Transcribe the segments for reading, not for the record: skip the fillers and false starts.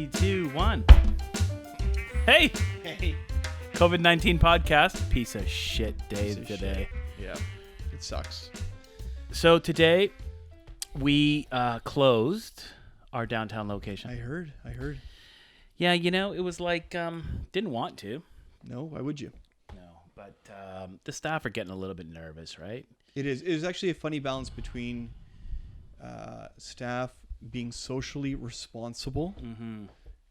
3, 2, 1. Hey! Hey. COVID-19 podcast. Piece of shit day today. Yeah, it sucks. So today we closed our downtown location. I heard. Yeah, you know, it was like, didn't want to. No, why would you? No, but the staff are getting a little bit nervous, right? It is. It is actually a funny balance between staff being socially responsible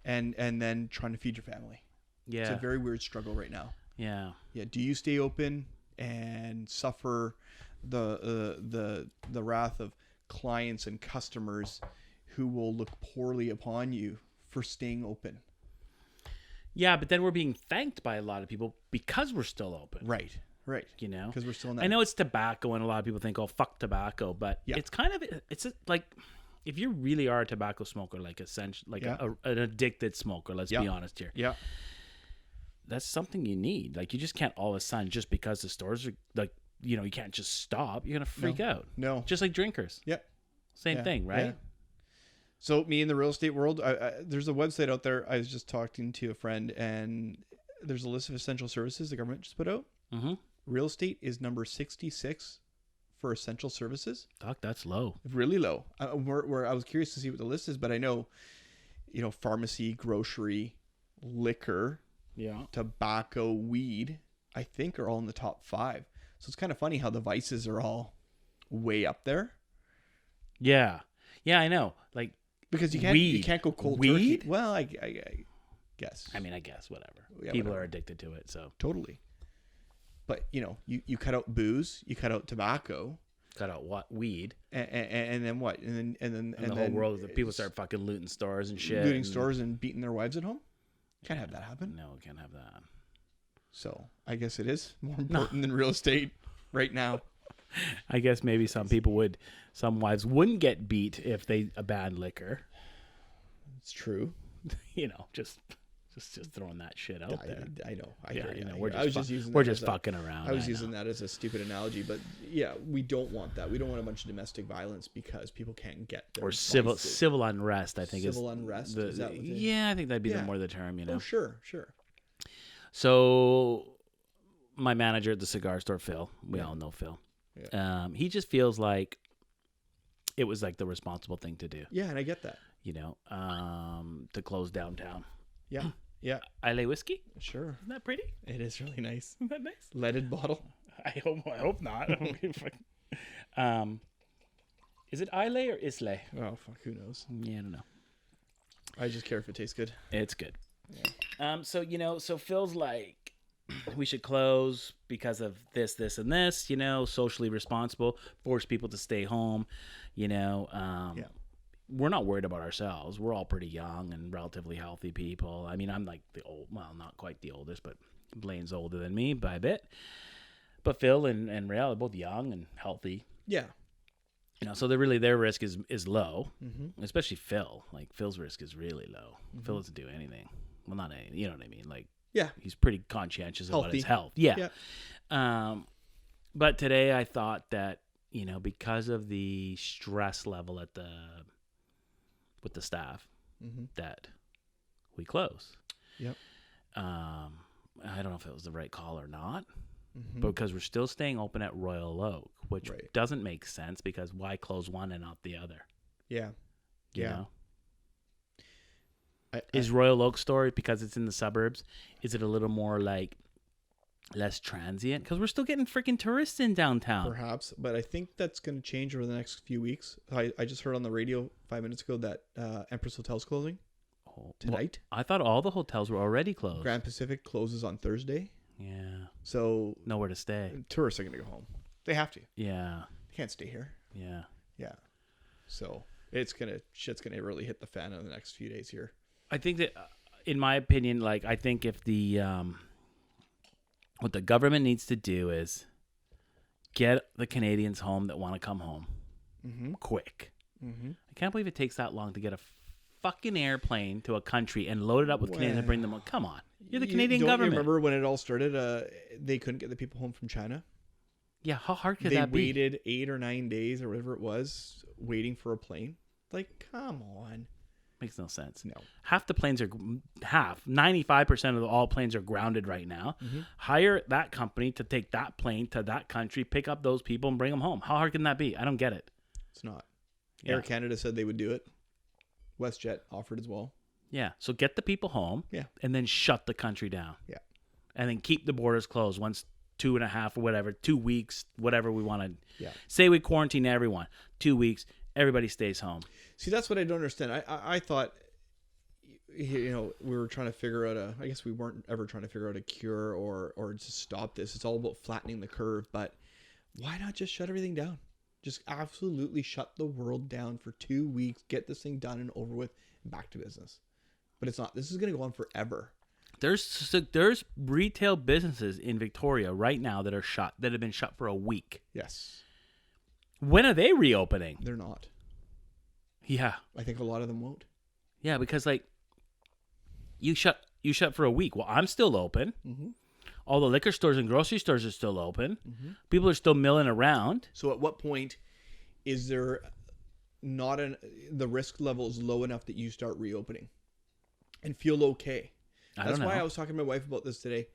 and then trying to feed your family. Yeah. It's a very weird struggle right now. Yeah. Yeah. Do you stay open and suffer the wrath of clients and customers who will look poorly upon you for staying open? Yeah, but then we're being thanked by a lot of people because we're still open. Right. You know? Because we're still in that. I know it's tobacco and a lot of people think, oh, fuck tobacco, but it's kind of, like, if you really are a tobacco smoker, like an addicted smoker, let's be honest here. Yeah. That's something you need. Like, you just can't all of a sudden, just because the stores are like, you know, you can't just stop. You're going to freak out. No. Just like drinkers. Yep. Same thing, right? Yeah. So me in the real estate world, there's a website out there. I was just talking to a friend, and there's a list of essential services the government just put out. Mm-hmm. Real estate is number 66 for essential services. Doc, that's low. Really low. Where I was curious to see what the list is, but I know, pharmacy, grocery, liquor, tobacco, weed, I think are all in the top 5. So it's kind of funny how the vices are all way up there. Yeah. Yeah, I know. Like, because you can't go cold weed? turkey. Well, I guess. I mean, I guess whatever. Yeah, people whatever. are addicted to it, so Totally. But you cut out booze, you cut out tobacco, cut out what weed, and then what? And then the whole world of people start fucking looting stores and shit, looting stores and beating their wives at home. Can't have that happen. No, can't have that. So I guess it is more important than real estate right now. I guess maybe some wives wouldn't get beat if they abandoned liquor. It's true. Just throwing that shit out there. I know. We're just fucking around. I was using that as a stupid analogy, but yeah, we don't want that. We don't want a bunch of domestic violence because people can't get their civil unrest. I think civil unrest. Is that what I think that'd be more the term. Oh, sure. So, my manager at the cigar store, Phil. We all know Phil. Yeah. He just feels like it was like the responsible thing to do. Yeah, and I get that. To close downtown. Yeah. Yeah. Islay whiskey? Sure. Isn't that pretty? It is really nice. Isn't that nice? Leaded bottle. I hope not. Is it Islay or Islay? Oh, fuck. Who knows? Yeah, I don't know. I just care if it tastes good. It's good. Yeah. So Phil's like, we should close because of this, and this, socially responsible, force people to stay home, We're not worried about ourselves. We're all pretty young and relatively healthy people. I mean, I'm like not quite the oldest, but Blaine's older than me by a bit. But Phil and Rael are both young and healthy. Yeah. So their risk is low, especially Phil. Like, Phil's risk is really low. Phil doesn't do anything. Well, not anything. You know what I mean? Like, yeah, he's pretty conscientious about his health. Yeah. But today I thought that, because of the stress level with the staff, that we close. Yep. I don't know if it was the right call or not, but because we're still staying open at Royal Oak, which doesn't make sense because why close one and not the other? Yeah. You know? Is Royal Oak store, because it's in the suburbs, is it a little more like less transient? Because we're still getting freaking tourists in downtown. Perhaps, but I think that's going to change over the next few weeks. I just heard on the radio 5 minutes ago that Empress Hotel's closing tonight. Well, I thought all the hotels were already closed. Grand Pacific closes on Thursday. Yeah. So nowhere to stay. Tourists are going to go home. They have to. Yeah. They can't stay here. Yeah. Yeah. So shit's gonna really hit the fan in the next few days here. I think that, in my opinion, like, I think if what the government needs to do is get the Canadians home that want to come home quick. I can't believe it takes that long to get a fucking airplane to a country and load it up with Canadians and bring them home. Come on. You're the Canadian government. You remember when it all started? They couldn't get the people home from China. Yeah, how hard could that be? They waited 8 or 9 days or whatever it was, waiting for a plane. Like, come on. Makes no sense. No. Half the planes are 95% of all planes are grounded right now. Mm-hmm. Hire that company to take that plane to that country, pick up those people and bring them home. How hard can that be? I don't get it. It's not. Air Canada said they would do it. WestJet offered as well. Yeah. So get the people home. Yeah. And then shut the country down. Yeah. And then keep the borders closed once 2.5 or whatever, 2 weeks, whatever we want to. Yeah. Say we quarantine everyone. 2 weeks, everybody stays home. See, that's what I don't understand. I thought, we were trying to figure out I guess we weren't ever trying to figure out a cure or to stop this. It's all about flattening the curve. But why not just shut everything down? Just absolutely shut the world down for 2 weeks, get this thing done and over with, and back to business. But it's not. This is going to go on forever. There's retail businesses in Victoria right now that have been shut for a week. Yes. When are they reopening? They're not. Yeah. I think a lot of them won't. Yeah, because you shut for a week. Well, I'm still open. Mm-hmm. All the liquor stores and grocery stores are still open. Mm-hmm. People are still milling around. So at what point is there not the risk level is low enough that you start reopening and feel okay? That's why I was talking to my wife about this today.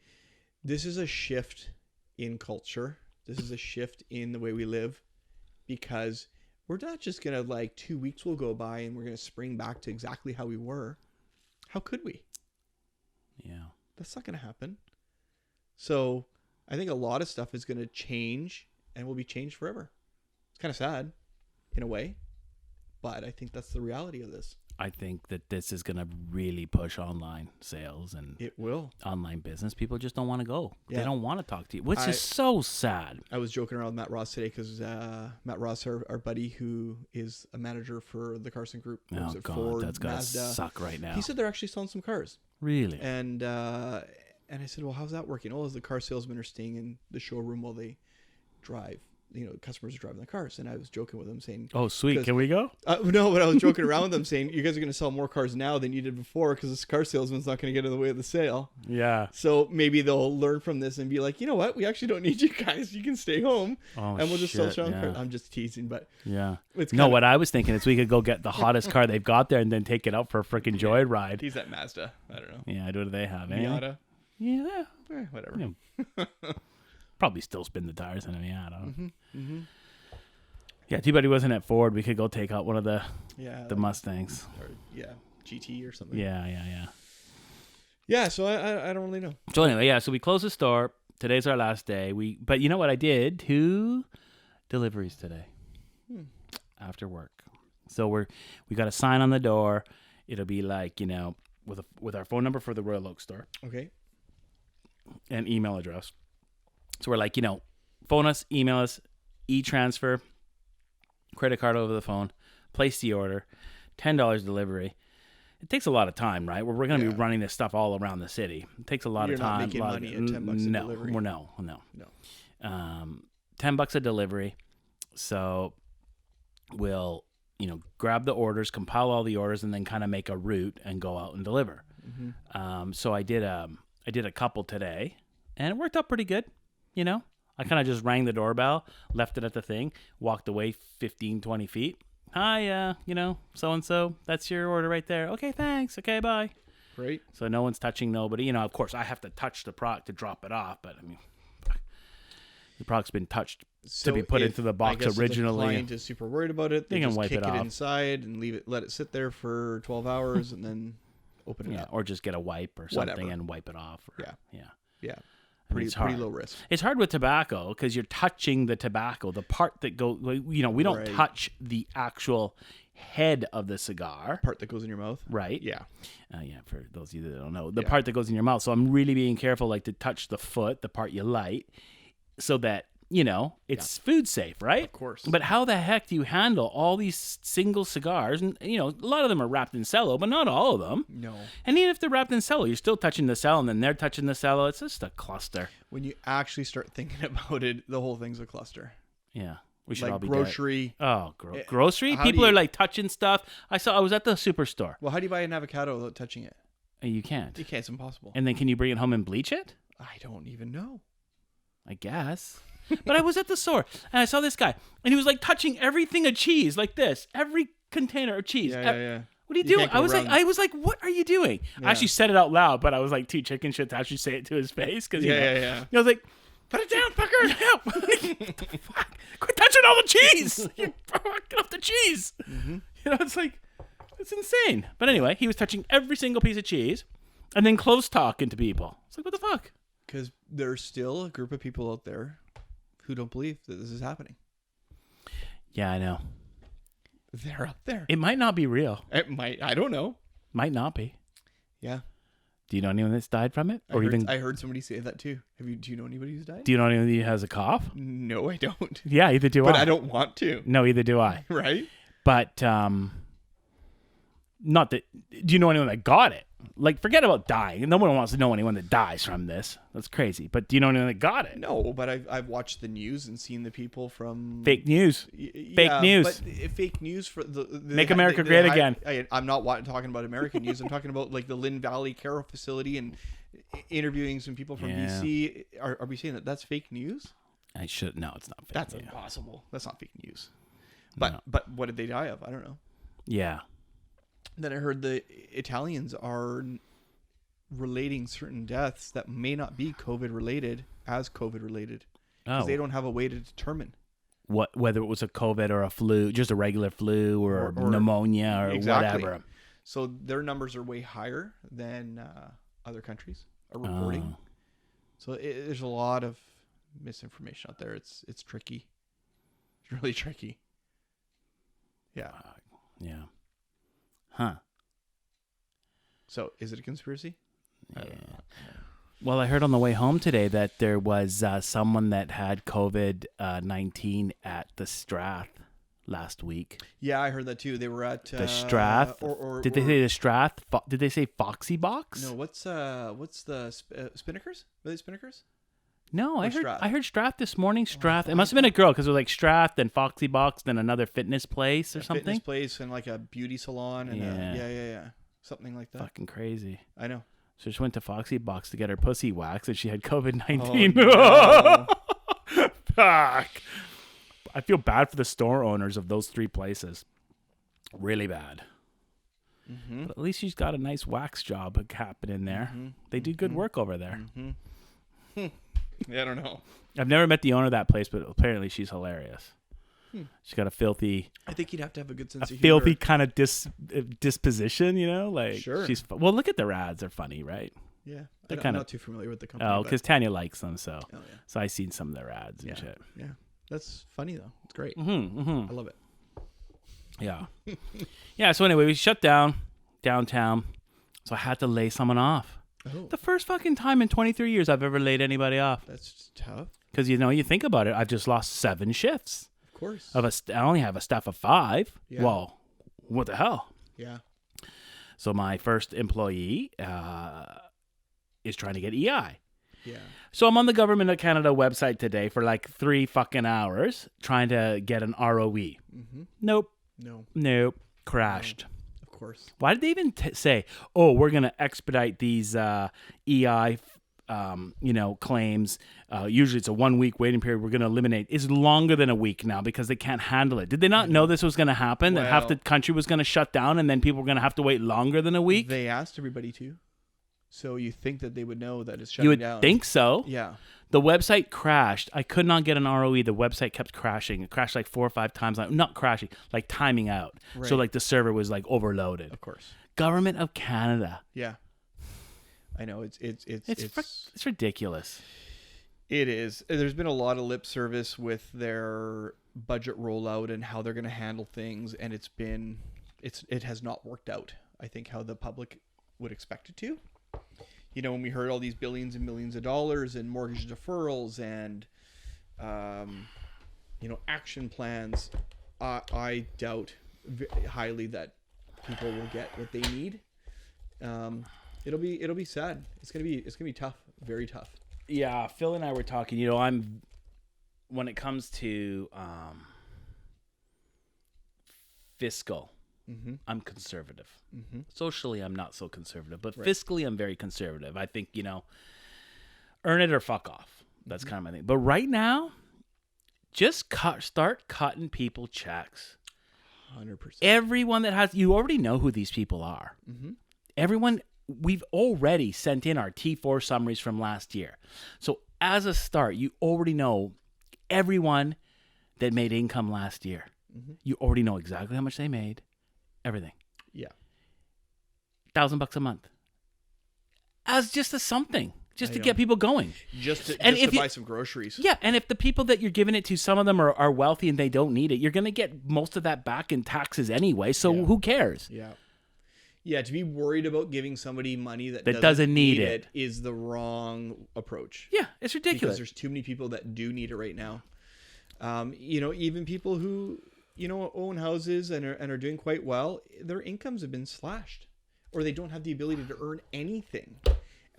This is a shift in culture. This is a shift in the way we live, because we're not just going to 2 weeks will go by and we're going to spring back to exactly how we were. How could we? Yeah. That's not going to happen. So I think a lot of stuff is going to change and will be changed forever. It's kind of sad in a way, but I think that's the reality of this. I think that this is going to really push online sales and it will. Online business. People just don't want to go. Yeah. They don't want to talk to you, which is so sad. I was joking around with Matt Ross today because Matt Ross, our buddy who is a manager for the Carson Group. Oh, God, Ford, that's got to suck right now. He said they're actually selling some cars. Really? And I said, well, how's that working? Oh, the car salesmen are staying in the showroom while they drive. Customers are driving the cars. And I was joking with them saying, oh, sweet. Can we go? No, but I was joking around with them saying, you guys are going to sell more cars now than you did before because this car salesman's not going to get in the way of the sale. Yeah. So maybe they'll learn from this and be like, you know what? We actually don't need you guys. You can stay home and we'll just sell strong cars. I'm just teasing, but yeah. What I was thinking is we could go get the hottest car they've got there and then take it out for a freaking joyride. He's at Mazda. I don't know. Yeah. What do they have? Miata. Yeah. Whatever. Yeah. Probably still spin the tires in a Miata. Mm-hmm. Mm-hmm. Yeah, too bad he wasn't at Ford. We could go take out one of the Mustangs. Or, GT or something. Yeah. Yeah, so I don't really know. So anyway, so we closed the store. Today's our last day. But you know what I did? 2 deliveries today after work. So we got a sign on the door. It'll be with our phone number for the Royal Oak store. Okay. And email address. So we're phone us, email us, e-transfer, credit card over the phone, place the order, $10 delivery. It takes a lot of time, right? We're going to be running this stuff all around the city. It takes a lot of time. You're not making money at $10 a delivery. No. $10 a delivery. So we'll, grab the orders, compile all the orders, and then kind of make a route and go out and deliver. Mm-hmm. So I did a couple today, and it worked out pretty good. I kind of just rang the doorbell, left it at the thing, walked away 15, 20 feet. Hi, so-and-so, that's your order right there. Okay, thanks. Okay, bye. Great. So no one's touching nobody. Of course, I have to touch the product to drop it off, but the product's been touched to be put into the box originally. If the client is super worried about it, they just wipe kick it inside and let it sit there for 12 hours and then open it up. Or just get a wipe or something and wipe it off. Yeah. Pretty low risk. It's hard with tobacco because you're touching the tobacco, the part that goes. We don't touch the actual head of the cigar. Part that goes in your mouth, right? Yeah, For those of you that don't know, the part that goes in your mouth. So I'm really being careful, to touch the foot, the part you light, so that it's food safe, right? Of course. But how the heck do you handle all these single cigars? And a lot of them are wrapped in cello, but not all of them. No. And even if they're wrapped in cello, you're still touching the cello, and then they're touching the cello. It's just a cluster. When you actually start thinking about it, the whole thing's a cluster. Yeah. We should all be grocery. Grocery? People are touching stuff. I was at the superstore. Well, how do you buy an avocado without touching it? You can't. You can't. It's impossible. And then can you bring it home and bleach it? I don't even know. I guess. But I was at the store and I saw this guy and he was touching everything of cheese like this. Every container of cheese. Yeah. What are you doing? I was like, what are you doing? I actually said it out loud, but I was like too chicken shit to actually say it to his face. Cause, I was like, put it down, fucker. What the fuck? Quit touching all the cheese. Get off the cheese. Mm-hmm. It's like, it's insane. But anyway, he was touching every single piece of cheese and then close talking to people. It's like, what the fuck? Because there's still a group of people out there who don't believe that this is happening. Yeah, I know. They're up there. It might not be real. It might. I don't know. Might not be. Yeah. Do you know anyone that's died from it? I heard somebody say that too. Do you know anybody who's died? Do you know anyone who has a cough? No, I don't. Yeah, either do I. But I don't want to. No, either do I. Right? But not that. Do you know anyone that got it? Like, forget about dying. No one wants to know anyone that dies from this. That's crazy. But do you know anyone that got it? No, but I've watched the news and seen the people from fake news. Fake news. But fake news for the Make America great again. I'm not talking about American news. I'm talking about like the Lynn Valley Care Facility and interviewing some people from BC. Are we saying that that's fake news? I should. No, it's not fake. That's impossible. That's not fake news. But what did they die of? I don't know. Yeah. Then I heard the Italians are relating certain deaths that may not be COVID related as COVID related because they don't have a way to determine whether it was a COVID or a flu, just a regular flu or pneumonia or whatever. So their numbers are way higher than other countries are reporting. So there's a lot of misinformation out there. It's tricky. It's really tricky. Yeah. Yeah. Huh. So, is it a conspiracy? Yeah. Well, I heard on the way home today that there was someone that had COVID-19 at the Strath last week. Yeah, I heard that too. They were at the Strath. Did they say the Strath? Did they say Foxy Box? No. What's the Spinnakers? Were they Spinnakers? No, I heard Strath this morning. Strath. It must have been a girl because it was like Strath, then Foxy Box, then another fitness place or something. Fitness place and like a beauty salon and yeah, something like that. Fucking crazy. I know. So she went to Foxy Box to get her pussy waxed, and she had COVID-19. Oh, no. Fuck. I feel bad for the store owners of those three places. Really bad. Mm-hmm. But at least she's got a nice wax job happening there. Mm-hmm. They do good work over there. Mm-hmm. Yeah, I don't know. I've never met the owner of that place, but apparently she's hilarious. She's got a filthy. I think you'd have to have a good sense of humor. Filthy kind of disposition, like sure. She's well. Look at their ads; they're funny, right? Yeah, I'm not too familiar with the company. Oh, because Tanya likes them, so yeah. So I've seen some of their ads and shit. Yeah, that's funny though. It's great. Mm-hmm, mm-hmm. I love it. Yeah, yeah. So anyway, we shut down downtown, so I had to lay someone off. Oh. The first fucking time in 23 years I've ever laid anybody off. That's tough. Because, you think about it, I've just lost 7 shifts. Of course. I only have a staff of 5. Yeah. Well, what the hell? Yeah. So my first employee is trying to get EI. Yeah. So I'm on the Government of Canada website today for like 3 fucking hours trying to get an ROE. Mm-hmm. Nope. Crashed. No. Course. Why did they even say, "Oh, we're gonna expedite these EI, claims"? Usually it's a 1-week waiting period. We're gonna eliminate. It's longer than a week now because they can't handle it. Did they not know this was gonna happen? That half the country was gonna shut down, and then people were gonna have to wait longer than a week. They asked everybody to, so you think that they would know that it's shutting down? You would think so. Yeah. The website crashed. I could not get an ROE. The website kept crashing. It crashed like 4 or 5 times. Not crashing, like timing out. Right. So like the server was like overloaded. Of course. Government of Canada. Yeah. I know it's ridiculous. It is. There's been a lot of lip service with their budget rollout and how they're going to handle things, and it has not worked out. I think how the public would expect it to. When we heard all these billions and millions of dollars and mortgage deferrals and, action plans, I doubt highly that people will get what they need. It'll be sad. It's gonna be tough, very tough. Yeah, Phil and I were talking. When it comes to fiscal. Mm-hmm. I'm conservative. Mm-hmm. Socially, I'm not so conservative, but fiscally, I'm very conservative. I think, earn it or fuck off. That's kind of my thing. But right now, just start cutting people checks. 100%. Everyone that has, you already know who these people are. Mm-hmm. Everyone, we've already sent in our T4 summaries from last year. So as a start, you already know everyone that made income last year. Mm-hmm. You already know exactly how much they made, everything. Yeah. $1,000 a month. As just a something. Just to get people going. Just to buy some groceries. Yeah, and if the people that you're giving it to, some of them are wealthy and they don't need it, you're going to get most of that back in taxes anyway, so who cares? Yeah. Yeah, to be worried about giving somebody money that doesn't need it is the wrong approach. Yeah, it's ridiculous. Because there's too many people that do need it right now. Even people who, own houses and are doing quite well, their incomes have been slashed. Or they don't have the ability to earn anything.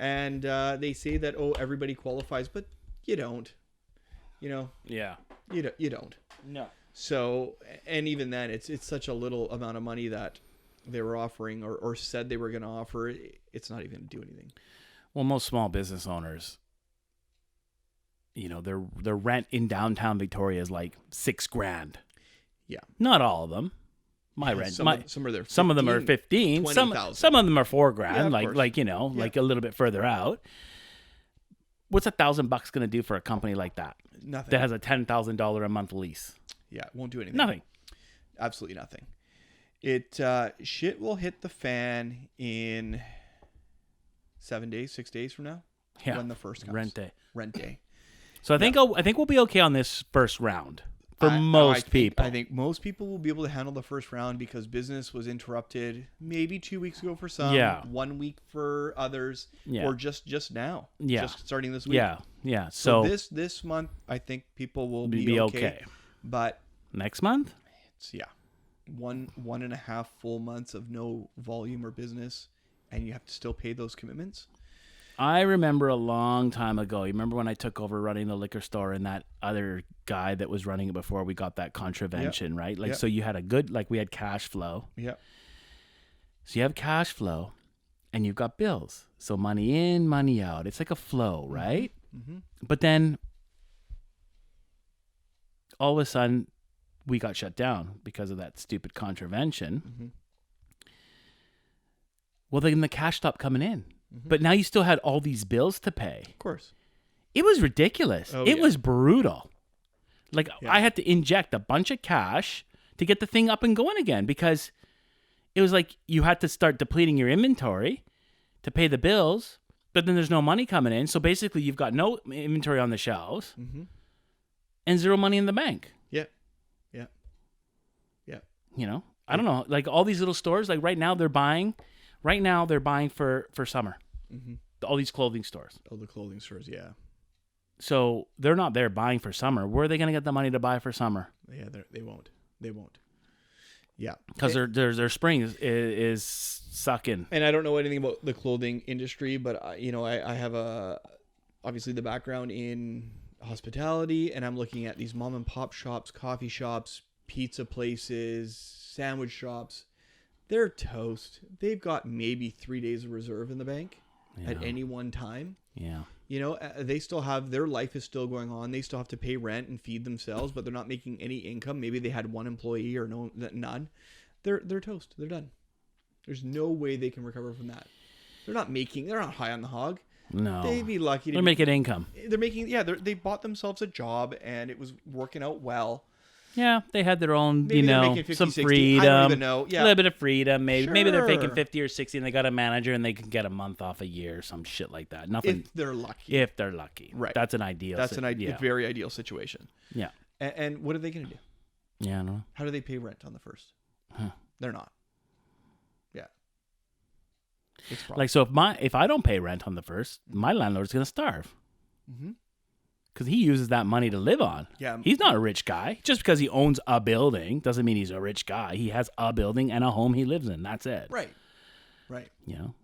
And they say that, everybody qualifies, but you don't. Yeah. You don't. No. So, and even then, it's such a little amount of money that they were offering or said they were going to offer. It's not even going to do anything. Well, most small business owners, their rent in downtown Victoria is like $6,000. Yeah. Not all of them. My rent. Some are there. Some of them are 15. Some of them are $4,000. Like a little bit further out. What's $1,000 going to do for a company like that? Nothing. That has a $10,000 a month lease. Yeah, it won't do anything. Nothing. Absolutely nothing. It shit will hit the fan in 6 days from now. Yeah. When the first comes. Rent day. So I think we'll be okay on this first round. For most people. I think most people will be able to handle the first round because business was interrupted maybe 2 weeks ago for some, 1 week for others, or just now. Yeah. Just starting this week. Yeah. Yeah. So this month, I think people will be okay. But next month? It's 1.5 full months of no volume or business, and you have to still pay those commitments. I remember a long time ago. You remember when I took over running the liquor store and that other guy that was running it before we got that contravention, right? So you had we had cash flow. Yeah. So you have cash flow and you've got bills. So money in, money out. It's like a flow, right? Mm-hmm. But then all of a sudden we got shut down because of that stupid contravention. Mm-hmm. Well, then the cash stopped coming in. Mm-hmm. But now you still had all these bills to pay. Of course. It was ridiculous. It was brutal. I had to inject a bunch of cash to get the thing up and going again because it was like you had to start depleting your inventory to pay the bills, but then there's no money coming in. So basically you've got no inventory on the shelves and zero money in the bank. Yeah. Yeah. Yeah. I don't know. Like all these little stores, like right now they're buying for summer. Mm-hmm. All these clothing stores. Oh, the clothing stores, yeah. So they're not there buying for summer. Where are they going to get the money to buy for summer? Yeah, they won't. Yeah, because their spring is sucking. And I don't know anything about the clothing industry, but I have obviously the background in hospitality, and I'm looking at these mom and pop shops, coffee shops, pizza places, sandwich shops. They're toast. They've got maybe 3 days of reserve in the bank at any one time. Yeah. They still have, their life is still going on. They still have to pay rent and feed themselves, but they're not making any income. Maybe they had one employee or none. They're toast. They're done. There's no way they can recover from that. They're not high on the hog. No. They'd be lucky. They're making income. They bought themselves a job and it was working out well. Yeah, they had their own, maybe 50, some 60. freedom. I don't even know. Yeah. A little bit of freedom. Maybe Sure. Maybe they're taking 50 or 60 and they got a manager and they can get a month off a year or some shit like that. Nothing. If they're lucky. Right. That's an ideal. That's a very ideal situation. Yeah. And what are they going to do? Yeah, I don't know. How do they pay rent on the first? Huh. They're not. Yeah. So if I don't pay rent on the first, my landlord's going to starve. Mm-hmm. Because he uses that money to live on. Yeah. He's not a rich guy. Just because he owns a building doesn't mean he's a rich guy. He has a building and a home he lives in. That's it. Right.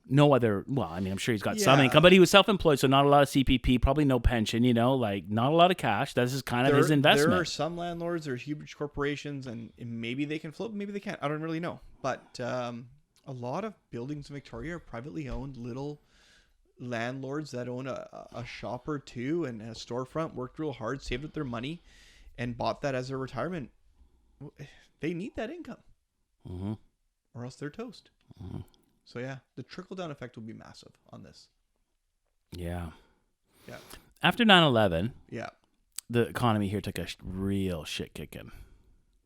No other, I'm sure he's got some income, but he was self-employed, so not a lot of CPP, probably no pension, not a lot of cash. This is kind of his investment. There are some landlords, there's huge corporations, and maybe they can float, maybe they can't. I don't really know. But a lot of buildings in Victoria are privately owned little landlords that own a shop or two and a storefront, worked real hard, saved up their money and bought that as their retirement. They need that income. or else they're toast. So yeah, the trickle-down effect will be massive on this. Yeah. Yeah. After 9/11, yeah, the economy here took a real shit kicking.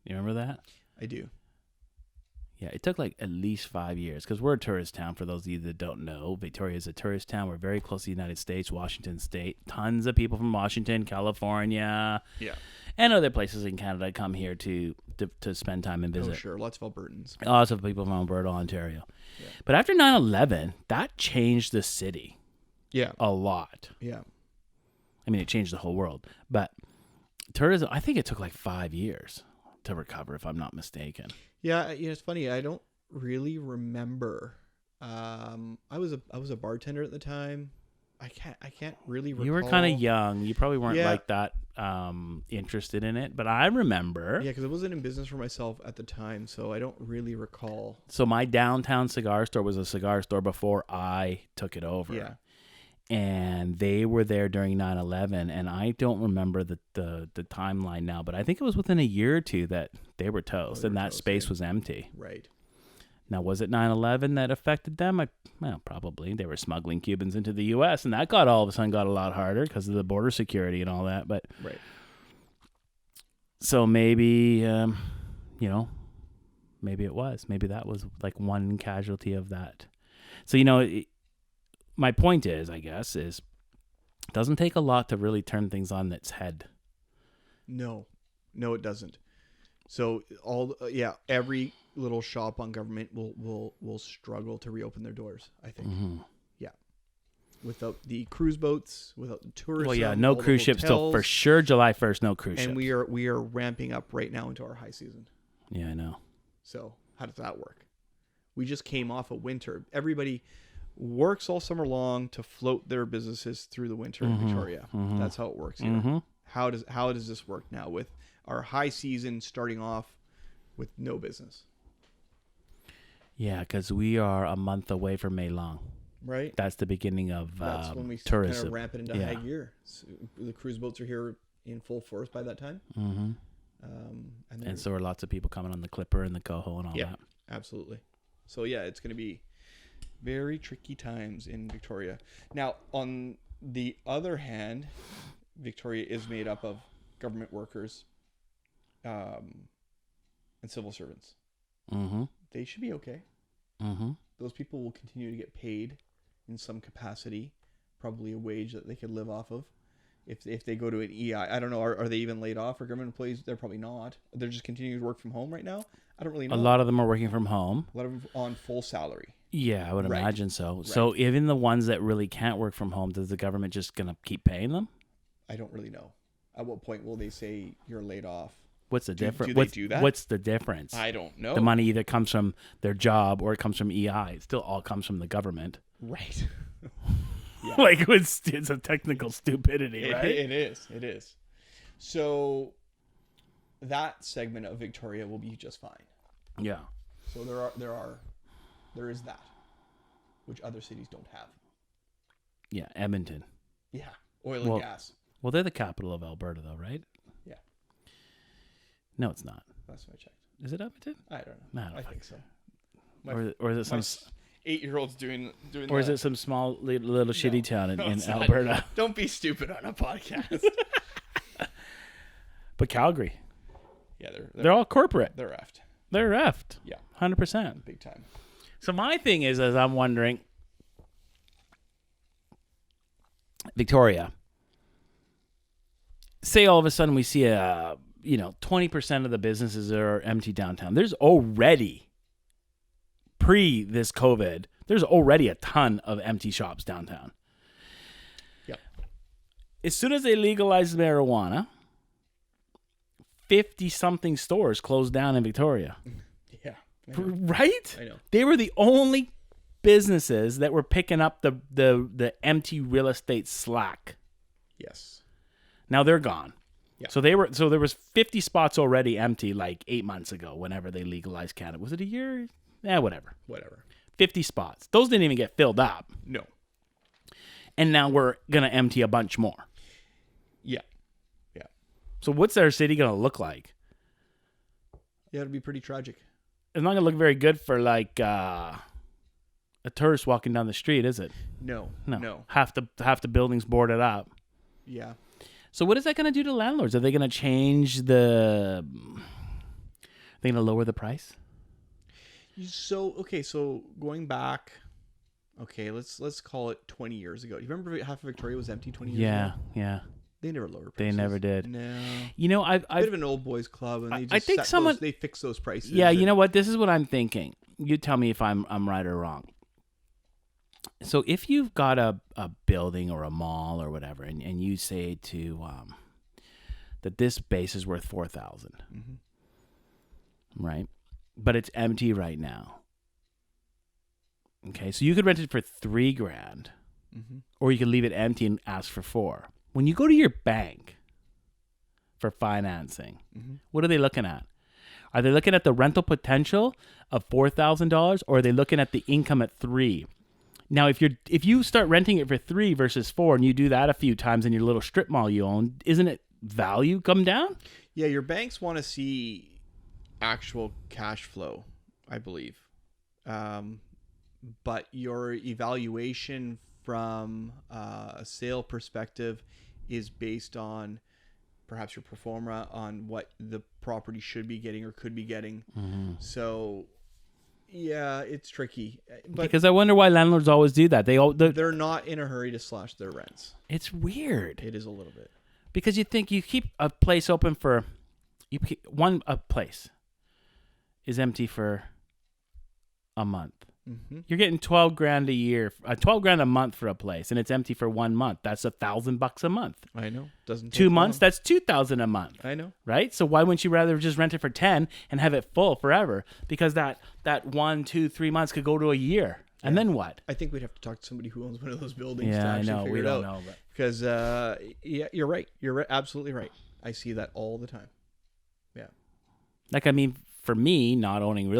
You remember that? I do. Yeah, it took like at least 5 years because we're a tourist town. For those of you that don't know, Victoria is a tourist town. We're very close to the United States, Washington State. Tons of people from Washington, California, and other places in Canada come here to spend time and visit. Oh, sure. Lots of Albertans. Lots of people from Alberta, Ontario. Yeah. But after 9/11, that changed the city. Yeah. A lot. Yeah. I mean, it changed the whole world. But tourism, I think it took like 5 years to recover, if I'm not mistaken. Yeah, it's funny. I don't really remember. I was a bartender at the time. I can't really recall. You were kind of young. You probably weren't like that interested in it. But I remember. Yeah, because I wasn't in business for myself at the time, so I don't really recall. So my downtown cigar store was a cigar store before I took it over. Yeah. And they were there during 9/11, and I don't remember the timeline now, but I think it was within a year or two that they were toast, and that space was empty. Right. Now, was it 9/11 that affected them? Well, probably. They were smuggling Cubans into the U.S., and that all of a sudden got a lot harder because of the border security and all that. But right. So maybe, maybe it was. Maybe that was like one casualty of that. So, my point is, I guess, it doesn't take a lot to really turn things on its head. No, it doesn't. So every little shop on government will struggle to reopen their doors, I think. Mm-hmm. Yeah. Without the cruise boats, without the tourism. Well, yeah, no cruise ships till for sure July 1st, no cruise ships. And we are ramping up right now into our high season. Yeah, I know. So how does that work? We just came off of winter. Everybody works all summer long to float their businesses through the winter in Victoria. That's how it works here. How does this work now with our high season starting off with no business? Yeah, because we are a month away from May Long. Right. That's the beginning of that's when we tourism. Kind of ramp it into high gear. So the cruise boats are here in full force by that time. And so are lots of people coming on the Clipper and the Coho and all that. Absolutely. So yeah, it's going to be very tricky times in Victoria. Now, on the other hand, Victoria is made up of government workers and civil servants. They should be okay. Those people will continue to get paid in some capacity, probably a wage that they could live off of. If they go to an EI, I don't know, are they even laid off for government employees? They're probably not. They're just continuing to work from home right now. I don't really know. A lot of them are working from home. A lot of them on full salary. Yeah, I would imagine so. Right. So even the ones that really can't work from home, does the government just going to keep paying them? I don't really know. At what point will they say you're laid off? What's the difference? Do they do that? What's the difference? I don't know. The money either comes from their job or it comes from EI. It still all comes from the government. Right. Yeah. Like it's a technical stupidity, right? It is. So that segment of Victoria will be just fine. Yeah. So there is that, which other cities don't have. Yeah, Edmonton. Yeah, oil and gas. Well, they're the capital of Alberta, though, right? Yeah. No, it's not. That's what I checked. Is it Edmonton? I don't know. I think so. Or is it some 8-year-olds doing? Or is it some small little shitty town in Alberta? Don't be stupid on a podcast. But Calgary. Yeah, they're all corporate. They're effed. They're effed. Yeah, 100%. Big time. So my thing is I'm wondering, Victoria. Say all of a sudden we see 20% of the businesses are empty downtown. There's already, pre this COVID, there's already a ton of empty shops downtown. Yep. As soon as they legalized marijuana, 50-something stores closed down in Victoria. Yeah. Right? I know. They were the only businesses that were picking up the empty real estate slack. Yes. Now they're gone. Yeah. So there was 50 spots already empty like 8 months ago whenever they legalized cannabis. Was it a year? Whatever. 50 spots. Those didn't even get filled up. No. And now we're going to empty a bunch more. Yeah. So what's our city going to look like? Yeah, it'll be pretty tragic. it's not gonna look very good for like a tourist walking down the street, is it? No. Half the building's boarded up. Yeah. So what is that gonna do to landlords? Are they gonna change the? Are they gonna lower the price? So going back, let's call it 20 years ago. Do you remember half of Victoria was empty 20 years ago? Yeah. They never lowered prices. They never did. No. You know, I've bit of an old boys club, and they just I think they fix those prices. Yeah, you know what? This is what I'm thinking. You tell me if I'm right or wrong. So if you've got a building or a mall or whatever, and you say to that this base is worth $4,000, right? But it's empty right now. Okay, so you could rent it for $3,000, or you could leave it empty and ask for $4,000. When you go to your bank for financing, what are they looking at? Are they looking at the rental potential of $4,000, or are they looking at the income at $3,000? Now, if you start renting it for $3,000 versus $4,000, and you do that a few times in your little strip mall you own, isn't it value come down? Yeah, your banks want to see actual cash flow, I believe. But your evaluation from a sale perspective is based on perhaps your pro forma on what the property should be getting or could be getting. So, yeah, it's tricky. But because I wonder why landlords always do that. They're not in a hurry to slash their rents. It's weird. It is a little bit. Because you think you keep a place open for a place is empty for a month. You're getting $12,000 a year, $12,000 a month for a place, and it's empty for 1 month. That's $1,000 a month. I know. Doesn't take 2 months. long. That's $2,000 a month. I know. Right? So why wouldn't you rather just rent it for 10 and have it full forever? Because that 1, 2, 3 months could go to a year, and then what? I think we'd have to talk to somebody who owns one of those buildings. Yeah, to I actually know. figure We it don't out. know, but because yeah, you're right. You're right. Absolutely right. I see that all the time. Yeah. Like, I mean, for me, not owning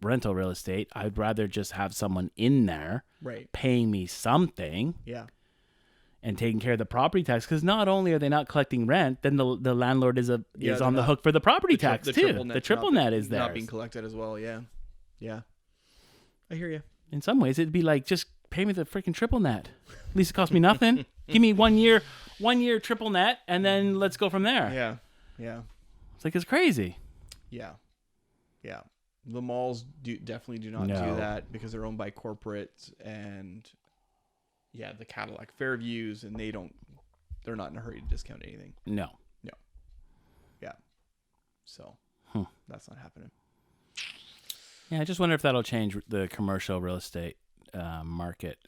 rental real estate, I'd rather just have someone in there paying me something and taking care of the property tax, because not only are they not collecting rent, then the landlord is on the hook for the property tax too. The triple net is there, not being collected as well. Yeah I hear you. In some ways it'd be like, just pay me the freaking triple net, at least it costs me nothing. Give me 1 year triple net, and then let's go from there. Yeah It's like, it's crazy. Yeah The malls definitely do not do that, because they're owned by corporates, and the Cadillac Fairviews, and they're not in a hurry to discount anything. No. Yeah. So that's not happening. Yeah, I just wonder if that'll change the commercial real estate market.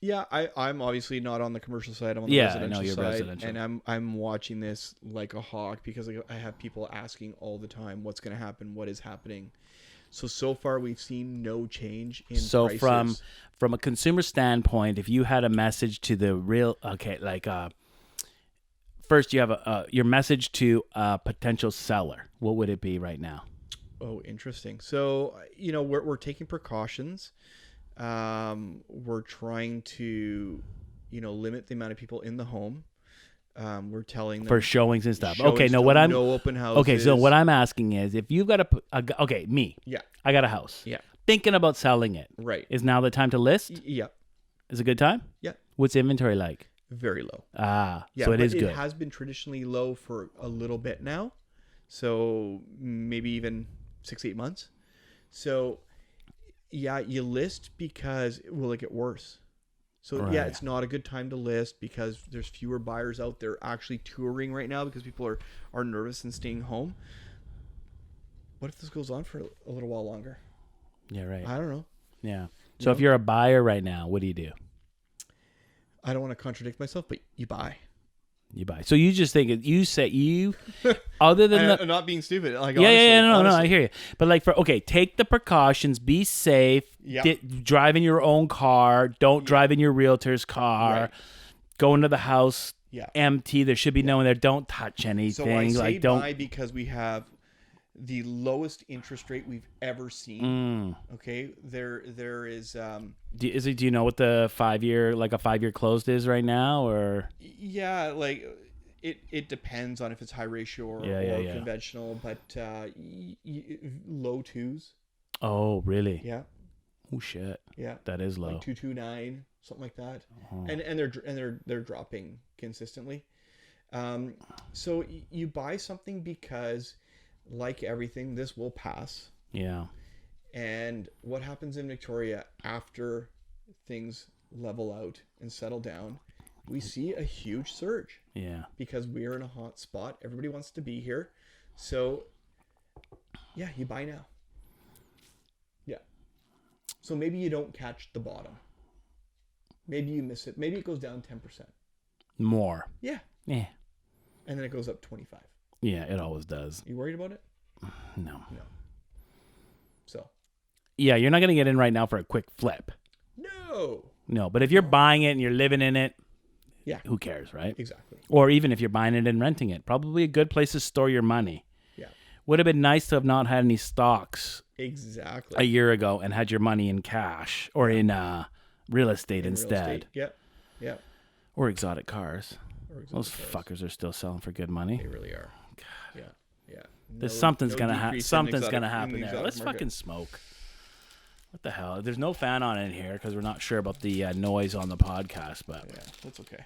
Yeah, I'm obviously not on the commercial side. I'm on the residential side, residential. and I'm watching this like a hawk, because I have people asking all the time, what's going to happen, what is happening. So far we've seen no change in prices. From a consumer standpoint, if you had a message to the real first you have your message to a potential seller, what would it be right now? Oh, interesting. So, we're taking precautions. We're trying to, limit the amount of people in the home. We're telling them for showings and stuff. Okay, no, what I'm no open houses. Okay, so what I'm asking is, if you've got me. Yeah. I got a house. Yeah. Thinking about selling it. Right. Is now the time to list? Yeah. Is it a good time? Yeah. What's inventory like? Very low. Yeah, so it is good. It has been traditionally low for a little bit now. So maybe even 6-8 months. So yeah, you list because will it get worse? So yeah, it's not a good time to list, because there's fewer buyers out there actually touring right now, because people are nervous and staying home. What if this goes on for a little while longer? Yeah, right. I don't know. Yeah. So if you're a buyer right now, what do you do? I don't want to contradict myself, but you buy. You buy. So you just think other than I'm not being stupid. Like, honestly, I hear you. But take the precautions, be safe. Yeah. Drive in your own car. Don't drive in your realtor's car. Right. Go into the house empty. There should be no one there. Don't touch anything. So I say buy because we have the lowest interest rate we've ever seen. Okay, there is. Do you know what the 5-year, like a 5-year closed is right now, or? Yeah, like it depends on if it's high ratio or conventional, but low twos. Oh, really? Yeah. Oh shit. Yeah. That is low. Like 229, something like that. Oh. And they're dropping consistently. So you buy something because, like everything, this will pass. Yeah. And what happens in Victoria after things level out and settle down, we see a huge surge. Yeah. Because we're in a hot spot. Everybody wants to be here. So, yeah, you buy now. Yeah. So maybe you don't catch the bottom. Maybe you miss it. Maybe it goes down 10%. More. Yeah. Yeah. And then it goes up 25. Yeah, it always does. You worried about it? No. So. Yeah, you're not going to get in right now for a quick flip. No, but if you're buying it and you're living in it, yeah, who cares, right? Exactly. Or even if you're buying it and renting it, probably a good place to store your money. Yeah. Would have been nice to have not had any stocks exactly a year ago and had your money in cash or in real estate instead. Yeah. Or exotic cars. Those fuckers are still selling for good money. They really are. God. Yeah. There's something's gonna happen. Something's gonna happen there. Let's fucking smoke. What the hell? There's no fan on in here because we're not sure about the noise on the podcast, but yeah, that's okay.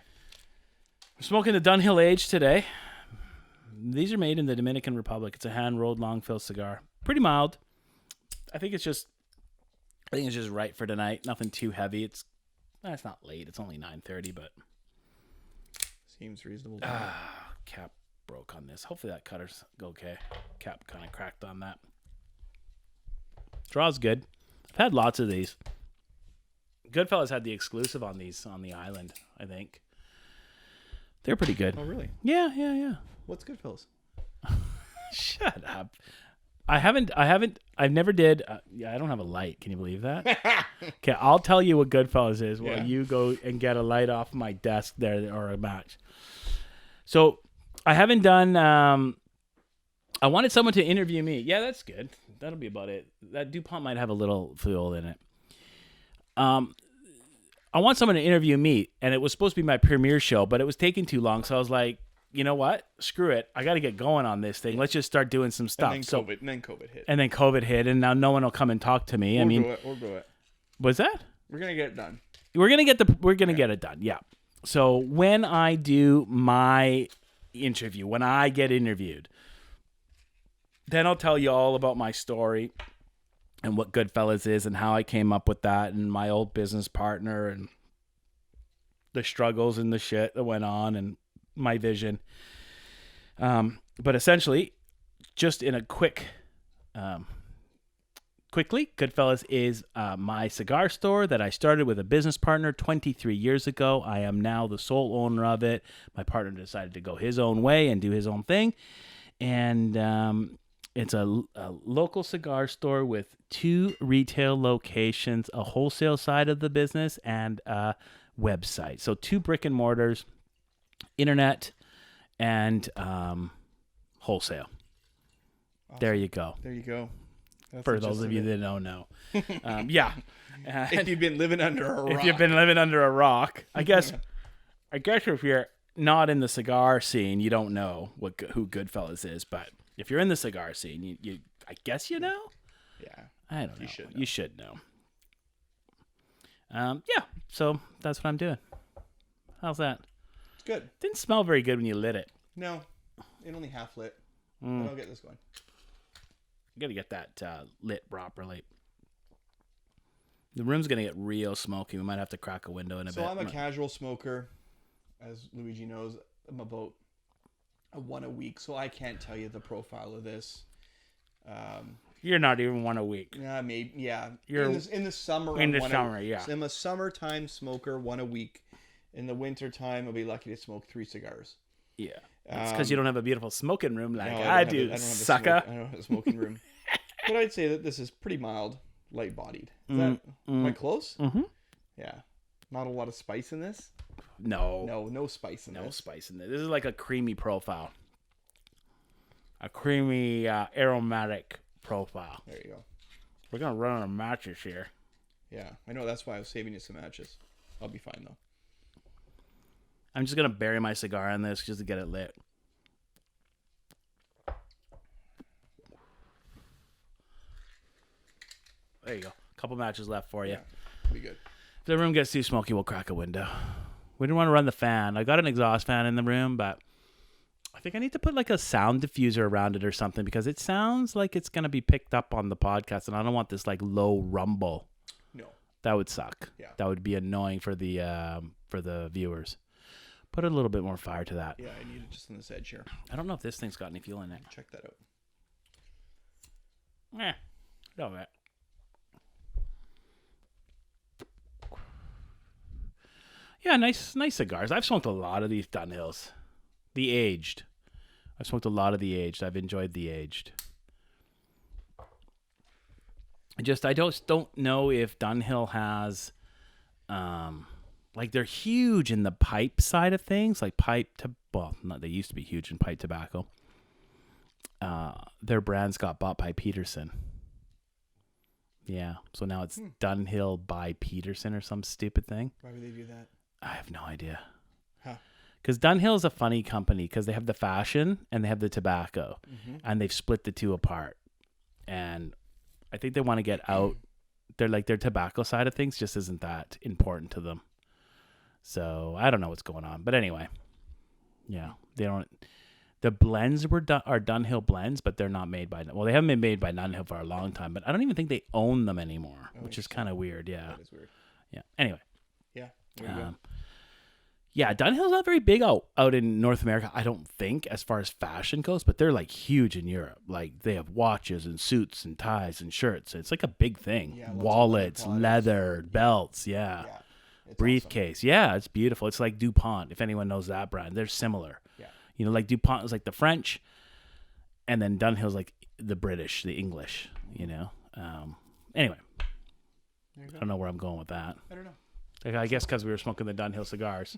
We're smoking the Dunhill Age today. These are made in the Dominican Republic. It's a hand-rolled long-fill cigar. Pretty mild. I think it's just right for tonight. Nothing too heavy. It's not late. It's only 9:30, but seems reasonable. Cap broke on this. Hopefully that cutter's okay. Cap kind of cracked on that. Draw's good. I've had lots of these. Goodfellas had the exclusive on these on the island, I think. They're pretty good. Oh, really? Yeah. What's Goodfellas? Shut up. I've never did. I don't have a light. Can you believe that? Okay, I'll tell you what Goodfellas is while you go and get a light off my desk there or a match. So I haven't done, I wanted someone to interview me. Yeah, that's good. That'll be about it. That DuPont might have a little fuel in it. I want someone to interview me, and it was supposed to be my premiere show, but it was taking too long. So I was like, you know what? Screw it. I got to get going on this thing. Let's just start doing some stuff. And then COVID hit. And then COVID hit, and now no one will come and talk to me. We'll go it. What's that? We're gonna get it done. We're gonna get it done. Yeah. So when I do my interview, when I get interviewed, then I'll tell you all about my story and what Goodfellas is and how I came up with that and my old business partner and the struggles and the shit that went on and my vision. But essentially, just in a quickly, Goodfellas is my cigar store that I started with a business partner 23 years ago. I am now the sole owner of it. My partner decided to go his own way and do his own thing. And it's a local cigar store with 2 retail locations, a wholesale side of the business, and a website. So 2 brick and mortars, internet, and wholesale. Awesome. There you go. That's for those of you that don't know. Yeah. If you've been living under a rock. I guess if you're not in the cigar scene, you don't know who Goodfellas is, but if you're in the cigar scene, you I guess you know? Yeah. I don't know. You should know. Yeah, so that's what I'm doing. How's that? It's good. Didn't smell very good when you lit it. No. It only half lit. But I'll get this going. Got to get that lit properly. The room's going to get real smoky. We might have to crack a window in a bit. So I'm a casual smoker. As Luigi knows, I'm about one a week, so I can't tell you the profile of this. You're not even one a week. Maybe, yeah. You're in the summer. Yeah. I'm a summertime smoker, one a week. In the wintertime, I'll be lucky to smoke 3 cigars. Yeah. It's because you don't have a beautiful smoking room like I do, sucker. I don't have a smoking room. But I'd say that this is pretty mild, light-bodied. Am I close? Mm-hmm. Yeah. Not a lot of spice in this? No spice in this. No spice in this. This is like a creamy profile. A creamy, aromatic profile. There you go. We're going to run out of matches here. Yeah. I know. That's why I was saving you some matches. I'll be fine, though. I'm just going to bury my cigar in this just to get it lit. There you go. A couple matches left for you. Yeah, be good. If the room gets too smoky, we'll crack a window. We didn't want to run the fan. I got an exhaust fan in the room, but I think I need to put like a sound diffuser around it or something because it sounds like it's going to be picked up on the podcast, and I don't want this like low rumble. No. That would suck. Yeah. That would be annoying for the viewers. Put a little bit more fire to that. Yeah, I need it just on this edge here. I don't know if this thing's got any fuel in it. Check that out. No, man. Yeah, nice cigars. I've smoked a lot of these Dunhills. The aged. I've smoked a lot of the aged. I've enjoyed the aged. I just don't know if Dunhill has, like they're huge in the pipe side of things, like they used to be huge in pipe tobacco. Their brands got bought by Peterson. Yeah, so now it's Dunhill by Peterson or some stupid thing. Why would they do that? I have no idea. Huh. Because Dunhill is a funny company because they have the fashion and they have the tobacco, and they've split the two apart. And I think they want to get out. They're like their tobacco side of things just isn't that important to them. So I don't know what's going on, but anyway, yeah, they don't. The blends are Dunhill blends, but they're not made by. Well, they haven't been made by Dunhill for a long time, but I don't even think they own them anymore, which is kind of weird. Yeah, that is weird. Yeah. Anyway. Yeah. There you go. Yeah, Dunhill's not very big out in North America, I don't think, as far as fashion goes, but they're like huge in Europe. Like they have watches and suits and ties and shirts. It's like a big thing. Yeah, wallets, leather, belts, yeah. Briefcase. Awesome. Yeah, it's beautiful. It's like DuPont, if anyone knows that brand. They're similar. Yeah. You know, like DuPont is like the French, and then Dunhill's like the British, the English, you know. Anyway, I don't know where I'm going with that. I don't know. I guess because we were smoking the Dunhill cigars.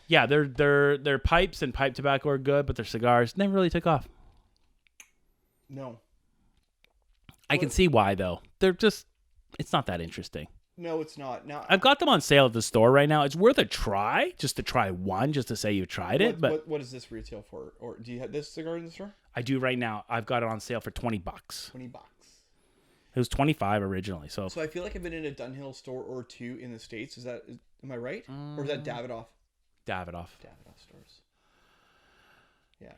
Yeah, their pipes and pipe tobacco are good, but their cigars never really took off. No. I can see why, though. It's not that interesting. No, it's not. Now I've got them on sale at the store right now. It's worth a try, just to try one, just to say you tried it. But what is this retail for? Or do you have this cigar in the store? I do right now. I've got it on sale for $20. $20. It was $25 originally. So I feel like I've been in a Dunhill store or two in the States. Am I right? Or is that Davidoff? Davidoff stores.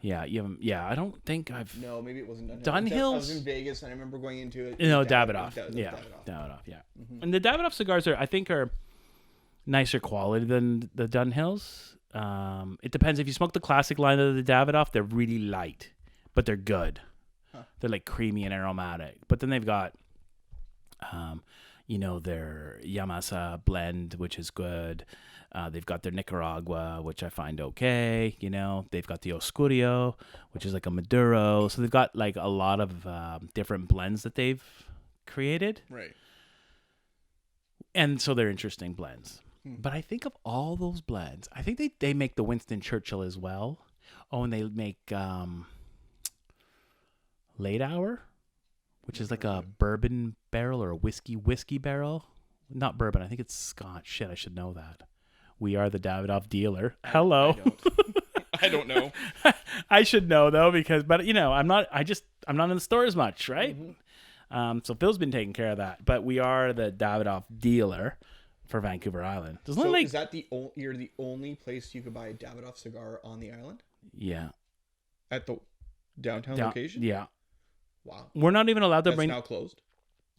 Yeah. Yeah. I don't think I've. No, maybe it wasn't Dunhill. I was in Vegas and I remember going into it. No, Davidoff. Davidoff. Yeah. Mm-hmm. And the Davidoff cigars are nicer quality than the Dunhills. It depends. If you smoke the classic line of the Davidoff, they're really light, but they're good. Huh. They're like creamy and aromatic. But then they've got, their Yamasa blend, which is good. They've got their Nicaragua, which I find okay. They've got the Oscurio, which is like a Maduro. So they've got like a lot of different blends that they've created. Right. And so they're interesting blends. But I think of all those blends, I think they make the Winston Churchill as well. Oh, and they make Late Hour, which is like a bourbon barrel or a whiskey barrel. Not bourbon. I think it's Scotch. Shit, I should know that. We are the Davidoff dealer. Hello. I don't know. I should know though, but I'm not in the store as much, right? Mm-hmm. So Phil's been taking care of that, but we are the Davidoff dealer for Vancouver Island. Is that you're the only place you could buy a Davidoff cigar on the island? Yeah. At the downtown location? Yeah. Wow. We're not even allowed to bring. That's now closed.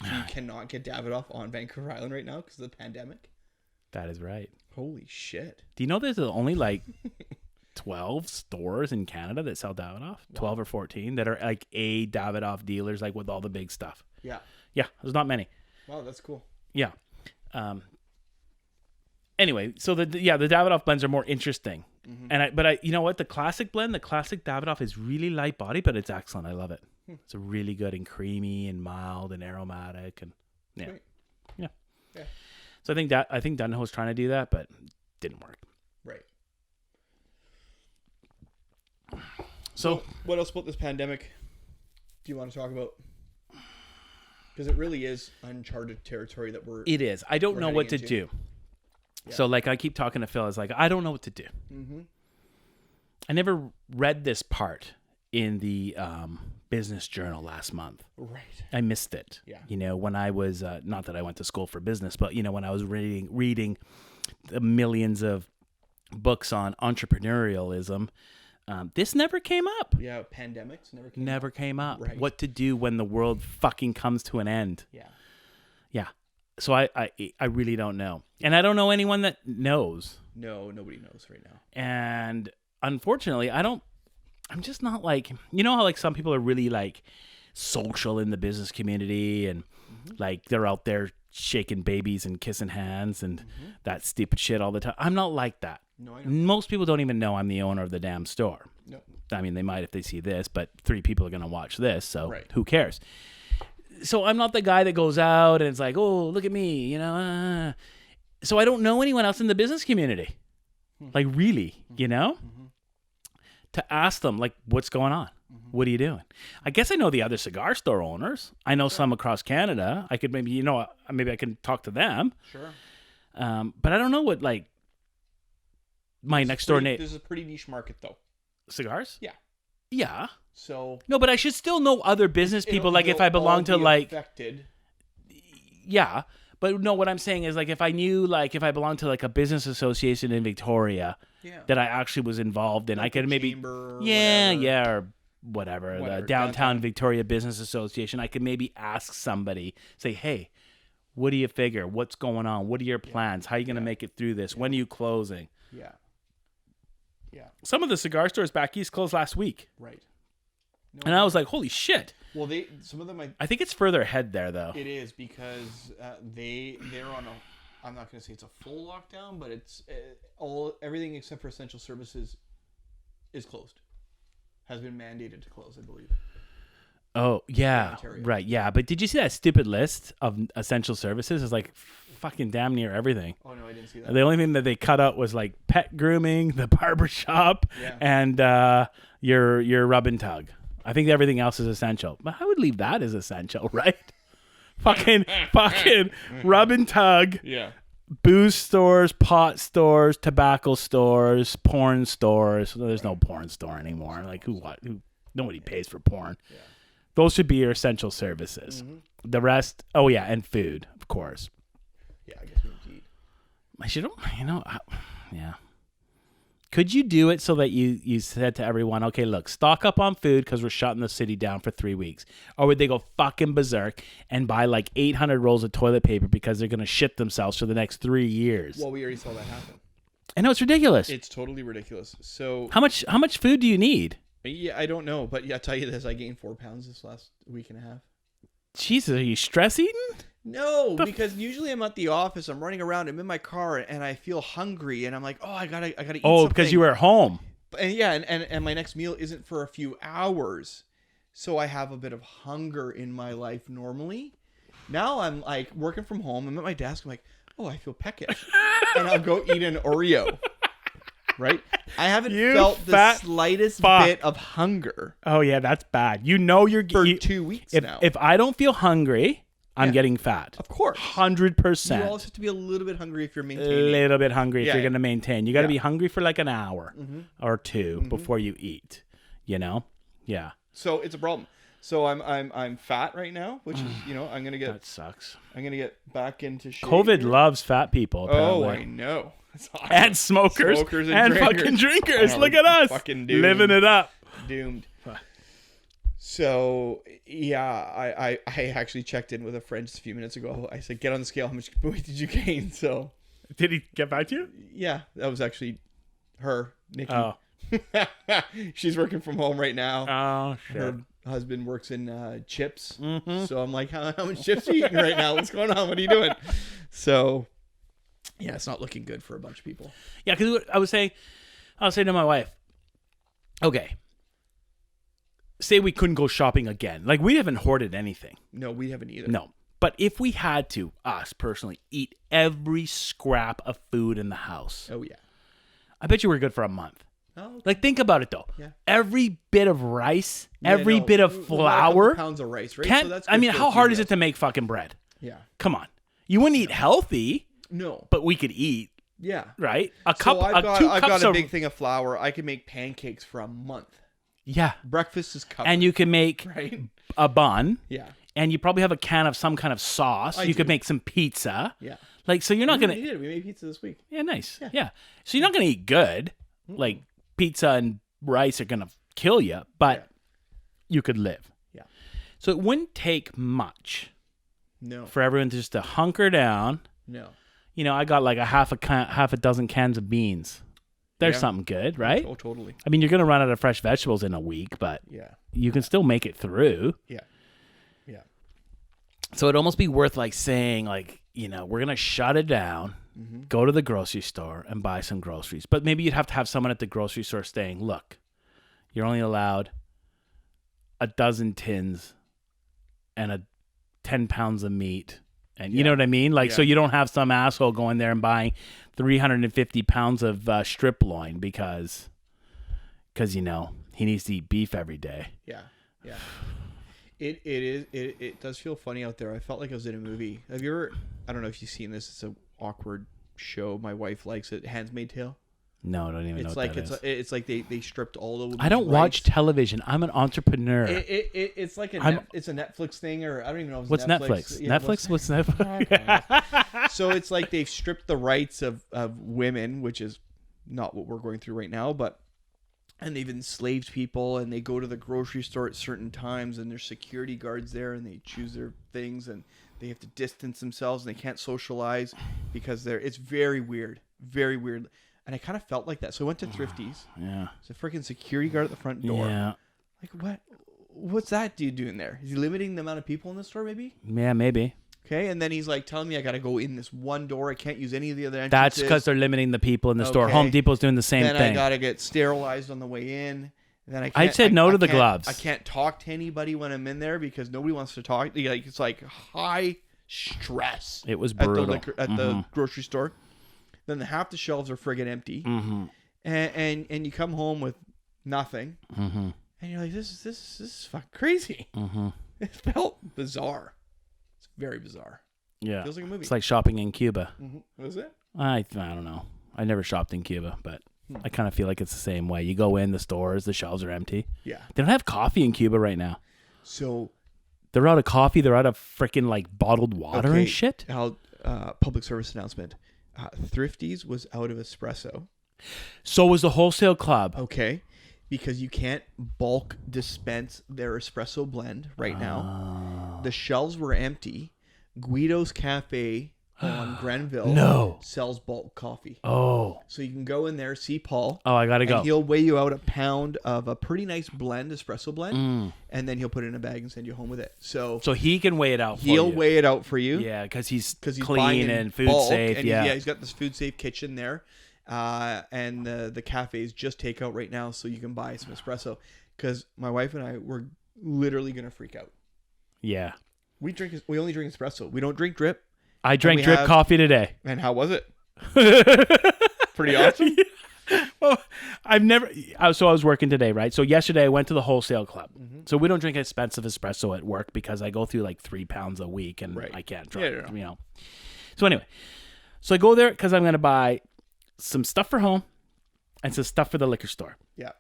So you cannot get Davidoff on Vancouver Island right now because of the pandemic. That is right. Holy shit. Do you know there's only like 12 stores in Canada that sell Davidoff? Wow. 12 or 14 that are like a Davidoff dealers, like with all the big stuff. Yeah. Yeah. There's not many. Wow. That's cool. Yeah. Anyway, so the Davidoff blends are more interesting. Mm-hmm. But you know what? The classic Davidoff is really light body, but it's excellent. I love it. It's really good and creamy and mild and aromatic and yeah. So I think Dunhill was trying to do that, but didn't work. Right. So what else about this pandemic do you want to talk about? Because it really is uncharted territory that we're. It is. I don't know what to do. Yeah. So like I keep talking to Phil. It's like, I don't know what to do. Mm-hmm. I never read this part in the business journal last month. Right. I missed it. Yeah. You know, when I was, not that I went to school for business, but, you know, when I was reading the millions of books on entrepreneurialism, this never came up. Yeah, pandemics never came up. Right. What to do when the world fucking comes to an end. Yeah. Yeah. So I really don't know. And I don't know anyone that knows. No, nobody knows right now. And unfortunately, I'm just not like, you know how like some people are really like social in the business community and like they're out there shaking babies and kissing hands and that stupid shit all the time. I'm not like that. No, I know. Most people don't even know I'm the owner of the damn store. No. I mean, they might if they see this, but 3 people are going to watch this, so Right. who cares? So I'm not the guy that goes out and it's like, oh, look at me, you know. So I don't know anyone else in the business community. Like really, you know? To ask them, like, what's going on? What are you doing? I guess I know the other cigar store owners. I know some across Canada. I could maybe, maybe I can talk to them. Sure. But I don't know what, like, my next door neighbor. This is a pretty niche market, though. Cigars? Yeah. Yeah. So. No, but I should still know other business people. Like, if I belong to, like. Affected. Yeah. But no, what I'm saying is, like, if I knew, like, if I belonged to, like, a business association in Victoria that I actually was involved in, like I could maybe. Or whatever. The Downtown Victoria Business Association. I could maybe ask somebody, say, hey, what do you figure? What's going on? What are your plans? How are you going to make it through this? When are you closing? Yeah. Yeah. Some of the cigar stores back east closed last week. Right. No, and I was like, holy shit. Well, some of them I think it's further ahead there, though. It is because they're on a, I'm not going to say it's a full lockdown, but it's everything except for essential services is closed. Has been mandated to close, I believe. Oh, yeah. Right, yeah. But did you see that stupid list of essential services? It's like fucking damn near everything. Oh, no, I didn't see that. The only thing that they cut out was like pet grooming, the barber shop, and your rub and tug. I think everything else is essential. But I would leave that as essential, right? fucking rub and tug. Yeah. Booze stores, pot stores, tobacco stores, porn stores. There's no porn store anymore. Like who nobody pays for porn. Yeah. Those should be your essential services. The rest, and food, of course. Yeah, I guess we need to eat. I should, yeah. Could you do it so that you said to everyone, okay, look, stock up on food because we're shutting the city down for 3 weeks? Or would they go fucking berserk and buy like 800 rolls of toilet paper because they're going to shit themselves for the next 3 years? Well, we already saw that happen. I know, it's ridiculous. It's totally ridiculous. So how much food do you need? Yeah, I don't know. But I'll tell you this, I gained 4 pounds this last week and a half. Jesus, are you stress eating? No, because usually I'm at the office, I'm running around, I'm in my car, and I feel hungry, and I'm like, I gotta eat something. Oh, because you were at home. And yeah, and my next meal isn't for a few hours, so I have a bit of hunger in my life normally. Now I'm like working from home, I'm at my desk, I'm like, I feel peckish, and I'll go eat an Oreo. Right? I haven't felt the slightest bit of hunger. Oh yeah, that's bad. You know for 2 weeks now. If I don't feel hungry, I'm getting fat. Of course. 100%. You also have to be a little bit hungry if you're maintaining. A little bit hungry if you're going to maintain. You got to be hungry for like an hour or 2 before you eat. You know? Yeah. So it's a problem. So I'm fat right now, which is, I'm going to get... That sucks. I'm going to get back into shape. COVID loves fat people, apparently. Oh, I know. Awesome. And smokers and drinkers. Fucking drinkers. Look at us. Fucking doomed. Living it up. Doomed. So, yeah, I actually checked in with a friend just a few minutes ago. I said, get on the scale. How much weight did you gain? So, did he get back to you? Yeah, that was actually her, Nikki. Oh. She's working from home right now. Oh, shit. Her husband works in chips. So I'm like, how much chips are you eating right now? What's going on? What are you doing? So, yeah, it's not looking good for a bunch of people. Yeah, because I was saying to my wife, okay, say we couldn't go shopping again. Like, we haven't hoarded anything. No, we haven't either. No. But if we had to, us personally, eat every scrap of food in the house. Oh, yeah. I bet you we're good for a month. Oh, okay. Like, think about it, though. Yeah. Every bit of rice, every bit of flour. Pounds of rice, right? So that's how hard is it to make fucking bread? Yeah. Come on. You wouldn't eat healthy. No. But we could eat. Yeah. Right? A cup. So I've I've got a big thing of flour. I can make pancakes for a month. Yeah. Breakfast is covered. And you can make a bun. Yeah. And you probably have a can of some kind of sauce. You could make some pizza. Yeah. Like, so you're not going to... We made pizza this week. Yeah, nice. Yeah. So you're not going to eat good. Like, pizza and rice are going to kill you, but you could live. Yeah. So it wouldn't take much No. for everyone just to hunker down. No. You know, I got like half a dozen cans of beans. There's something good, right? Oh, totally. I mean, you're going to run out of fresh vegetables in a week, but you can still make it through. Yeah. Yeah. So it'd almost be worth like saying like, you know, we're going to shut it down, go to the grocery store and buy some groceries. But maybe you'd have to have someone at the grocery store saying, look, you're only allowed a dozen tins and 10 pounds of meat. And you know what I mean? Like, so you don't have some asshole going there and buying 350 pounds of strip loin because, you know, he needs to eat beef every day. Yeah. Yeah. It does feel funny out there. I felt like I was in a movie. Have you ever, I don't know if you've seen this. It's an awkward show. My wife likes it. Handmaid's Tale. No, I don't even know what that is. It's like they stripped all the women's I don't watch television. I'm an entrepreneur. It's like it's a Netflix thing, or I don't even know if it's what's Netflix. Yeah, Netflix? What's Netflix? So it's like they've stripped the rights of women, which is not what we're going through right now, and they've enslaved people, and they go to the grocery store at certain times, and there's security guards there, and they choose their things, and they have to distance themselves, and they can't socialize because it's very weird, very weird. And I kind of felt like that. So I went to Thrifty's. Yeah. There's a freaking security guard at the front door. Yeah. Like, what's that dude doing there? Is he limiting the amount of people in the store, maybe? Yeah, maybe. Okay, and then he's like telling me I got to go in this one door. I can't use any of the other entrances. That's because they're limiting the people in the store. Home Depot's doing the same thing. Then I got to get sterilized on the way in. And then I said no to the gloves. I can't talk to anybody when I'm in there because nobody wants to talk. Like, it's like high stress. It was brutal. At the grocery store. Then half the shelves are friggin' empty. And you come home with nothing. And you're like, this is fucking crazy. It felt bizarre. It's very bizarre. Yeah. Feels like a movie. It's like shopping in Cuba. Was it? I don't know. I never shopped in Cuba, but I kind of feel like it's the same way. You go in the stores, the shelves are empty. Yeah. They don't have coffee in Cuba right now. So they're out of coffee. They're out of freaking like bottled water and shit. Public service announcement. Thrifty's was out of espresso. So was the wholesale club. Okay. Because you can't bulk dispense their espresso blend right now. The shelves were empty. Guido's Cafe on Grenville sells bulk coffee. Oh. So you can go in there, see Paul. Oh, I got to go. He'll weigh you out a pound of a pretty nice blend, espresso blend, and then he'll put it in a bag and send you home with it. So he can weigh it out for you. He'll weigh it out for you. Yeah, because he's clean and food safe. And he's got this food safe kitchen there. And the cafe is just takeout right now, so you can buy some espresso. Because my wife and I were literally going to freak out. Yeah. We only drink espresso. We don't drink drip. I drank drip coffee today. And how was it? Pretty awesome. Well, I was working today, right? So yesterday I went to the wholesale club. So we don't drink expensive espresso at work because I go through like 3 pounds a week and I can't drink, you know. So anyway, so I go there because I'm going to buy some stuff for home and some stuff for the liquor store. Yeah.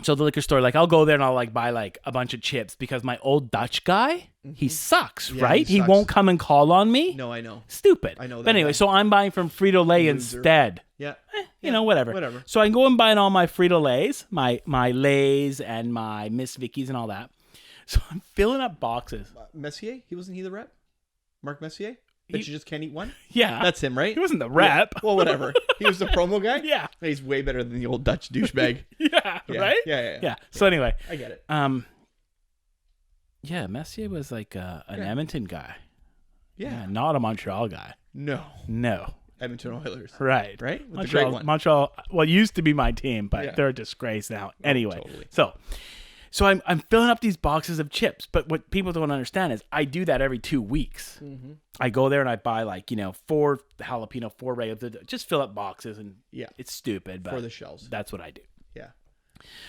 So the liquor store, like I'll go there and I'll like buy like a bunch of chips because my old Dutch guy, he sucks, right? He won't come and call on me. No, I know. Stupid. I know that. But anyway, so I'm buying from Frito-Lay instead. Yeah. You know, whatever. So I go and buy all my Frito-Lays, my Lays and my Miss Vickies and all that. So I'm filling up boxes. Messier? Wasn't he the rep? Mark Messier? That you just can't eat one? Yeah. That's him, right? He wasn't the rep. Yeah. Well, whatever. He was the promo guy? Yeah. He's way better than the old Dutch douchebag. Yeah, right? Yeah. So anyway. I get it. Yeah, Messier was like an Edmonton guy. Yeah. Not a Montreal guy. No. Edmonton Oilers. Right. With Montreal, the great one. Montreal, well, used to be my team, but they're a disgrace now. Anyway. Totally. So I'm filling up these boxes of chips, but what people don't understand is I do that every 2 weeks. I go there and I buy 4 jalapeno, 4 regular, just fill up boxes, and it's stupid, but for the shelves. That's what I do. Yeah.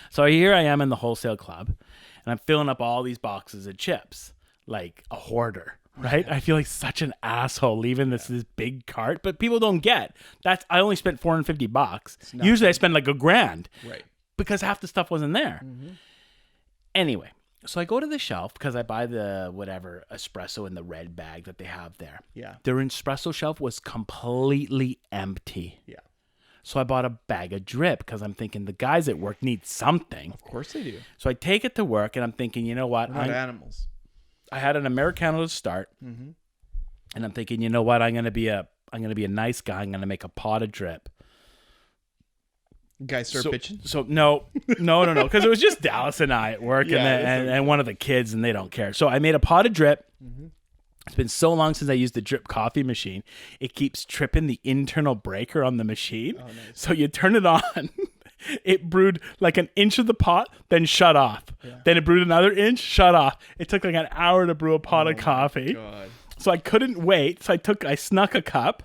So here I am in the wholesale club, and I'm filling up all these boxes of chips like a hoarder, right? I feel like such an asshole leaving this big cart, but people don't get that's. I only spent $450. Usually I spend like $1,000, right? Because half the stuff wasn't there. Anyway, so I go to the shelf because I buy the whatever espresso in the red bag that they have there. Yeah, their espresso shelf was completely empty. Yeah. So I bought a bag of drip because I'm thinking the guys at work need something. Of course they do. So I take it to work and I'm thinking, you know what? We're not animals. I had an Americano to start, and I'm thinking, you know what? I'm gonna be a nice guy. I'm gonna make a pot of drip. Guys start pitching. So no, because it was just Dallas and I at work, and one of the kids, and they don't care. So I made a pot of drip. It's been so long since I used the drip coffee machine. It keeps tripping the internal breaker on the machine. Oh, nice. So you turn it on. It brewed like an inch of the pot, then shut off. Yeah. Then it brewed another inch, shut off. It took like an hour to brew a pot of coffee. God. So I couldn't wait. So I snuck a cup.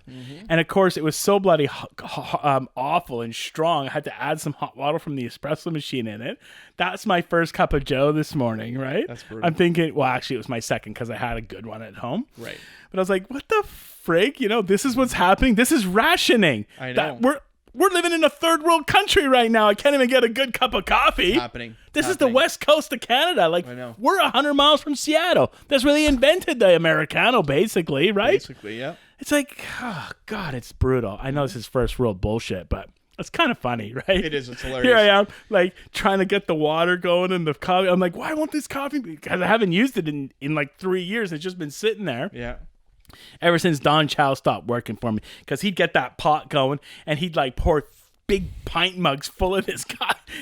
And of course, it was so bloody awful and strong. I had to add some hot water from the espresso machine in it. That's my first cup of Joe this morning, right? That's brutal. I'm thinking, well, actually, it was my second because I had a good one at home. Right. But I was like, what the frig? You know, this is what's happening. This is rationing. I know. We're living in a third world country right now. I can't even get a good cup of coffee. It's happening. This is the west coast of Canada. Like, I know. We're 100 miles from Seattle. That's where they invented the Americano, basically, right? Basically, yeah. It's like, oh, God, it's brutal. I know this is first world bullshit, but it's kind of funny, right? It is. It's hilarious. Here I am, like, trying to get the water going and the coffee. I'm like, why won't this coffee? Because I haven't used it in like 3 years. It's just been sitting there. Yeah. Ever since Don Chow stopped working for me, because he'd get that pot going and he'd like pour big pint mugs full of his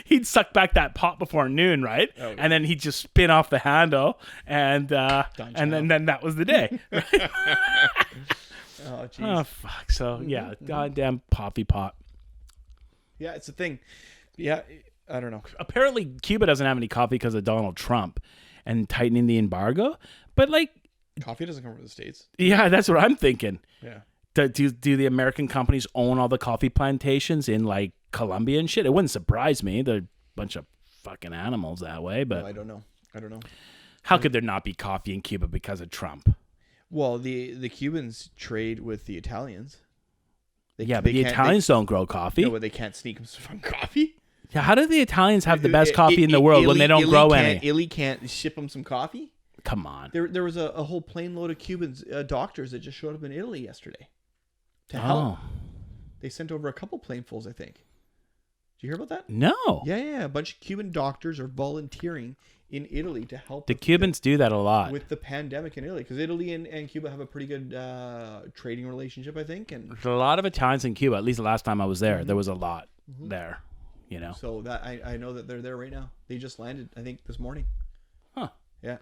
he'd suck back that pot before noon, right? Oh, yeah. And then he'd just spin off the handle and then that was the day. Right? Oh, geez. Oh, fuck. So yeah, goddamn coffee pot. Yeah, it's a thing. Yeah, I don't know. Apparently Cuba doesn't have any coffee because of Donald Trump and tightening the embargo, but like coffee doesn't come from the States. Yeah, that's what I'm thinking. Yeah. Do the American companies own all the coffee plantations in like Colombia and shit? It wouldn't surprise me. They're a bunch of fucking animals that way, but I don't know. How could there not be coffee in Cuba because of Trump? Well, the Cubans trade with the Italians. But the Italians don't grow coffee. No, but they can't sneak them from coffee. Yeah, how do the Italians have the best coffee in the world when they don't grow any? Italy can't ship them some coffee? Come on. There was a whole plane load of Cubans, doctors that just showed up in Italy yesterday to help. They sent over a couple planefuls, I think. Did you hear about that? No. Yeah. A bunch of Cuban doctors are volunteering in Italy to help. The Cubans do that a lot. With the pandemic in Italy. Because Italy and Cuba have a pretty good trading relationship, I think. And there's a lot of Italians in Cuba. At least the last time I was there, there was a lot there. You know. So that I know that they're there right now. They just landed, I think, this morning. Huh. Yeah.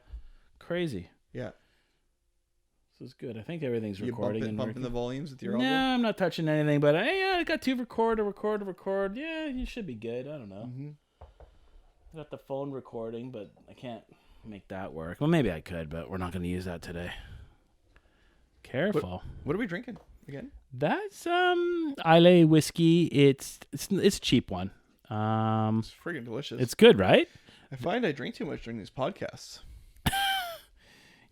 Crazy. Yeah. This is good. I think everything's recording. You bumping the volumes with your elbow? No, I'm not touching anything, but I got to record. Yeah, you should be good. I don't know. I got the phone recording, but I can't make that work. Well, maybe I could, but we're not going to use that today. Careful. What are we drinking again? That's Islay whiskey. It's a cheap one. It's friggin' delicious. It's good, right? I find I drink too much during these podcasts.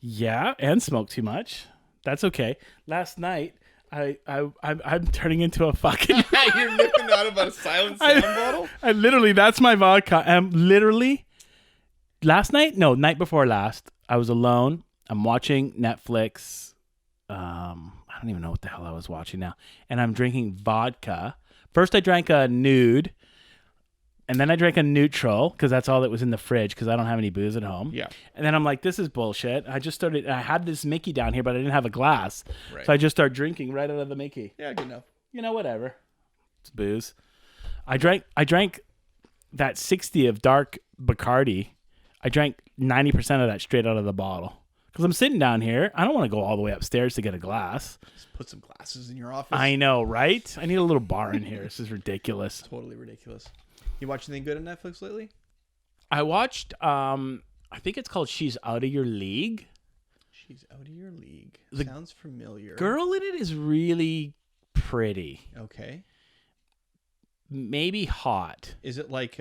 Yeah, and smoke too much. That's okay. Last night, I'm turning into a fucking. You're nipping out of a silent sound bottle. I literally, that's my vodka. Night before last, I was alone. I'm watching Netflix. I don't even know what the hell I was watching now, and I'm drinking vodka. First, I drank a nude. And then I drank a neutral because that's all that was in the fridge because I don't have any booze at home. Yeah. And then I'm like, this is bullshit. I had this Mickey down here, but I didn't have a glass. Right. So I just started drinking right out of the Mickey. Yeah, good enough. You know, whatever. It's booze. I drank that 60 of dark Bacardi. I drank 90% of that straight out of the bottle. Because I'm sitting down here. I don't want to go all the way upstairs to get a glass. Just put some glasses in your office. I know, right? I need a little bar in here. This is ridiculous. Totally ridiculous. You watch anything good on Netflix lately? I watched, I think it's called She's Out of Your League. She's Out of Your League. Sounds familiar. Girl in it is really pretty. Okay. Maybe hot. Is it like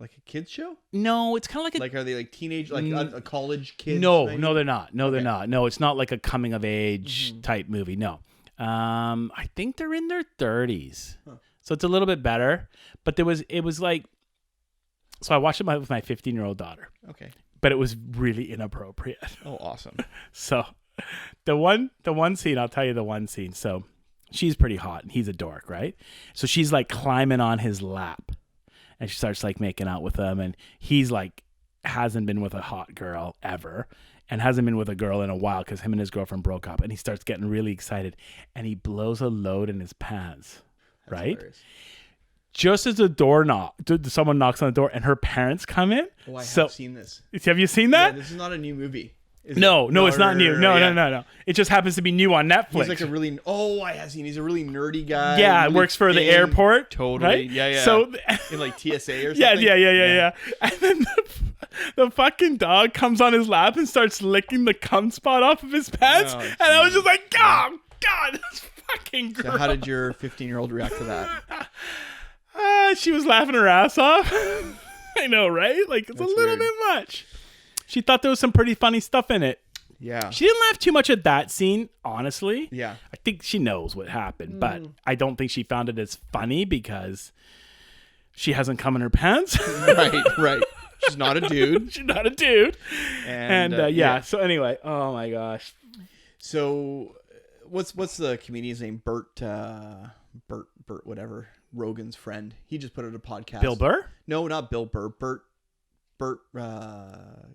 Like a kids show? No, it's kind of like Like, are they like teenage, like a college kids? No, maybe? no, they're not. No, they're not. No, it's not like a coming of age type movie. No. I think they're in their 30s. Huh. So it's a little bit better. But it was like, so I watched it with my 15-year-old daughter. Okay. But it was really inappropriate. Oh, awesome. So the one scene, I'll tell you the one scene. So she's pretty hot and he's a dork, right? So she's like climbing on his lap and she starts like making out with him. And he's like, hasn't been with a hot girl ever and hasn't been with a girl in a while because him and his girlfriend broke up. And he starts getting really excited and he blows a load in his pants, That's right? hilarious. Just as someone knocks on the door and her parents come in. Oh, I have seen this. Have you seen that? Yeah, this is not a new movie. No, it's not new. No. It just happens to be new on Netflix. He's like a really, I have seen. He's a really nerdy guy. Yeah, really works for the airport. Totally. Right? Yeah. So in like TSA or something. Yeah. And then the fucking dog comes on his lap and starts licking the cum spot off of his pants. And I was just like, oh, God, that's fucking gross. So how did your 15-year-old react to that? She was laughing her ass off. I know, right? Like, it's a little bit much. She thought there was some pretty funny stuff in it. Yeah. She didn't laugh too much at that scene, honestly. Yeah. I think she knows what happened, but I don't think she found it as funny because she hasn't come in her pants. Right. She's not a dude. And so anyway, oh my gosh. So what's the comedian's name? Bert, whatever. Rogan's friend. He just put out a podcast. Bill Burr? No, not Bill Burr. Bert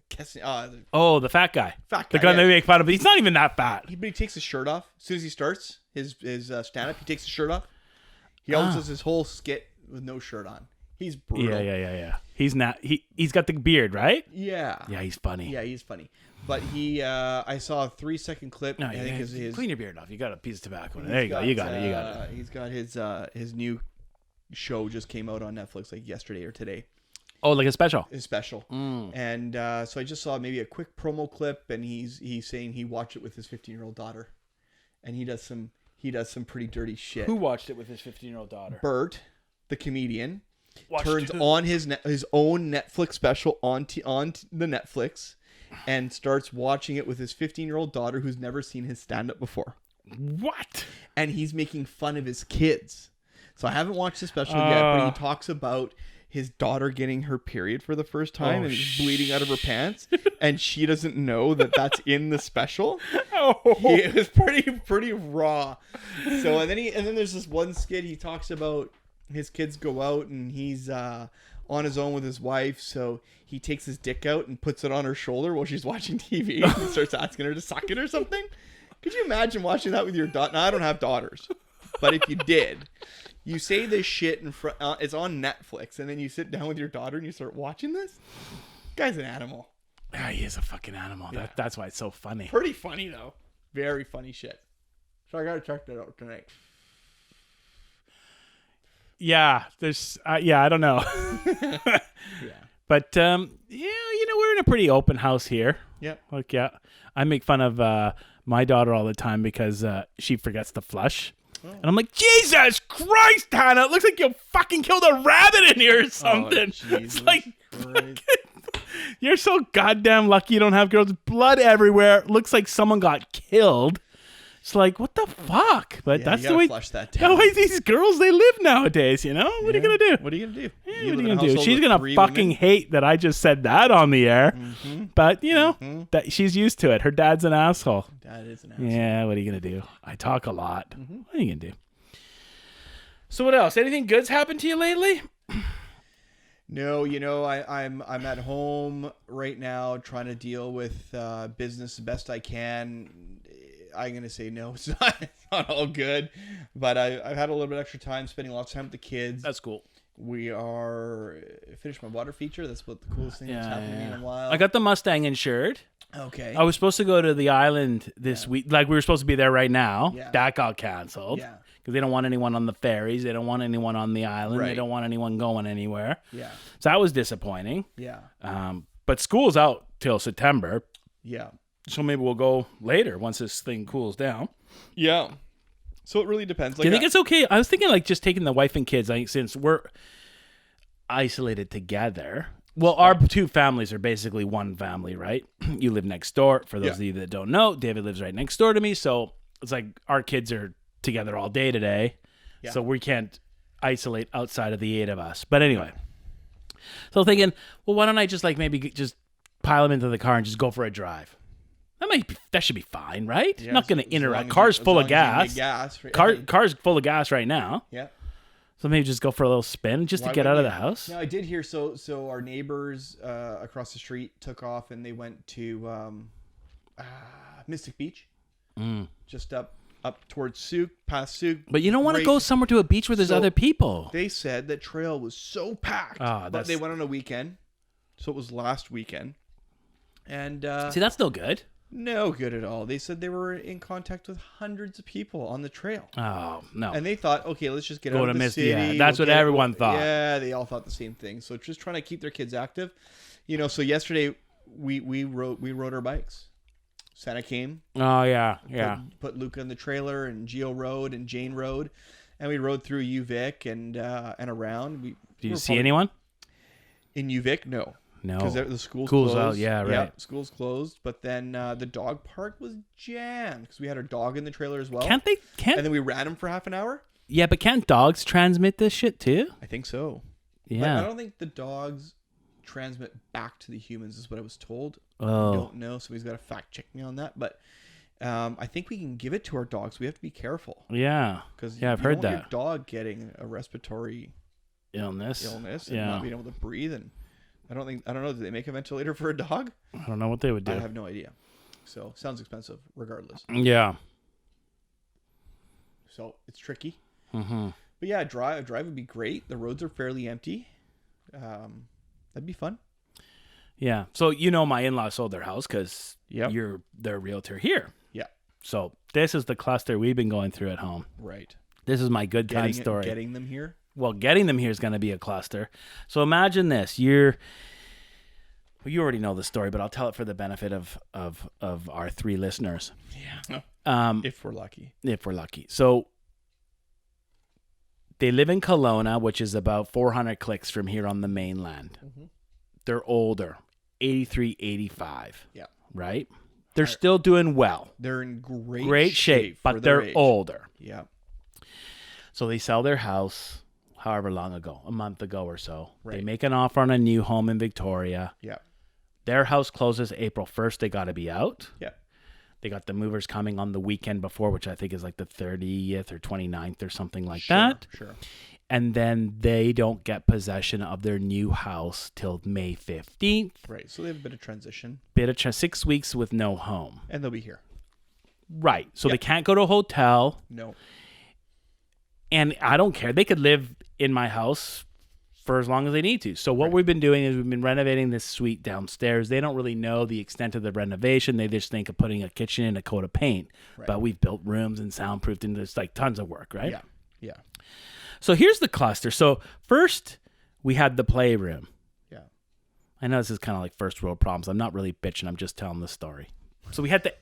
Kessing. The fat guy. The guy they make fun of. He's not even that fat. But he takes his shirt off as soon as he starts his stand-up. He takes his shirt off. He always does his whole skit with no shirt on. He's brutal. Yeah. He's not. He's got the beard, right? Yeah. Yeah, he's funny. Yeah, he's funny. But I saw a 3-second clip. No, I think his clean your beard off. You got a piece of tobacco. There you go. You got it. He's got his new show just came out on Netflix like yesterday or today. Oh, like a special. His special. And so I just saw maybe a quick promo clip, and he's saying he watched it with his 15-year-old daughter, and he does some pretty dirty shit. Who watched it with his 15-year-old daughter? Bert, the comedian, turns on his own Netflix special on the Netflix, and starts watching it with his 15-year-old daughter who's never seen his stand-up before. What? And he's making fun of his kids. So I haven't watched the special yet, but he talks about his daughter getting her period for the first time and bleeding out of her pants, and she doesn't know that that's in the special. It was pretty raw. So and then there's this one skit he talks about his kids go out and he's on his own with his wife, so he takes his dick out and puts it on her shoulder while she's watching TV and starts asking her to suck it or something. Could you imagine watching that with your daughter? Now, I don't have daughters, but if you did, you say this shit in front. It's on Netflix, and then you sit down with your daughter and you start watching this. Guy's an animal. Yeah, he is a fucking animal. Yeah. That's why it's so funny. Pretty funny though. Very funny shit. So I gotta check that out tonight. Yeah, there's. I don't know. Yeah. But we're in a pretty open house here. Yeah. Like I make fun of my daughter all the time because she forgets to flush. And I'm like, Jesus Christ, Hannah, it looks like you fucking killed a rabbit in here or something. It's like, you're so goddamn lucky you don't have girls. Blood everywhere. Looks like someone got killed. It's like, what the fuck? But that's the way. Flush that the way these girls they live nowadays. What are you gonna do? What are you gonna do? What are you gonna do? She's gonna fucking hate that I just said that on the air. Mm-hmm. But that she's used to it. Her dad's an asshole. Dad is an asshole. Yeah. What are you gonna do? I talk a lot. Mm-hmm. What are you gonna do? So what else? Anything good's happened to you lately? No, I'm at home right now trying to deal with business the best I can. I'm going to say no, it's not all good, but I've had a little bit extra time spending lots of time with the kids. That's cool. We are finished my water feature. That's what the coolest thing that's happened to me in a while. I got the Mustang insured. Okay. I was supposed to go to the island this week. Like we were supposed to be there right now. Yeah. That got canceled. Yeah. Because they don't want anyone on the ferries. They don't want anyone on the island. Right. They don't want anyone going anywhere. Yeah. So that was disappointing. Yeah. But school's out till September. Yeah. So maybe we'll go later once this thing cools down. Yeah. So it really depends. Do you think it's okay? I was thinking like just taking the wife and kids. Since isolated together. Well, our two families are basically one family, right? You live next door. For those of you that don't know, David lives right next door to me. So it's like our kids are together all day today. Yeah. So we can't isolate outside of the 8 of us. But anyway, so thinking, well, why don't I just like maybe just pile them into the car and just go for a drive? That should be fine, right? Yeah, not going to interact. Car's full of gas. Car's full of gas right now. Yeah. So maybe just go for a little spin just to get out of the house. No, I did hear. So our neighbors across the street took off and they went to Mystic Beach, just up towards Souk, past Souk. But you don't want to go somewhere to a beach where there's other people. They said that trail was so packed, but they went on a weekend, so it was last weekend. And see, that's no good. No good at all. They said they were in contact with hundreds of people on the trail. Oh, no. And they thought, okay, let's just get out of the city. Yeah, that's what everyone thought. Yeah, they all thought the same thing. So just trying to keep their kids active. You know, so yesterday we rode our bikes. Santa came. Oh, yeah, yeah. Put Luca in the trailer, and Gio rode, and Jane rode. And we rode through UVic and around. Did you see anyone? In UVic? No. No, because the school's closed. Out, yeah, right. Yeah, school's closed, but then the dog park was jammed because we had our dog in the trailer as well. Can't? And then we ran him for half an hour. Yeah, but can't dogs transmit this shit too? I think so. Yeah, but I don't think the dogs transmit back to the humans, is what I was told. Oh, I don't know. Somebody's got to fact check me on that, but I think we can give it to our dogs. We have to be careful. Yeah, because I've heard that your dog getting a respiratory illness and not being able to breathe. And I don't know. Do they make a ventilator for a dog? I don't know what they would do. I have no idea. So sounds expensive, regardless. Yeah. So it's tricky. Mm-hmm. But yeah, drive would be great. The roads are fairly empty. That'd be fun. Yeah. So my in-laws sold their house because you're their realtor here. Yeah. So this is the cluster we've been going through at home. Right. This is my good time story. Getting them here. Well, getting them here is going to be a cluster. So imagine this: you already know the story, but I'll tell it for the benefit of our 3 listeners. Yeah. If we're lucky. So they live in Kelowna, which is about 400 clicks from here on the mainland. Mm-hmm. They're older, 83, 85. Yeah. Right? They're still doing well. They're in great shape, but they're older. Yeah. So they sell their house however long ago, a month ago or so. Right. They make an offer on a new home in Victoria. Yeah. Their house closes April 1st. They got to be out. Yeah. They got the movers coming on the weekend before, which I think is like the 30th or 29th or something like that. Sure. And then they don't get possession of their new house till May 15th. Right. So they have a bit of transition. 6 weeks with no home. And they'll be here. Right. So they can't go to a hotel. No. And I don't care. They could live in my house for as long as they need to. So what we've been doing is we've been renovating this suite downstairs. They don't really know the extent of the renovation. They just think of putting a kitchen and a coat of paint. Right. But we've built rooms and soundproofed, and there's like tons of work, right? Yeah. Yeah. So here's the cluster. So first we had the playroom. Yeah. I know this is kind of like first world problems. I'm not really bitching. I'm just telling the story. So we had to,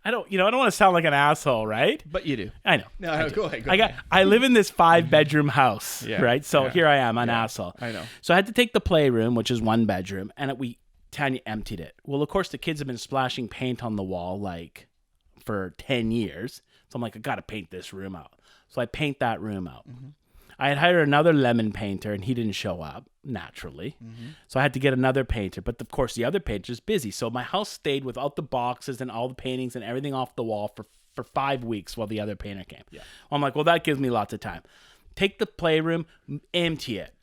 I don't want to sound like an asshole, right? But you do. I know. No, go ahead. I live in this 5-bedroom house, right? So here I am, an asshole. I know. So I had to take the playroom, which is 1 bedroom, and Tanya emptied it. Well, of course, the kids have been splashing paint on the wall like for 10 years. So I'm like, I got to paint this room out. So I paint that room out. Mm-hmm. I had hired another lemon painter, and he didn't show up, naturally. Mm-hmm. So I had to get another painter. But, of course, the other painter's busy. So my house stayed without the boxes and all the paintings and everything off the wall for 5 weeks while the other painter came. Yeah. I'm like, well, that gives me lots of time. Take the playroom, empty it.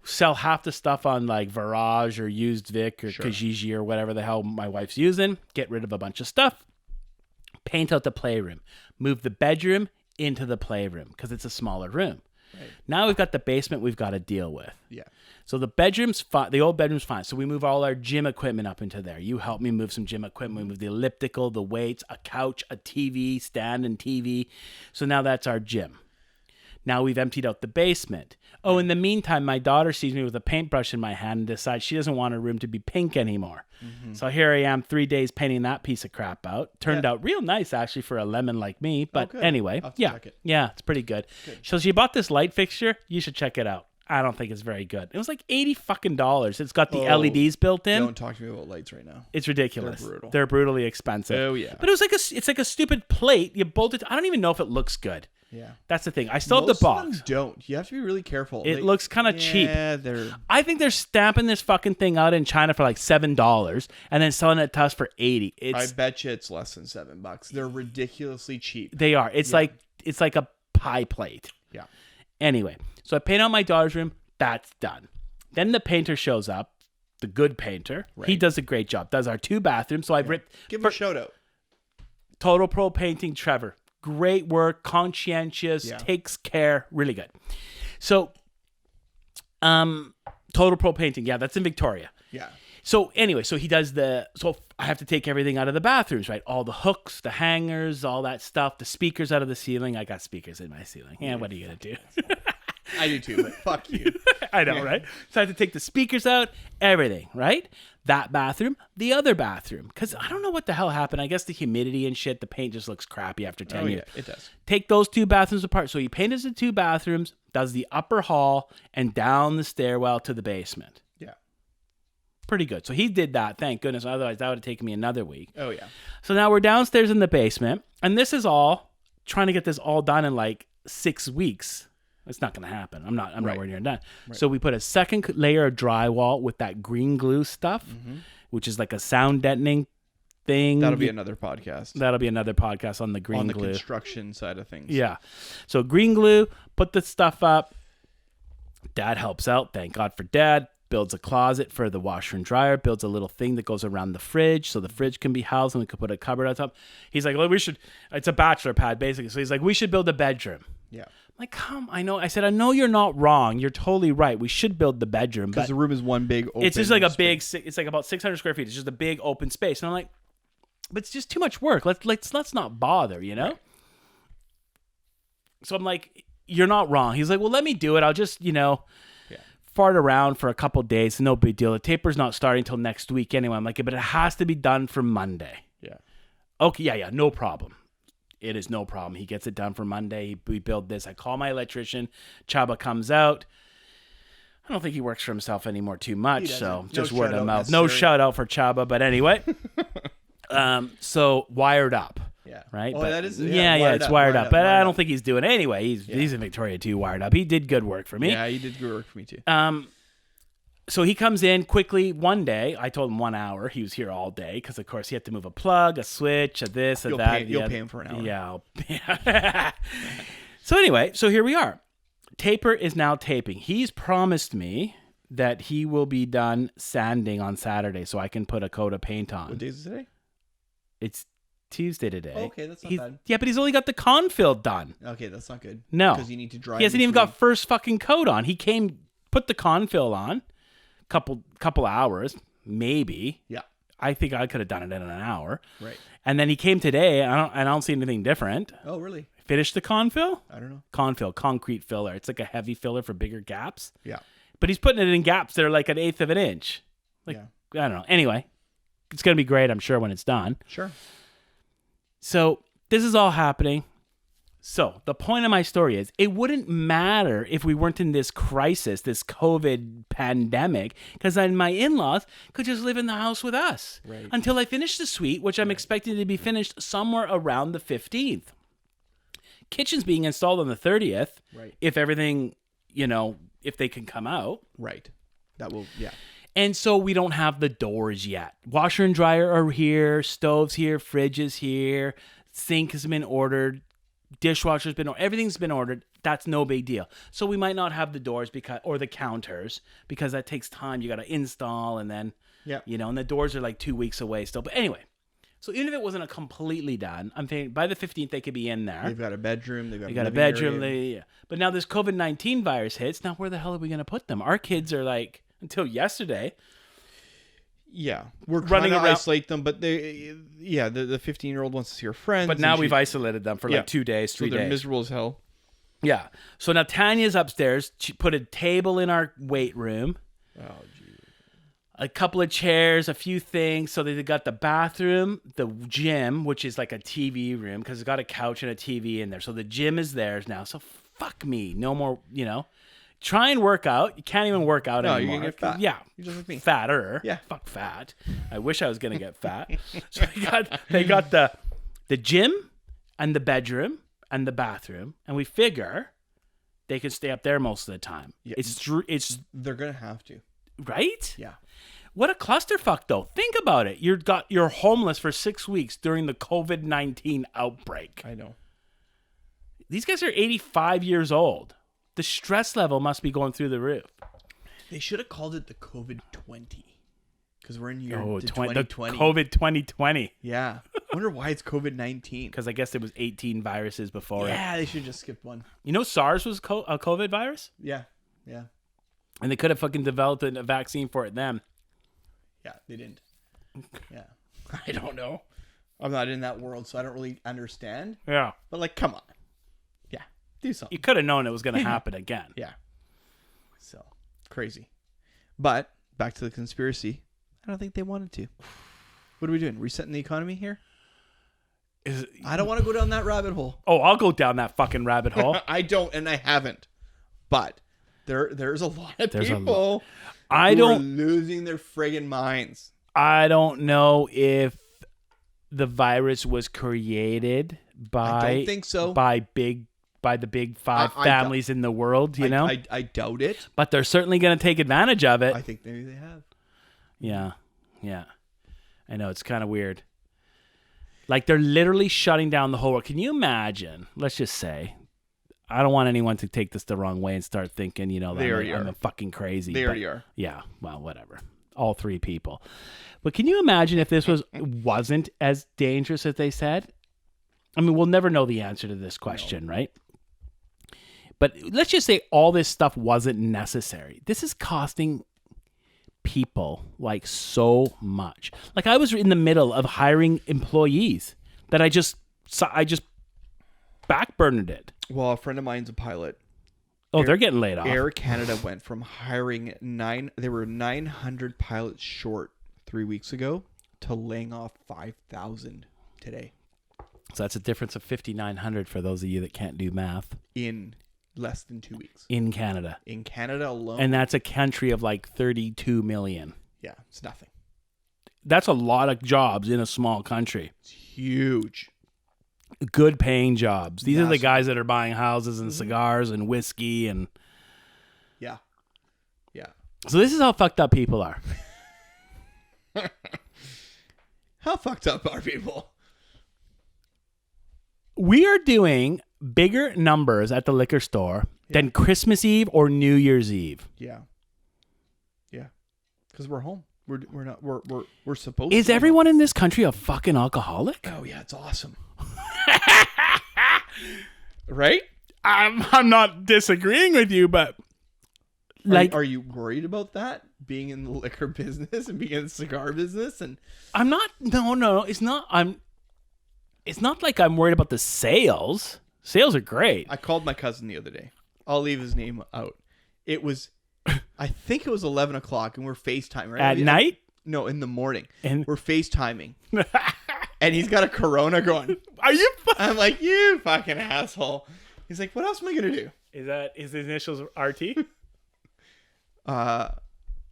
Sell half the stuff on, like, Virage or Used Vic or Kijiji or whatever the hell my wife's using. Get rid of a bunch of stuff. Paint out the playroom. Move the bedroom into the playroom because it's a smaller room. Right. Now we've got the basement we've got to deal with. Yeah. So the bedroom's fine. The old bedroom's fine. So we move all our gym equipment up into there. You help me move some gym equipment. We move the elliptical, the weights, a couch, a TV, stand and TV. So now that's our gym. Now we've emptied out the basement. Oh, in the meantime, my daughter sees me with a paintbrush in my hand and decides she doesn't want her room to be pink anymore. Mm-hmm. So here I am 3 days painting that piece of crap out. Turned out real nice, actually, for a lemon like me. But anyway, yeah, it's pretty good. So she bought this light fixture. You should check it out. I don't think it's very good. It was like $80. It's got the LEDs built in. Don't talk to me about lights right now. It's ridiculous. They're brutal. They're brutally expensive. Oh yeah. But it was like it's like a stupid plate. You bolt it. I don't even know if it looks good. Yeah. That's the thing. I still have the box. Of them don't. You have to be really careful. It looks kind of cheap. Yeah, I think they're stamping this fucking thing out in China for like $7 and then selling it to us for $80. I bet you it's less than $7. They're ridiculously cheap. They are. It's like a pie plate. Yeah. Anyway, so I paint out my daughter's room. That's done. Then the painter shows up, the good painter. Right. He does a great job. Does our 2 bathrooms. So I've ripped. Give him a shout out. Total Pro Painting, Trevor. Great work, conscientious, takes care, really good. So, Total Pro Painting, that's in Victoria. Yeah. So anyway, so he does so I have to take everything out of the bathrooms, right? All the hooks, the hangers, all that stuff, the speakers out of the ceiling. I got speakers in my ceiling. Yeah, what are you going to do? I do too, but fuck you. I know, right? So I have to take the speakers out, everything, right? That bathroom, the other bathroom. Because I don't know what the hell happened. I guess the humidity and shit, the paint just looks crappy after 10 years. Yeah, it does. Take those 2 bathrooms apart. So he painted the 2 bathrooms, does the upper hall, and down the stairwell to the basement. Yeah. Pretty good. So he did that, thank goodness. Otherwise, that would have taken me another week. Oh, yeah. So now we're downstairs in the basement. And this is all, trying to get this all done in like 6 weeks. It's not going to happen. I'm not worried you're done. Right. So we put a second layer of drywall with that green glue stuff, which is like a sound deadening thing. That'll be another podcast. That'll be another podcast on the green glue. On the construction side of things. Yeah. So green glue, put the stuff up. Dad helps out. Thank God for Dad. Builds a closet for the washer and dryer. Builds a little thing that goes around the fridge so the fridge can be housed and we could put a cupboard on top. He's like, well, it's a bachelor pad basically. So he's like, we should build a bedroom. Yeah. Like, I know. I said, I know you're not wrong. You're totally right. We should build the bedroom. Because the room is one big open it's just like it's like about 600 square feet. It's just a big open space. And I'm like, but it's just too much work. Let's not bother, you know? Right. So I'm like, you're not wrong. He's like, well, let me do it. I'll just, fart around for a couple days. No big deal. The taper's not starting until next week anyway. I'm like, but it has to be done for Monday. Yeah. Okay, yeah, no problem. It is no problem. He gets it done for Monday. We build this. I call my electrician. Chaba comes out. I don't think he works for himself anymore too much. So just word of mouth. No shout out for Chaba. But anyway, so wired up. Yeah. Right. Oh, but, that is. It's wired up. But I don't think he's doing it anyway. He's in Victoria too, wired up. He did good work for me. Yeah, he did good work for me too. So he comes in quickly one day. I told him 1 hour. He was here all day because, of course, he had to move a plug, a switch, a this, a that. You'll pay him for an hour. Yeah. So anyway, so here we are. Taper is now taping. He's promised me that he will be done sanding on Saturday so I can put a coat of paint on. What day is it today? It's Tuesday today. Oh, okay, that's not bad. Yeah, but he's only got the confill done. Okay, that's not good. No. Because you need to dry. He hasn't even got first fucking coat on. He came, put the confill on. Couple hours, maybe. Yeah. I think I could have done it in an hour. Right. And then he came today. I don't see anything different. Oh, really? Finished the confill? I don't know. Confill, concrete filler. It's like a heavy filler for bigger gaps. Yeah. But he's putting it in gaps that are like 1/8 of an inch. Like, I don't know. Anyway, it's going to be great, I'm sure, when it's done. Sure. So this is all happening. So the point of my story is it wouldn't matter if we weren't in this crisis, this COVID pandemic, because then my in-laws could just live in the house with us until I finish the suite, which I'm expecting to be finished somewhere around the 15th. Kitchen's being installed on the 30th. Right. If everything, if they can come out. Right. That will, yeah. And so we don't have the doors yet. Washer and dryer are here. Stove's here. Fridge is here. Sink has been ordered. Dishwasher's been ordered. Everything's been ordered. That's no big deal. So we might not have the doors or the counters because that takes time. You got to install and then, and the doors are like 2 weeks away still. But anyway, so even if it wasn't completely done, I'm thinking by the 15th they could be in there. They've got a bedroom. They got a bedroom. But now this COVID-19 virus hits. Now where the hell are we going to put them? Our kids are like, until yesterday. Yeah, we're trying to isolate them, but the 15-year-old wants to see her friends. But now we've isolated them for like 2 days, 3 days. So they're miserable as hell. Yeah. So now Tanya's upstairs. She put a table in our weight room. Oh, geez. A couple of chairs, a few things. So they got the bathroom, the gym, which is like a TV room because it's got a couch and a TV in there. So the gym is theirs now. So fuck me. No more, try and work out. You can't even work out No, anymore. you're gonna get fat. Yeah. You're just like me. Fatter. Yeah. Fuck fat. I wish I was gonna get fat. So they got the gym and the bedroom and the bathroom, and we figure they can stay up there most of the time. Yeah. It's They're gonna have to. right? Yeah. What a clusterfuck, though. Think about it. You're homeless for 6 weeks during the COVID-19 outbreak. I know. These guys are 85 years old. The stress level must be going through the roof. They should have called it the COVID-20 because we're in year The 2020. COVID 2020. Yeah. I wonder why it's COVID-19. Because I guess there was 18 viruses before it. Yeah, they should just skip one. You know SARS was a COVID virus? Yeah. Yeah. And they could have fucking developed a vaccine for it then. Yeah, they didn't. Yeah. I don't know. I'm not in that world, so I don't really understand. Yeah. But, like, come on. Yeah. Do something. You could have known it was going to happen again. Yeah. So, crazy. But, back to the conspiracy. I don't think they wanted to. What are we doing? Resetting the economy here? I don't want to go down that rabbit hole. Oh, I'll go down that fucking rabbit hole. I don't, and I haven't. But there's a lot of people who are losing their friggin' minds. I don't know if the virus was created by I don't think so. by the big five families in the world, you know? I doubt it. But they're certainly going to take advantage of it. I think maybe they have. Yeah. Yeah. I know. It's kind of weird. Like, they're literally shutting down the whole world. Can you imagine? Let's just say, I don't want anyone to take this the wrong way and start thinking, you know, that I'm fucking crazy. They already are. Yeah. Well, whatever. All three people. But can you imagine if this wasn't as dangerous as they said? I mean, we'll never know the answer to this question, right? But let's just say all this stuff wasn't necessary. This is costing people like so much. Like, I was in the middle of hiring employees that I just backburnered it. Well, a friend of mine's a pilot. Oh, they're getting laid off. Air Canada went from hiring 900 pilots short 3 weeks ago to laying off 5,000 today. So that's a difference of 5,900 for those of you that can't do math. In less than 2 weeks. In Canada. In Canada alone. And that's a country of like 32 million. Yeah, it's nothing. That's a lot of jobs in a small country. It's huge. Good paying jobs. These are the guys that are buying houses and cigars and whiskey and... Yeah. Yeah. So this is how fucked up people are. How fucked up are people? We are doing bigger numbers at the liquor store than Christmas Eve or New Year's Eve. Yeah. Yeah. Because we're home. We're supposed to. Is everyone in this country a fucking alcoholic? Oh yeah, it's awesome. Right? I'm not disagreeing with you, but like, are you worried about that? Being in the liquor business and being in the cigar business? And I'm not. No, it's not. It's not like I'm worried about the sales. Sales are great. I called my cousin the other day. I'll leave his name out. It was, I think it was 11 o'clock, and we're FaceTiming. Right? At night? No, in the morning. And we're FaceTiming. And he's got a Corona going. Are you? I'm like, you fucking asshole. He's like, what else am I going to do? Is that his initials RT?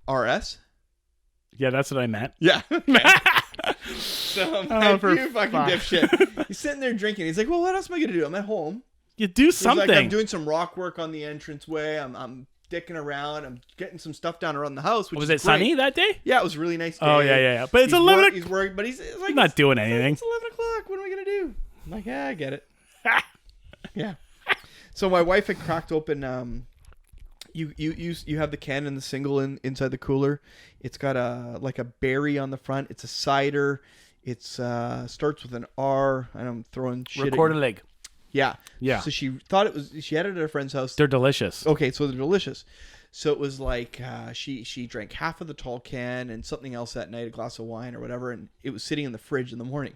RS? Yeah, that's what I meant. Yeah. So I'm like, you fucking dipshit. He's sitting there drinking. He's like, well, what else am I going to do? I'm at home. You do something. He's like, I'm doing some rock work on the entranceway. I'm dicking around. I'm getting some stuff down around the house. Which was is it sunny that day? Yeah, it was a really nice day. Oh, yeah. But it's 11 He's worried, but he's like, not doing anything. It's 11 o'clock. What am I going to do? I'm like, yeah, I get it. Yeah. So my wife had cracked open... You have the can and the single inside the cooler. It's got a berry on the front. It's a cider. It's starts with an R. And I'm throwing shit. Record a leg. Yeah. Yeah. So she thought it was. She had it at her friend's house. They're delicious. Okay, so they're delicious. So it was like she drank half of the tall can and something else that night, a glass of wine or whatever, and it was sitting in the fridge in the morning.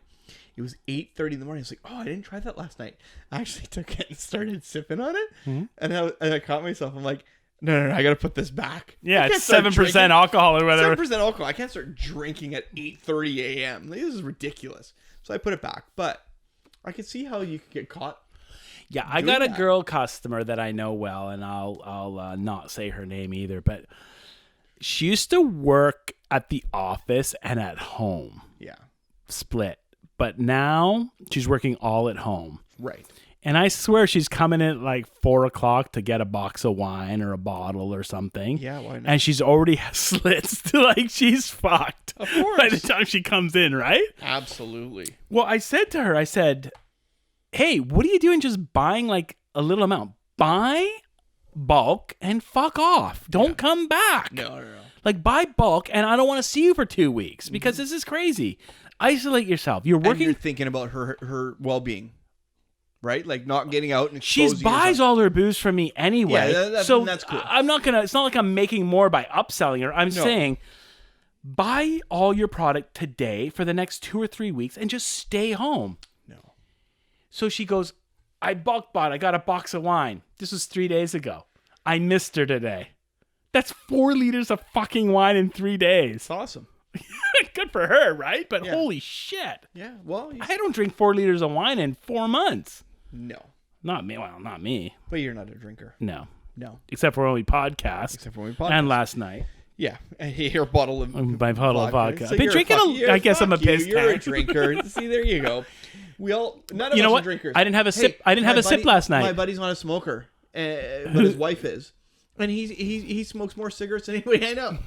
It was 8:30 in the morning. I was like, oh, I didn't try that last night. I actually took it and started sipping on it, and I caught myself. I'm like, no, I got to put this back. Yeah, it's 7% alcohol or whatever. 7% alcohol. I can't start drinking at 8:30 a.m. This is ridiculous. So I put it back. But I could see how you could get caught. Yeah, I got a girl customer that I know well, and I'll not say her name either, but she used to work at the office and at home. Yeah. Split. But now she's working all at home. Right. And I swear she's coming in at like 4:00 to get a box of wine or a bottle or something. Yeah, why not? And she's already slits to like she's fucked. Of course. By the time she comes in, right? Absolutely. Well, I said to her, I said, hey, what are you doing just buying like a little amount? Buy bulk and fuck off. Don't come back. No. Like buy bulk and I don't want to see you for 2 weeks because this is crazy. Isolate yourself. You're working. And you're thinking about her well-being. Right? Like not getting out and she buys all her booze from me anyway. Yeah, so that's cool. I'm not gonna. It's not like I'm making more by upselling her. I'm saying buy all your product today for the next 2 or 3 weeks and just stay home. No. So she goes, I bulk bought. I got a box of wine. This was 3 days ago. I missed her today. That's 4 liters of fucking wine in 3 days. It's awesome. Good for her, right? But holy shit. Yeah. Well, I don't drink 4 liters of wine in 4 months. No. Not me. Well, not me. But you're not a drinker. No. No. Except for only podcasts. And last night. Yeah. And your bottle of my bottle of vodka. So I've been drinking I guess I'm a piss You're a drinker. See, there you go. None of us are drinkers. I didn't have a sip. I didn't have a sip last night. My buddy's not a smoker, but his wife is. And he smokes more cigarettes than anybody I know.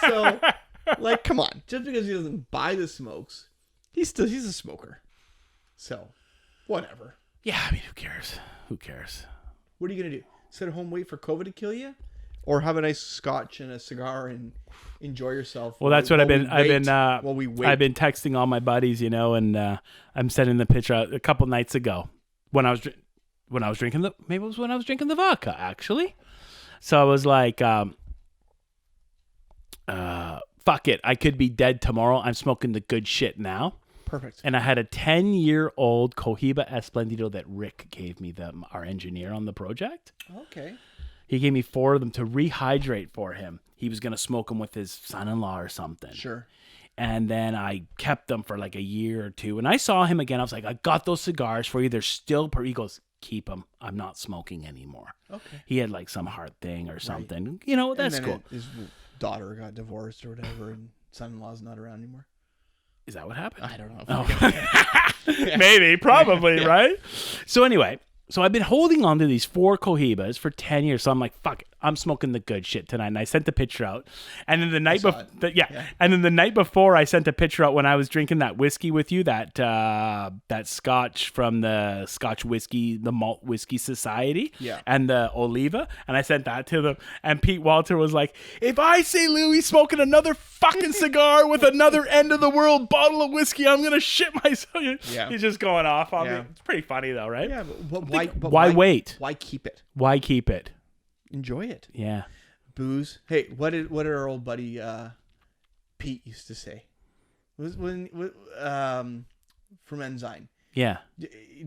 So, like, come on. Just because he doesn't buy the smokes, he's a smoker. So, whatever. Yeah, I mean, who cares? Who cares? What are you gonna do? Sit at home, wait for COVID to kill you, or have a nice scotch and a cigar and enjoy yourself? Well, that's what I've been texting all my buddies, and I'm sending the picture out a couple nights ago when I was drinking the vodka actually. So I was like, fuck it, I could be dead tomorrow. I'm smoking the good shit now. Perfect. And I had a 10-year-old Cohiba Esplendido that Rick gave me, our engineer on the project. Okay. He gave me 4 of them to rehydrate for him. He was going to smoke them with his son-in-law or something. Sure. And then I kept them for like a year or 2. And I saw him again. I was like, I got those cigars for you. They're still... He goes, keep them. I'm not smoking anymore. Okay. He had like some heart thing or something. Right. That's cool. His daughter got divorced or whatever, and son-in-law's not around anymore. Is that what happened? I don't know. Oh. Maybe, probably, right? So anyway, I've been holding on to these 4 Cohibas for 10 years. So I'm like, fuck it. I'm smoking the good shit tonight. And I sent the picture out. And then the night before, and then the night before, I sent a picture out when I was drinking that whiskey with you, that Scotch from the Scotch whiskey, the Malt Whiskey Society, and the Oliva. And I sent that to them. And Pete Walter was like, if I say Louis smoking another fucking cigar with another end of the world bottle of whiskey, I'm gonna shit myself. Yeah. He's just going off on me. It's pretty funny though, right? Yeah, but why wait? Why keep it? Why keep it? Enjoy it. Yeah. Booze. Hey, what did our old buddy Pete used to say? From Enzyme. Yeah.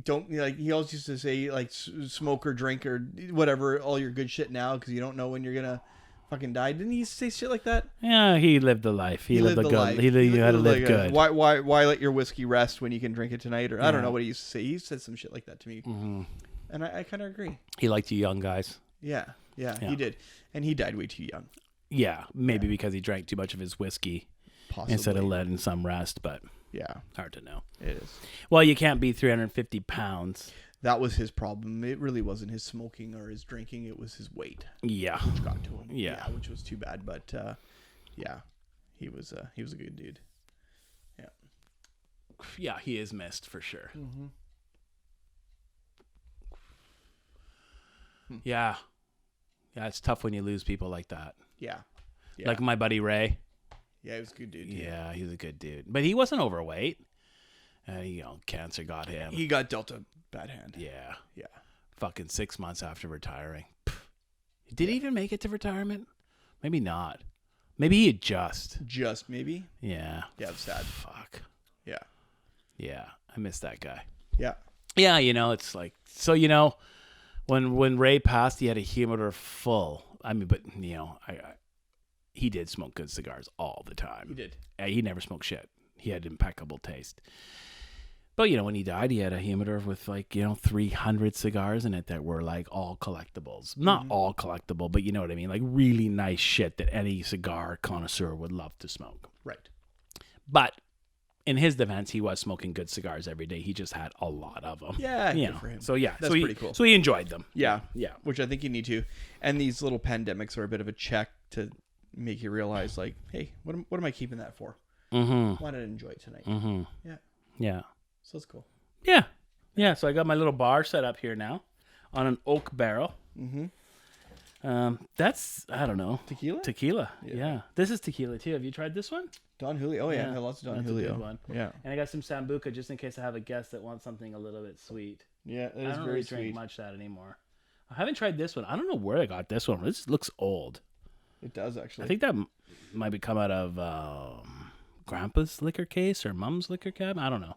Don't he always used to say like smoke or drink or whatever, all your good shit now because you don't know when you're gonna fucking die. Didn't he say shit like that? Yeah, he lived the life. He lived the good life. He had to live good. Why let your whiskey rest when you can drink it tonight? Or I don't know what he used to say. He said some shit like that to me, and I kind of agree. He liked you young guys. Yeah, he did, and he died way too young. Yeah, maybe because he drank too much of his whiskey. Possibly. Instead of letting some rest, but hard to know. It is. Well, you can't be 350 pounds. That was his problem. It really wasn't his smoking or his drinking. It was his weight. Yeah. Which got to him. Yeah. Which was too bad. But, he was a good dude. Yeah. Yeah, he is missed for sure. Mm-hmm. Yeah. Yeah, it's tough when you lose people like that. Yeah. Like my buddy Ray. Yeah, he was a good dude. Yeah, he was a good dude. But he wasn't overweight. Cancer got him. He got dealt a bad hand. Yeah. Yeah. Fucking 6 months after retiring. Did he even make it to retirement? Maybe not. Maybe he had just. Just maybe? Yeah. Yeah, it's sad. Fuck. Yeah. Yeah. I miss that guy. Yeah. Yeah, it's like, so, when Ray passed, he had a humidor full. I mean, but, he did smoke good cigars all the time. He did. He never smoked shit. He had impeccable taste. But, when he died, he had a humidor with 300 cigars in it that were like all collectibles. Not all collectible, but you know what I mean? Like really nice shit that any cigar connoisseur would love to smoke. Right. But in his defense, he was smoking good cigars every day. He just had a lot of them. Yeah, good for him. So that's pretty cool. So he enjoyed them. Yeah. Yeah. Which I think you need to. And these little pandemics are a bit of a check to make you realize, like, hey, what am I keeping that for? Mm-hmm. Why not enjoy it tonight? Mm-hmm. Yeah. Yeah. So that's cool. Yeah. Yeah. So I got my little bar set up here now on an oak barrel. Mm-hmm. That's, I don't know. Tequila. Yeah. This is tequila too. Have you tried this one? Dunhill. Oh, yeah. I have lots of Dunhill. That's a good one. Yeah. And I got some Sambuca just in case I have a guest that wants something a little bit sweet. Yeah, I don't really drink much of that anymore. I haven't tried this one. I don't know where I got this one. This looks old. It does, actually. I think that might be come out of Grandpa's liquor case or Mom's liquor cabinet. I don't know.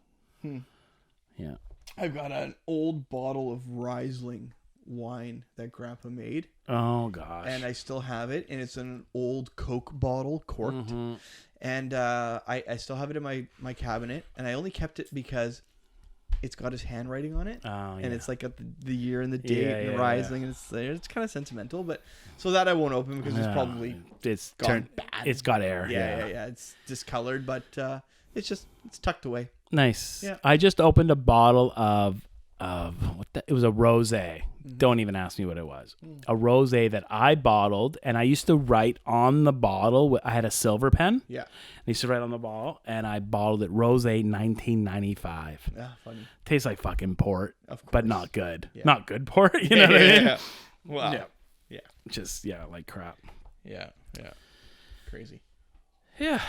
Yeah. I've got an old bottle of Riesling wine that Grandpa made. Oh, gosh. And I still have it. And it's an old Coke bottle, corked. Mm-hmm. And I still have it in my cabinet. And I only kept it because it's got his handwriting on it. Oh, yeah. And it's like the year and the date and Riesling. And it's kind of sentimental. But so that I won't open because it's probably gone bad. It's got air. Yeah. It's discolored. But it's tucked away. Nice. Yeah. I just opened a bottle of it was a rosé. Mm-hmm. Don't even ask me what it was. A rosé that I bottled, and I used to write on the bottle. I had a silver pen. Yeah. I used to write on the bottle, and I bottled it rosé 1995. Ah, funny. Tastes like fucking port, but not good. Yeah. Not good port. You know what I mean? Yeah. Wow. Yeah. Just like crap. Yeah. Crazy. Yeah.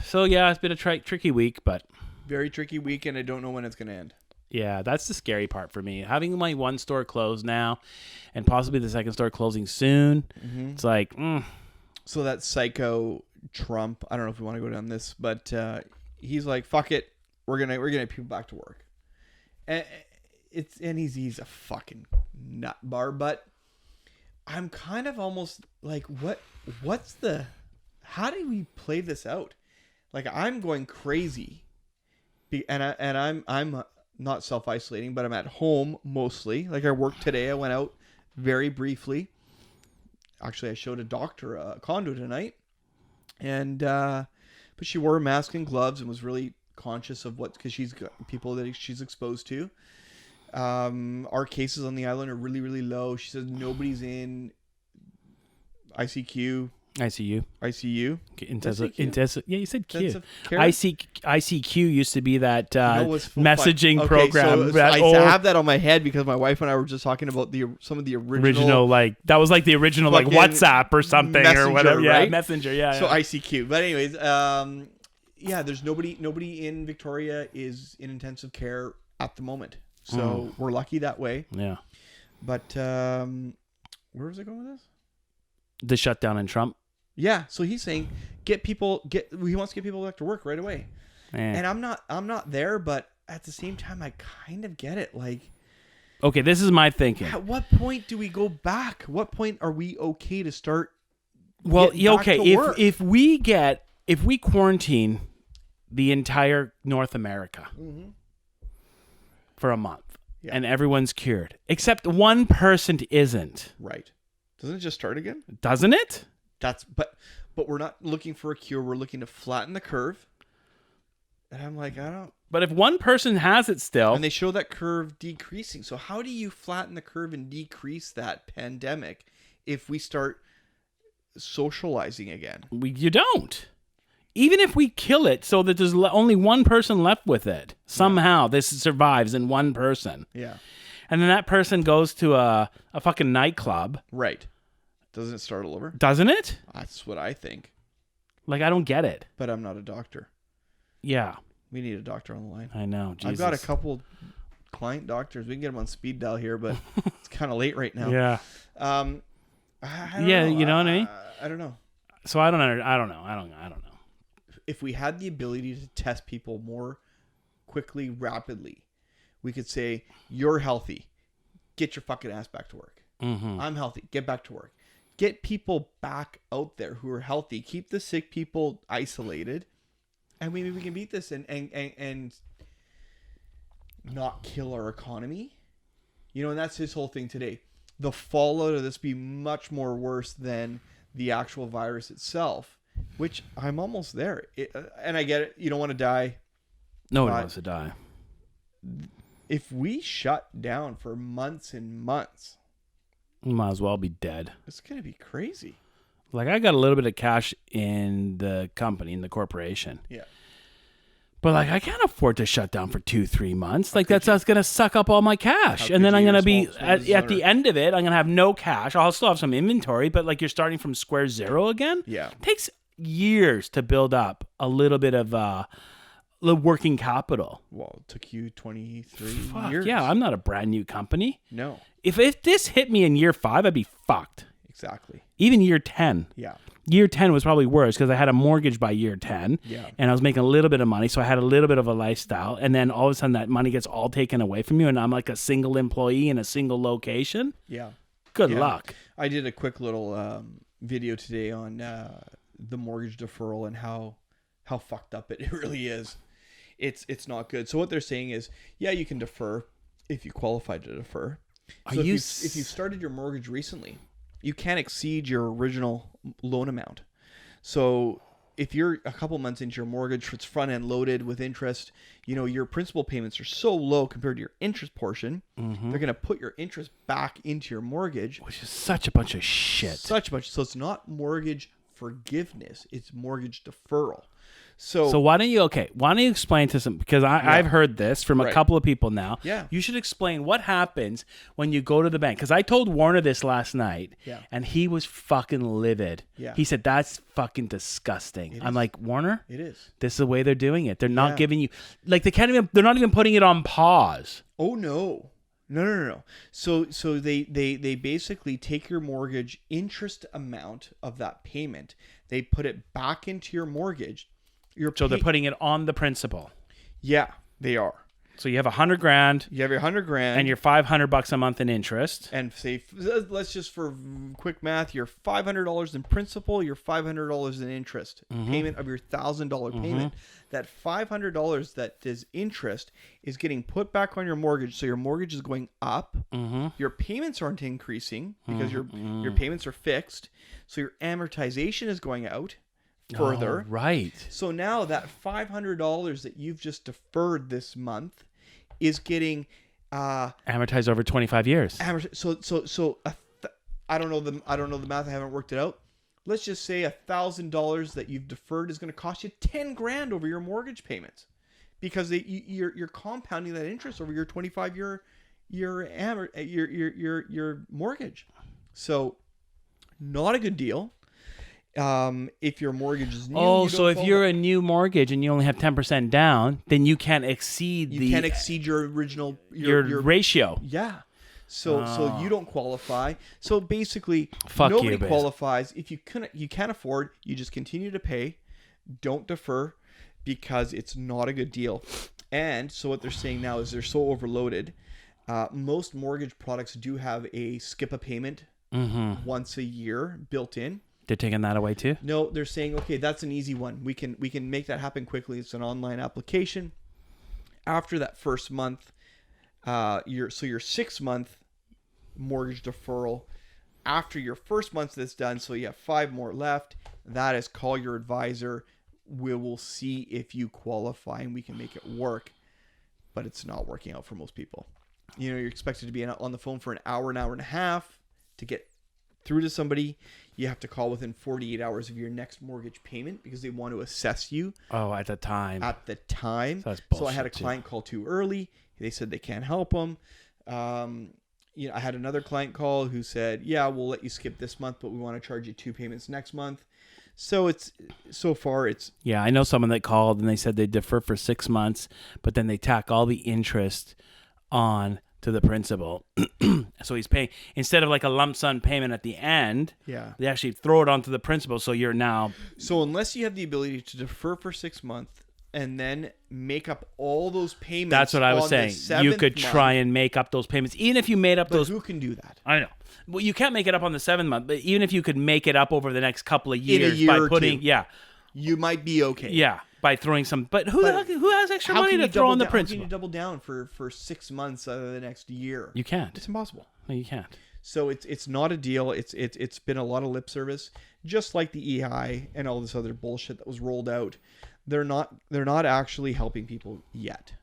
So it's been a tricky week, but very tricky week, and I don't know when it's going to end. Yeah, that's the scary part for me. Having my one store closed now and possibly the second store closing soon. Mm-hmm. It's like, So that psycho Trump, I don't know if we want to go down this, but he's like, fuck it. We're going to get people back to work. And he's a fucking nut bar, but I'm kind of almost like, how do we play this out? Like, I'm going crazy. And I'm not self-isolating, but I'm at home mostly. Like I worked today. I went out very briefly. Actually, I showed a doctor a condo tonight, and but she wore a mask and gloves and was really conscious of because she's got people that she's exposed to. Our cases on the island are really, really low. She says nobody's in ICU. ICU. Intensive. Yeah, you said Q. Care? ICQ used to be that messaging program. So I have that on my head because my wife and I were just talking about some of the original that was like the original like WhatsApp or something or whatever. Right? Yeah, Messenger. Yeah. So ICQ. But anyways, there's nobody in Victoria is in intensive care at the moment. So we're lucky that way. Yeah. But where was I going with this? The shutdown in Trump. Yeah, so he's saying he wants to get people back to work right away. And I'm not there, but at the same time I kind of get it. Like, okay, this is my thinking. At what point do we go back? What point are we okay to start? Well, okay, if we quarantine the entire North America for a month and everyone's cured, except one person isn't. Right. Doesn't it just start again? Doesn't it? But we're not looking for a cure. We're looking to flatten the curve. And I'm like, I don't. But if one person has it still, and they show that curve decreasing, so how do you flatten the curve and decrease that pandemic if we start socializing again? You don't. Even if we kill it, so that there's only one person left with it, somehow this survives in one person. Yeah. And then that person goes to a fucking nightclub. Right. Doesn't it start all over? Doesn't it? That's what I think. Like, I don't get it. But I'm not a doctor. Yeah. We need a doctor on the line. I know. Jesus. I've got a couple client doctors. We can get them on speed dial here, but it's kind of late right now. Yeah. I don't know. You know what I mean? I don't know. So I don't know. If we had the ability to test people more quickly, rapidly, we could say, you're healthy. Get your fucking ass back to work. Mm-hmm. I'm healthy. Get back to work. Get people back out there who are healthy. Keep the sick people isolated. And maybe we can beat this. And not kill our economy? And that's his whole thing today. The fallout of this be much more worse than the actual virus itself, which I'm almost there. And I get it. You don't want to die. No one wants to die. If we shut down for months and months, you might as well be dead. It's going to be crazy. Like, I got a little bit of cash in the company, in the corporation. Yeah. But, like, I can't afford to shut down for 2-3 months. Like, that's going to suck up all my cash. And then I'm going to be, at the end of it, I'm going to have no cash. I'll still have some inventory, but, like, you're starting from square zero again? Yeah. It takes years to build up a little bit of the working capital. Well, it took you 23 years. Yeah, I'm not a brand new company. No. If this hit me in year 5, I'd be fucked. Exactly. Even year 10. Yeah. Year 10 was probably worse because I had a mortgage by year 10. Yeah. And I was making a little bit of money, so I had a little bit of a lifestyle. And then all of a sudden that money gets all taken away from you, and I'm like a single employee in a single location. Yeah. Good luck. I did a quick little video today on the mortgage deferral and how fucked up it really is. It's not good. So what they're saying is, yeah, you can defer if you qualify to defer. So if you started your mortgage recently, you can't exceed your original loan amount. So if you're a couple months into your mortgage, it's front end loaded with interest, your principal payments are so low compared to your interest portion, they're going to put your interest back into your mortgage. Which is such a bunch of shit. So it's not mortgage forgiveness, it's mortgage deferral. So why don't you explain to some, because I've heard this from a couple of people now. Yeah. You should explain what happens when you go to the bank. Because I told Warner this last night, and he was fucking livid. Yeah. He said, that's fucking disgusting. I'm like, Warner? It is. This is the way they're doing it. They're not giving you, like, they're not even putting it on pause. Oh, no. No. So they basically take your mortgage interest amount of that payment. They put it back into your mortgage. So they're putting it on the principal. Yeah, they are. So you have $100,000. You have your $100,000 and your $500 a month in interest. And say, let's just for quick math, your $500 in principal, your $500 in interest payment of your $1,000 payment. That $500 that is interest is getting put back on your mortgage. So your mortgage is going up. Your payments aren't increasing because your payments are fixed. So your amortization is going out further. Oh, right. So now that $500 that you've just deferred this month is getting amortized over 25 years. So I don't know the math. I haven't worked it out. Let's just say $1,000 that you've deferred is going to cost you $10,000 over your mortgage payments, because you're compounding that interest over your 25-year your mortgage. So not a good deal. If your mortgage is new, so if you're a new mortgage and you only have 10% down, then you can't exceed your original your ratio. Yeah. So you don't qualify. So basically, nobody qualifies. If you can't afford, you just continue to pay. Don't defer, because it's not a good deal. And so what they're saying now is they're so overloaded. Most mortgage products do have a skip a payment once a year built in. They're taking that away too? No, they're saying, okay, that's an easy one. We can make that happen quickly. It's an online application. After that first month, your 6-month mortgage deferral. After your first month that's done, so you have 5 more left. That is, call your advisor. We will see if you qualify and we can make it work. But it's not working out for most people. You're expected to be on the phone for an hour and a half to get through to somebody. You have to call within 48 hours of your next mortgage payment because they want to assess you. Oh, at the time. So I had a client call too early. They said they can't help them. I had another client call who said, yeah, we'll let you skip this month, but we want to charge you 2 payments next month. So yeah, I know someone that called and they said they defer for 6 months, but then they tack all the interest on to the principal. So he's paying, instead of like a lump sum payment at the end, they actually throw it onto the principal. So you're now. So unless you have the ability to defer for 6 months and then make up all those payments. That's what I was saying. You could try and make up those payments. Even if you made up those. Who can do that? I know. Well, you can't make it up on the 7th month, but even if you could make it up over the next couple of years by putting, you might be okay. Yeah. by throwing some. But who has extra money to throw on the principal? How can you double down for 6 months out of the next year? You can't. It's impossible. No, you can't. So it's not a deal. It's been a lot of lip service, just like the EI and all this other bullshit that was rolled out. They're not actually helping people yet.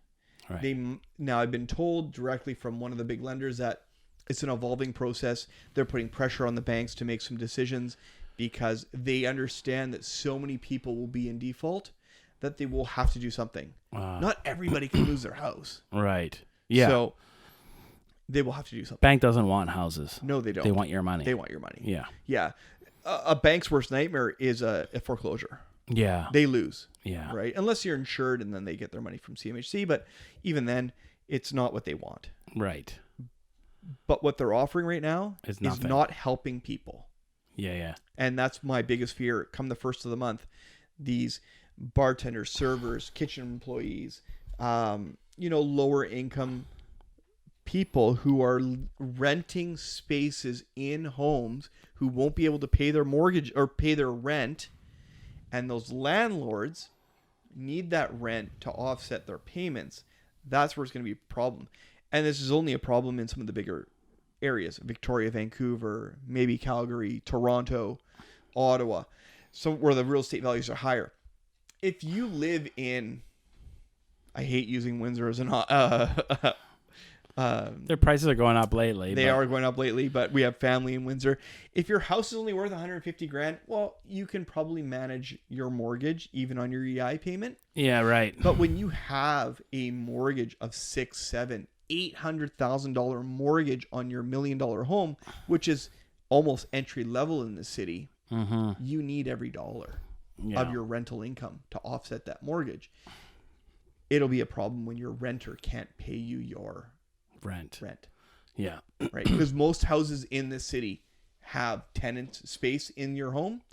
Right. Now I've been told directly from one of the big lenders that it's an evolving process. They're putting pressure on the banks to make some decisions because they understand that so many people will be in default that they will have to do something. Not everybody can lose their house. Right. Yeah. So they will have to do something. Bank doesn't want houses. No, they don't. They want your money. They want your money. Yeah. Yeah. A bank's worst nightmare is a foreclosure. Yeah. They lose. Yeah. Right? Unless you're insured and then they get their money from CMHC. But even then, it's not what they want. Right. But what they're offering right now is not helping people. Yeah, yeah. And that's my biggest fear. Come the first of the month, these bartenders, servers, kitchen employees, lower income people who are renting spaces in homes who won't be able to pay their mortgage or pay their rent. And those landlords need that rent to offset their payments. That's where it's going to be a problem. And this is only a problem in some of the bigger areas. Victoria, Vancouver, maybe Calgary, Toronto, Ottawa. So where the real estate values are higher. If you live in... I hate using Windsor as an... their prices are going up lately. They are going up lately, but we have family in Windsor. If your house is only worth $150,000, well, you can probably manage your mortgage even on your EI payment. Yeah, right. But when you have a mortgage of $600,000, $700,000, $800,000 mortgage on your $1 million home, which is almost entry level in the city, you need every dollar of your rental income to offset that mortgage. It'll be a problem when your renter can't pay you your rent. Yeah. Right. Because most houses in this city have tenant space in your home,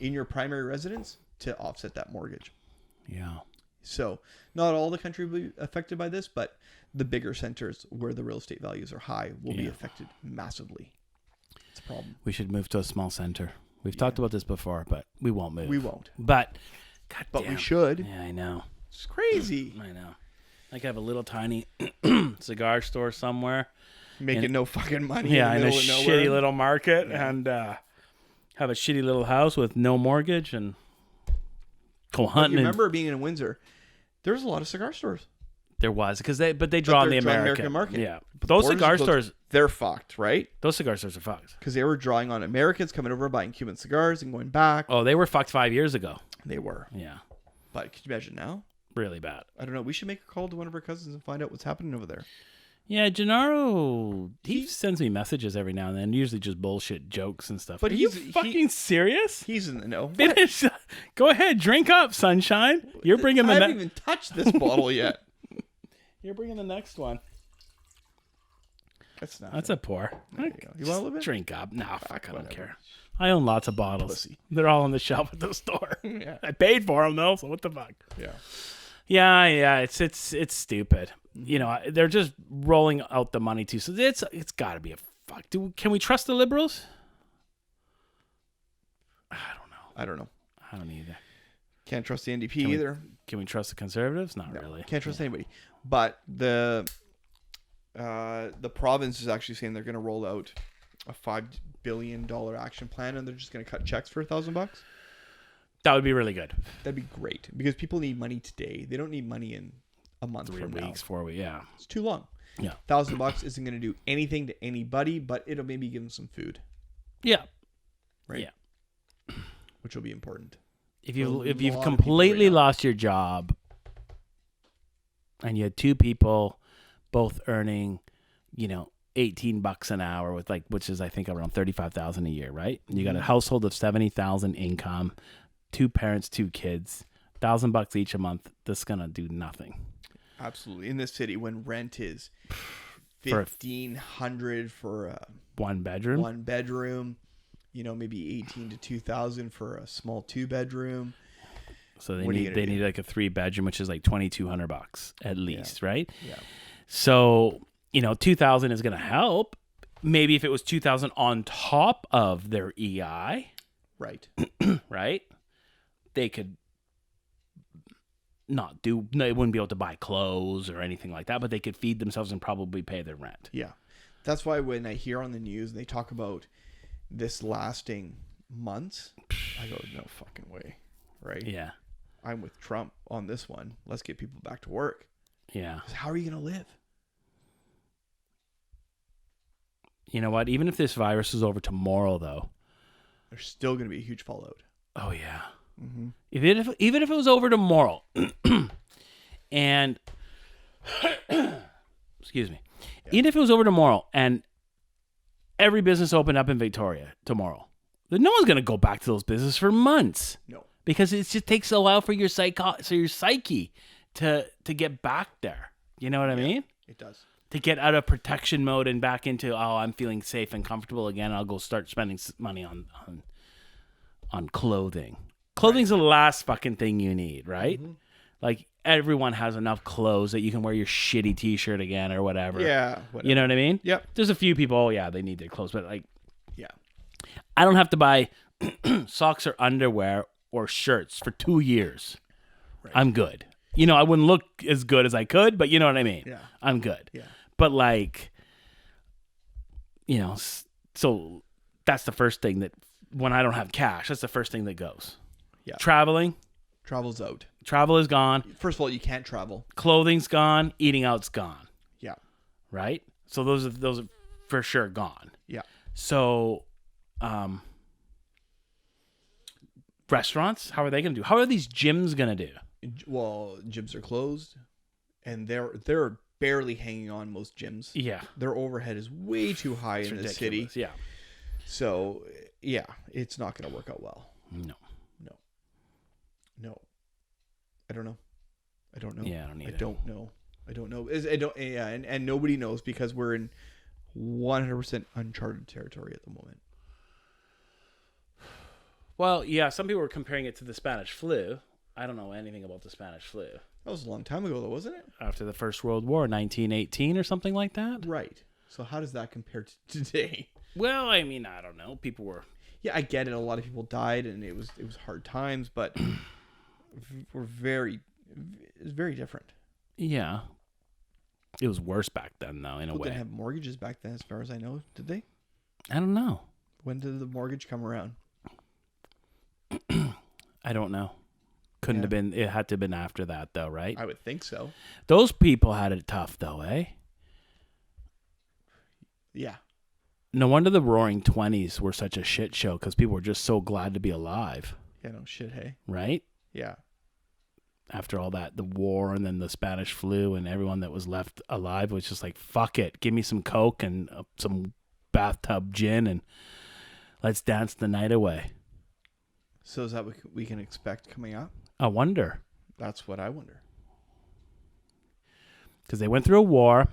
in your primary residence to offset that mortgage. Yeah. So not all the country will be affected by this, but the bigger centers where the real estate values are high will be affected massively. It's a problem. We should move to a small center. We've talked about this before, but we won't move. We won't. But, we should. Yeah, I know. It's crazy. I know. I could have a little tiny cigar store somewhere. Making no fucking money. Yeah, in a shitty little market and have a shitty little house with no mortgage and go hunting. I remember being in Windsor, there's a lot of cigar stores. There was, they draw on the American market. Yeah. But those cigar stores, they're fucked, right? Those cigar stores are fucked. Because they were drawing on Americans coming over, buying Cuban cigars and going back. Oh, they were fucked 5 years ago. They were. Yeah. But could you imagine now? Really bad. I don't know. We should make a call to one of our cousins and find out what's happening over there. Yeah, Gennaro, he sends me messages every now and then, usually just bullshit jokes and stuff. But are you fucking serious? He's in the know. Finish. Go ahead, drink up, sunshine. You're bringing I haven't even touched this bottle yet. You're bringing the next one. That's a pour. You want a little bit? Drink up. No, fuck, I don't care. I own lots of bottles. Pussy. They're all on the shelf at the store. Yeah. I paid for them though, so what the fuck? Yeah. Yeah. It's stupid. You know, they're just rolling out the money too. So it's got to be a fuck. Can we trust the liberals? I don't know. I don't either. Can't trust the NDP either. Can we trust the conservatives? Not really. Can't trust anybody. But the province is actually saying they're going to roll out a $5 billion action plan, and they're just going to cut checks for $1,000. That would be really good. That'd be great because people need money today. They don't need money in a month 3 from now. 4 weeks. Yeah, it's too long. Yeah, $1,000 isn't going to do anything to anybody, but it'll maybe give them some food. Yeah, right. Yeah, which will be important. If you've completely lost your job, and you had 2 people, both earning, $18 an hour with which is I think around $35,000 a year, right? And you got a household of $70,000 income, 2 parents, 2 kids, $1,000 each a month. This is gonna do nothing. Absolutely, in this city when rent is $1,500 for a 1 bedroom. 1 bedroom, maybe $18,000 to $2,000 for a small 2-bedroom. So they need like a 3-bedroom, which is like $2,200 at least, right? Yeah. So $2,000 is gonna help. Maybe if it was $2,000 on top of their EI, right? Right, they could they wouldn't be able to buy clothes or anything like that, but they could feed themselves and probably pay their rent. Yeah. That's why when I hear on the news and they talk about this lasting months, I go, no fucking way. Right? Yeah. I'm with Trump on this one. Let's get people back to work. Yeah. How are you going to live? You know what? Even if this virus is over tomorrow, though, there's still going to be a huge fallout. Oh, yeah. Mm-hmm. Even if it was over tomorrow, and excuse me, even if it was over tomorrow and every business opened up in Victoria tomorrow, then no one's going to go back to those businesses for months. No, because it just takes a while for your psyche to get back there. You know what I mean? It does. To get out of protection mode and back into, I'm feeling safe and comfortable again. I'll go start spending money on clothing. Clothing's the last fucking thing you need, right? Mm-hmm. Like, everyone has enough clothes that you can wear your shitty t-shirt again or whatever. Yeah. Whatever. You know what I mean? Yep. There's a few people, they need their clothes, but like, yeah, I don't have to buy socks or underwear or shirts for 2 years. Right. I'm good. I wouldn't look as good as I could, but you know what I mean? Yeah. I'm good. Yeah. But like, so that's the first thing that, when I don't have cash, that's the first thing that goes. Yeah. Travel's out. Travel is gone. First of all, you can't travel. Clothing's gone. Eating out's gone. Yeah. Right? So those are for sure gone. Yeah. So, restaurants, how are they going to do? How are these gyms going to do? Well, gyms are closed, and they're barely hanging on, most gyms. Yeah. Their overhead is way too high in the city. Yeah. So, yeah, it's not going to work out well. No. I don't know. Yeah, I don't either. I don't know. And nobody knows because we're in 100% uncharted territory at the moment. Well, yeah, some people were comparing it to the Spanish flu. I don't know anything about the Spanish flu. That was a long time ago, though, wasn't it? After the First World War, 1918 or something like that? Right. So how does that compare to today? Well, I mean, I don't know. People were... Yeah, I get it. A lot of people died, and it was hard times, but it was very different. Yeah. It was worse back then, though, in a way. People didn't have mortgages back then, as far as I know. Did they? I don't know. When did the mortgage come around? I don't know. Couldn't have been. It had to have been after that, though, right? I would think so. Those people had it tough, though, eh? Yeah. No wonder the Roaring '20s were such a shit show, because people were just so glad to be alive. Yeah, no shit, hey? Right? Yeah. After all that, the war and then the Spanish flu, and everyone that was left alive was just like, fuck it. Give me some Coke and some bathtub gin, and let's dance the night away. So is that what we can expect coming up? I wonder. That's what I wonder. Because they went through a war,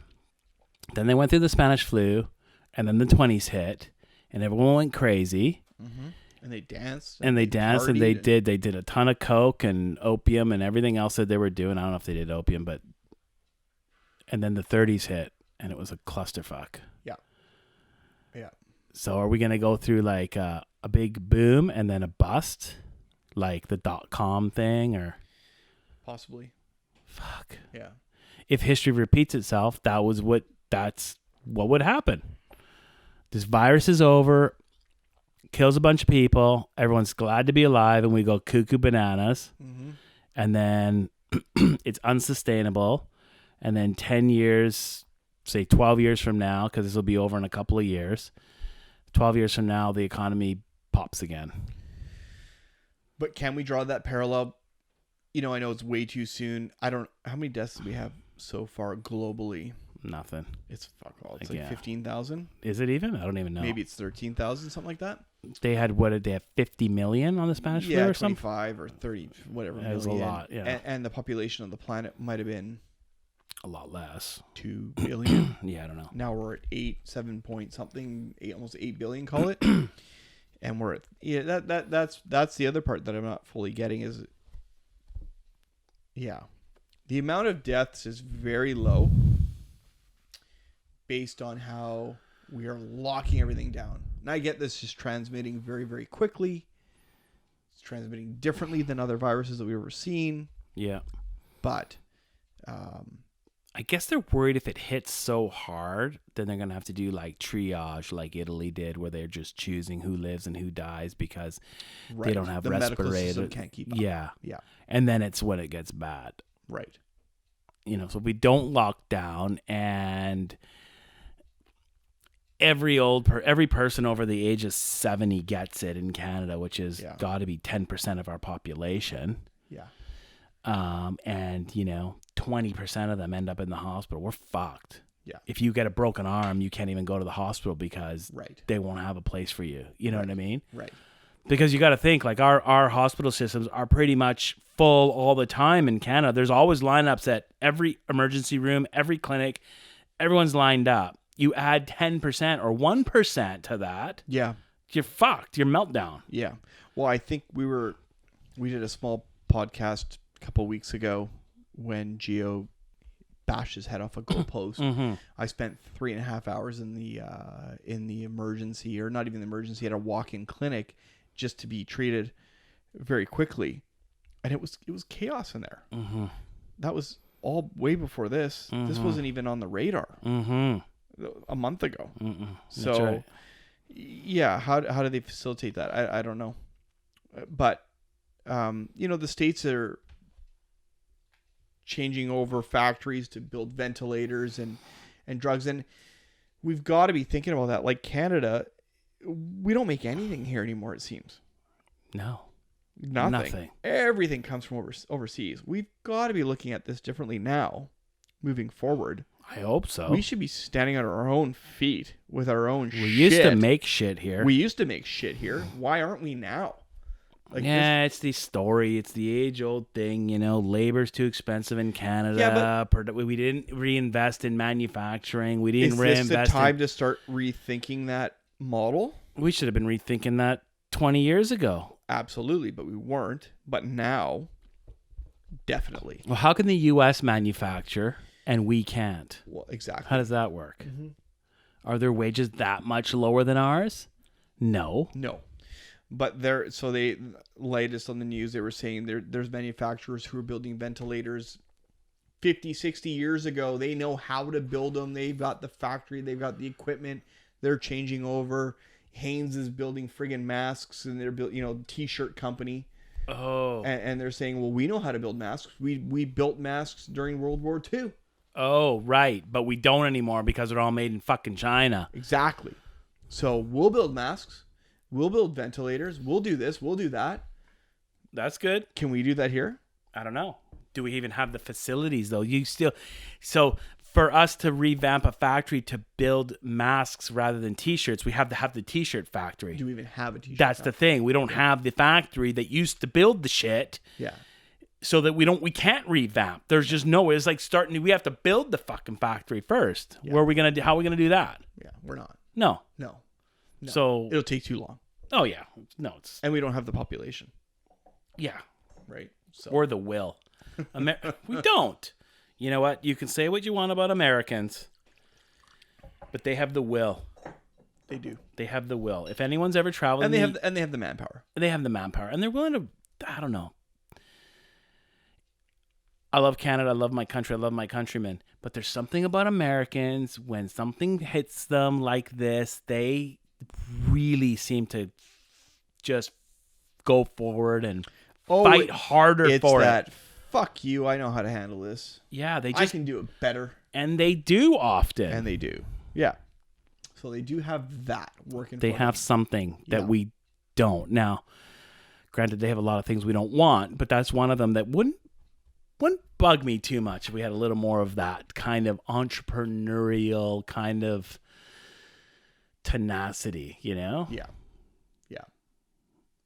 then they went through the Spanish flu, and then the 20s hit, and everyone went crazy. Mm-hmm. And they danced. And they did a ton of Coke and opium and everything else that they were doing. I don't know if they did opium, but... And then the 30s hit, and it was a clusterfuck. Yeah. Yeah. So are we going to go through like a big boom and then a bust? Like the .com thing, or... Possibly. Fuck. Yeah. If history repeats itself, that's what would happen. This virus is over, kills a bunch of people, everyone's glad to be alive, and we go cuckoo bananas. Mm-hmm. And then it's unsustainable. And then 10 years, say 12 years from now, because this will be over in a couple of years, 12 years from now, the economy pops again. But can we draw that parallel? I know it's way too soon. How many deaths do we have so far globally? Nothing. It's fuck all. It's like 15,000. Is it even? I don't even know. Maybe it's 13,000, something like that. They had, what did they have, 50 million on the Spanish flu or something? 25 or 30, whatever. It was a lot, yeah. And the population of the planet might have been a lot less. 2 billion. Yeah, I don't know. Now we're at 7 point something, almost 8 billion, call it. And we're at, that's the other part that I'm not fully getting is, the amount of deaths is very low based on how we are locking everything down. And I get this is transmitting very, very quickly. It's transmitting differently than other viruses that we've ever seen. Yeah. But I guess they're worried if it hits so hard, then they're going to have to do like triage like Italy did, where they're just choosing who lives and who dies because they don't have medical respirators. system can't keep up. Yeah. Yeah. And then it's when it gets bad. Right. You know, so we don't lock down, and every person over the age of 70 gets it in Canada, which is got to be 10% of our population. Yeah. And 20% of them end up in the hospital. We're fucked. Yeah. If you get a broken arm, you can't even go to the hospital because they won't have a place for you. You know what I mean? Right. Because you got to think, like, our hospital systems are pretty much full all the time in Canada. There's always lineups at every emergency room, every clinic. Everyone's lined up. You add 10% or 1% to that. Yeah. You're fucked. You're meltdown. Yeah. Well, I think we did a small podcast a couple weeks ago when Gio bashed his head off a goalpost. Mm-hmm. I spent 3.5 hours in the emergency, or not even the emergency, at a walk-in clinic just to be treated very quickly. And it was chaos in there. Mm-hmm. That was all way before this. Mm-hmm. This wasn't even on the radar a month ago. Mm-mm. So, right. Yeah, how do they facilitate that? I don't know. But, the states are changing over factories to build ventilators and drugs. And we've got to be thinking about that. Like Canada, we don't make anything here anymore, it seems. No. Nothing. Everything comes from overseas. We've got to be looking at this differently now, moving forward. I hope so. We should be standing on our own feet with our own shit. We used to make shit here. Why aren't we now? It's the story. It's the age-old thing. Labor's too expensive in Canada. Yeah, but we didn't reinvest in manufacturing. We didn't reinvest. Is this the time to start rethinking that model? We should have been rethinking that 20 years ago. Absolutely, but we weren't. But now, definitely. Well, how can the U.S. manufacture and we can't? Well, exactly. How does that work? Mm-hmm. Are their wages that much lower than ours? No. But they latest on the news, they were saying there's manufacturers who are building ventilators 50, 60 years ago. They know how to build them. They've got the factory. They've got the equipment. They're changing over. Haynes is building friggin' masks, and they're t-shirt company. Oh. And they're saying, well, we know how to build masks. We built masks during World War II. Oh, right. But we don't anymore because they're all made in fucking China. Exactly. So we'll build masks. We'll build ventilators. We'll do this. We'll do that. That's good. Can we do that here? I don't know. Do we even have the facilities, though? So for us to revamp a factory to build masks rather than T-shirts, we have to have the T-shirt factory. Do we even have a T-shirt That's factory? the thing. We don't have the factory that used to build the shit. Yeah. So that we can't revamp. There's just no way. It's like we have to build the fucking factory first. Yeah. How are we going to do that? Yeah, we're not. No. So it'll take too long. Oh yeah. No, and we don't have the population. Yeah. Right. So. Or the will. We don't. You know what? You can say what you want about Americans, but they have the will. They do. They have the will. If anyone's ever traveled, and they have the manpower. They have the manpower, and they're willing to. I don't know. I love Canada. I love my country. I love my countrymen. But there's something about Americans, when something hits them like this, they really seem to just go forward and fight harder for it. It's that, fuck you, I know how to handle this. Yeah, I can do it better. And they do often. And they do. Yeah. So they do have that working. They have something that we don't. Now, granted, they have a lot of things we don't want, but that's one of them that wouldn't bug me too much if we had a little more of that kind of entrepreneurial kind of tenacity, Yeah.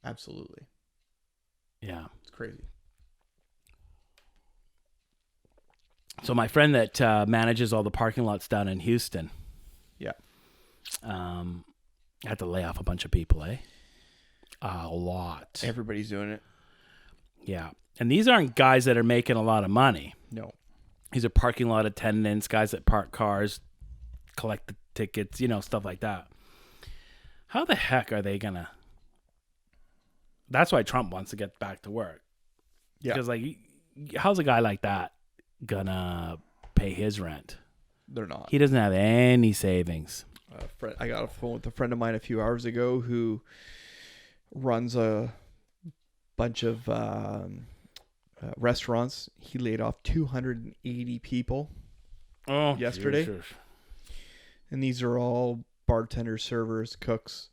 Absolutely. Yeah. It's crazy. So my friend that manages all the parking lots down in Houston, had to lay off a bunch of people, A lot. Everybody's doing it. Yeah. And these aren't guys that are making a lot of money. No. These are parking lot attendants, guys that park cars, collect the tickets, stuff like that. How the heck are they going to... That's why Trump wants to get back to work. Yeah. Because, how's a guy like that gonna pay his rent? They're not. He doesn't have any savings. I got a phone with a friend of mine a few hours ago who runs a bunch of restaurants. He laid off 280 people yesterday. Jesus. And these are all bartenders, servers, cooks.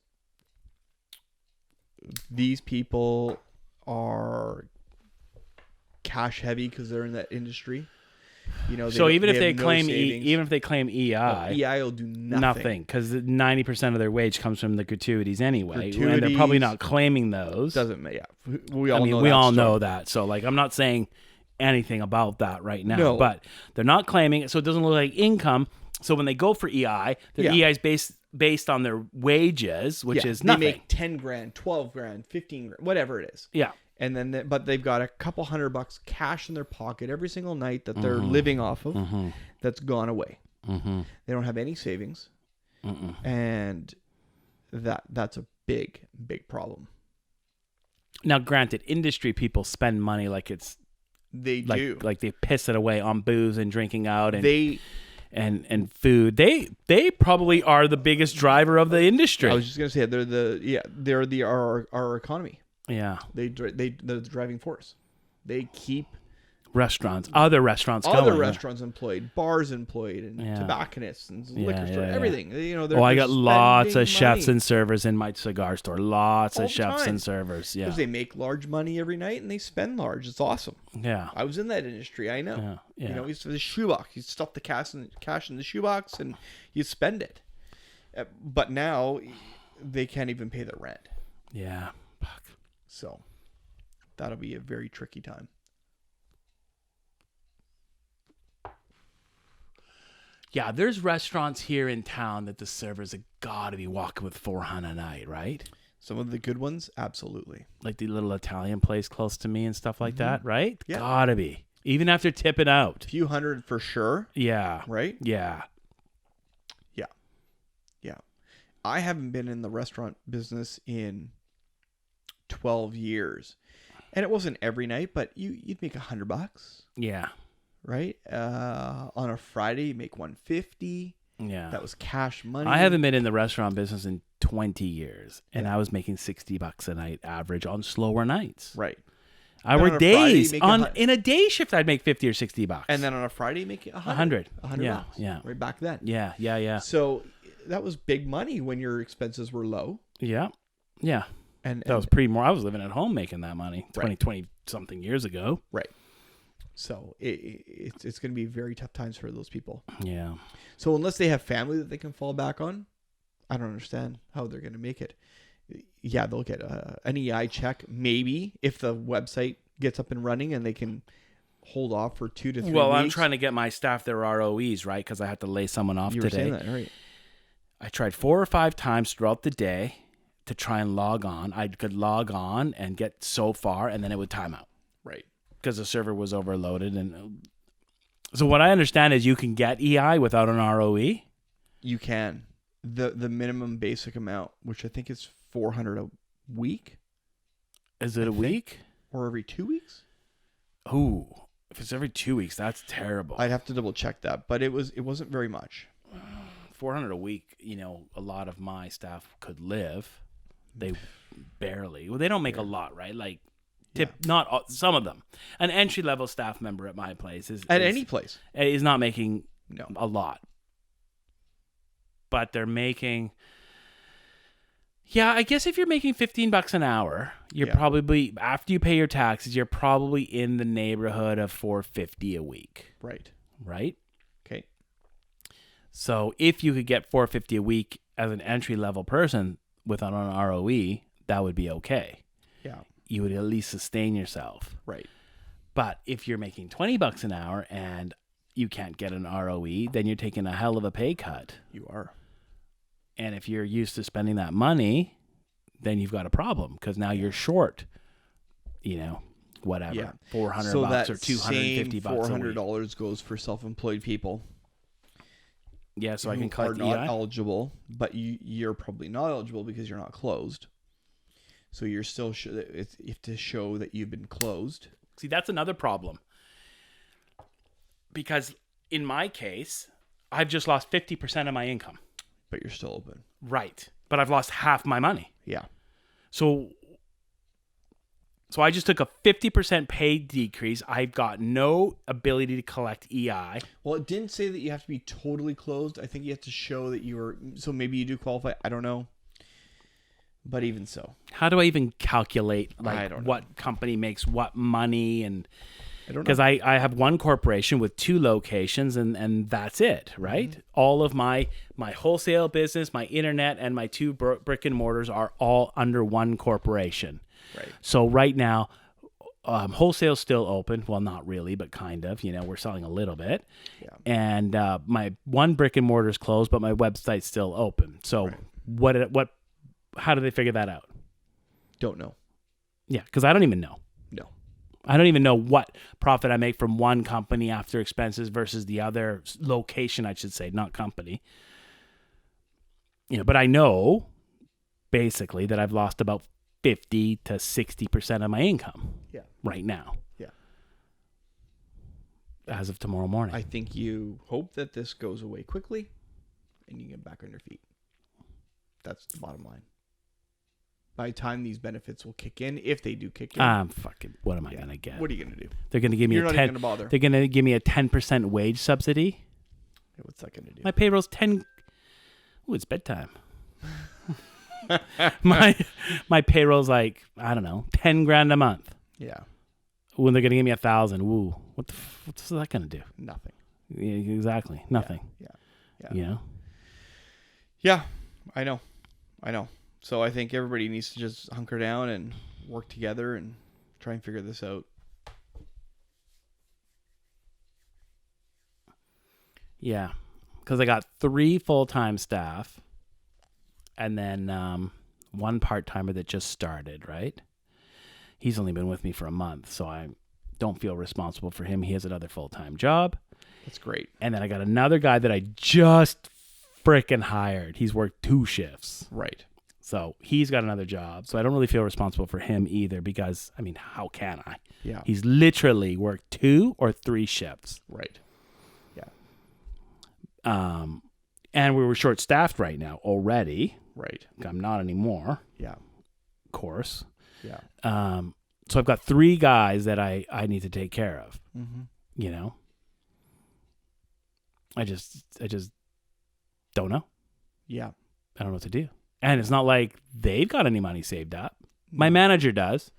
These people are cash heavy because they're in that industry. You know, so even if they claim EI, EI will do nothing because 90% of their wage comes from the gratuities anyway, and they're probably not claiming those. Doesn't we all know that. So like, I'm not saying anything about that right now, but they're not claiming it, so it doesn't look like income. So when they go for EI, their EI is based on their wages, which is nothing. They make 10 grand, 12 grand, 15 grand, whatever it is. Yeah. And then, but they've got a couple $100 cash in their pocket every single night that they're living off of. That's gone away. They don't have any savings, and that's a big problem. Now, granted, industry people spend money like it's they do like they piss it away on booze and drinking out and and food. They probably are the biggest driver of the industry. I was just gonna say they're our economy. Yeah, they're the driving force. They keep other restaurants employed, bars employed, and tobacconists and liquor store, everything. You know, I got lots of chefs and servers in my cigar store. Lots of chefs and servers. Yeah, because they make large money every night and they spend large. It's awesome. Yeah, I was in that industry. I know. Yeah. You know, he's the shoebox. You stuff the cash in the shoebox and you spend it. But now they can't even pay their rent. Yeah. Fuck. So that'll be a very tricky time. Yeah, there's restaurants here in town that the servers have got to be walking with $400 a night, right? Some of the good ones, absolutely. Like the little Italian place close to me and stuff like that, right? Yeah. Gotta be. Even after tipping out. A few hundred for sure. Yeah. Right? Yeah. Yeah. Yeah. I haven't been in the restaurant business in 12 years. And it wasn't every night, but you'd make $100. Yeah. Right? On a Friday, you make $150. Yeah. That was cash money. I haven't been in the restaurant business in 20 years, and I was making $60 a night average on slower nights. Right. I worked days. In a day shift, I'd make $50 or $60. And then on a Friday, you make $100. $100. Yeah. Right back then. Yeah. So that was big money when your expenses were low. Yeah. Yeah. And that was I was living at home making that money 20 something years ago. Right. So it's going to be very tough times for those people. Yeah. So unless they have family that they can fall back on, I don't understand how they're going to make it. Yeah, they'll get an EI check maybe if the website gets up and running and they can hold off for 2 to 3 weeks. Well, I'm trying to get my staff their ROEs, right? Because I had to lay someone off today. You were saying that, right? I tried 4 or 5 times throughout the day to try and log on. I could log on and get so far, and then it would time out. Right. Because the server was overloaded. And so what I understand is you can get EI without an ROE. You can. The minimum basic amount, which I think is $400 a week. Is it a week? Or every 2 weeks? Ooh, if it's every 2 weeks, that's terrible. I'd have to double check that, but it wasn't very much. $400 a week, a lot of my staff could live. They barely. Well, they don't make a lot, right? Like, not some of them. An entry-level staff member at my place any place is not making a lot. But they're making... Yeah, I guess if you're making $15 an hour, you're probably, after you pay your taxes, you're probably in the neighborhood of $450 a week. Right. Right? Okay. So if you could get $450 a week as an entry-level person without an ROE, that would be okay. Yeah. You would at least sustain yourself. Right. But if you're making $20 an hour and you can't get an ROE, then you're taking a hell of a pay cut. You are. And if you're used to spending that money, then you've got a problem because now you're short, whatever, $400 or $250 $400 goes for self-employed people. Yeah, so I can collect EI. Not eligible, but you're probably not eligible because you're not closed. So you're still you have to show that you've been closed. See, that's another problem. Because in my case, I've just lost 50% of my income. But you're still open. Right. But I've lost half my money. Yeah. So I just took a 50% pay decrease. I've got no ability to collect EI. Well, it didn't say that you have to be totally closed. I think you have to show that you were, so maybe you do qualify. I don't know. But even so. How do I even calculate I don't know. what company makes what money? And I don't know. because I have one corporation with 2 locations and that's it, right? Mm-hmm. All of my wholesale business, my internet, and my 2 brick and mortars are all under one corporation. Right. So right now, wholesale's still open. Well, not really, but kind of. We're selling a little bit. Yeah. And my one brick and mortar's closed, but my website's still open. So what? How do they figure that out? Don't know. Yeah, because I don't even know. No. I don't even know what profit I make from one company after expenses versus the other location, I should say, not company. But I know basically that I've lost about 50 to 60% of my income right now. Yeah. As of tomorrow morning. I think you hope that this goes away quickly and you get back on your feet. That's the bottom line. By the time these benefits will kick in, if they do kick in. What am I going to get? What are you going to do? They're going to give me You're not even going to bother. They're going to give me a 10% wage subsidy. What's that going to do? My payroll's 10. Oh, it's bedtime. my payroll's like, I don't know, 10 grand a month. Yeah. When they're going to give me 1,000. Woo. What's that going to do? Nothing. Yeah, exactly. Nothing. Yeah. Yeah. I know. So I think everybody needs to just hunker down and work together and try and figure this out. Yeah. Because I got 3 full-time staff and then one part-timer that just started, right? He's only been with me for a month, so I don't feel responsible for him. He has another full-time job. That's great. And then I got another guy that I just freaking hired. He's worked 2 shifts. Right. So he's got another job. So I don't really feel responsible for him either because, how can I? Yeah. He's literally worked 2 or 3 shifts. Right. Yeah. And we were short-staffed right now already. Right. I'm not anymore. Yeah. Of course. Yeah. So I've got 3 guys that I need to take care of. Mm-hmm. I just don't know. Yeah. I don't know what to do. And it's not like they've got any money saved up. My manager does.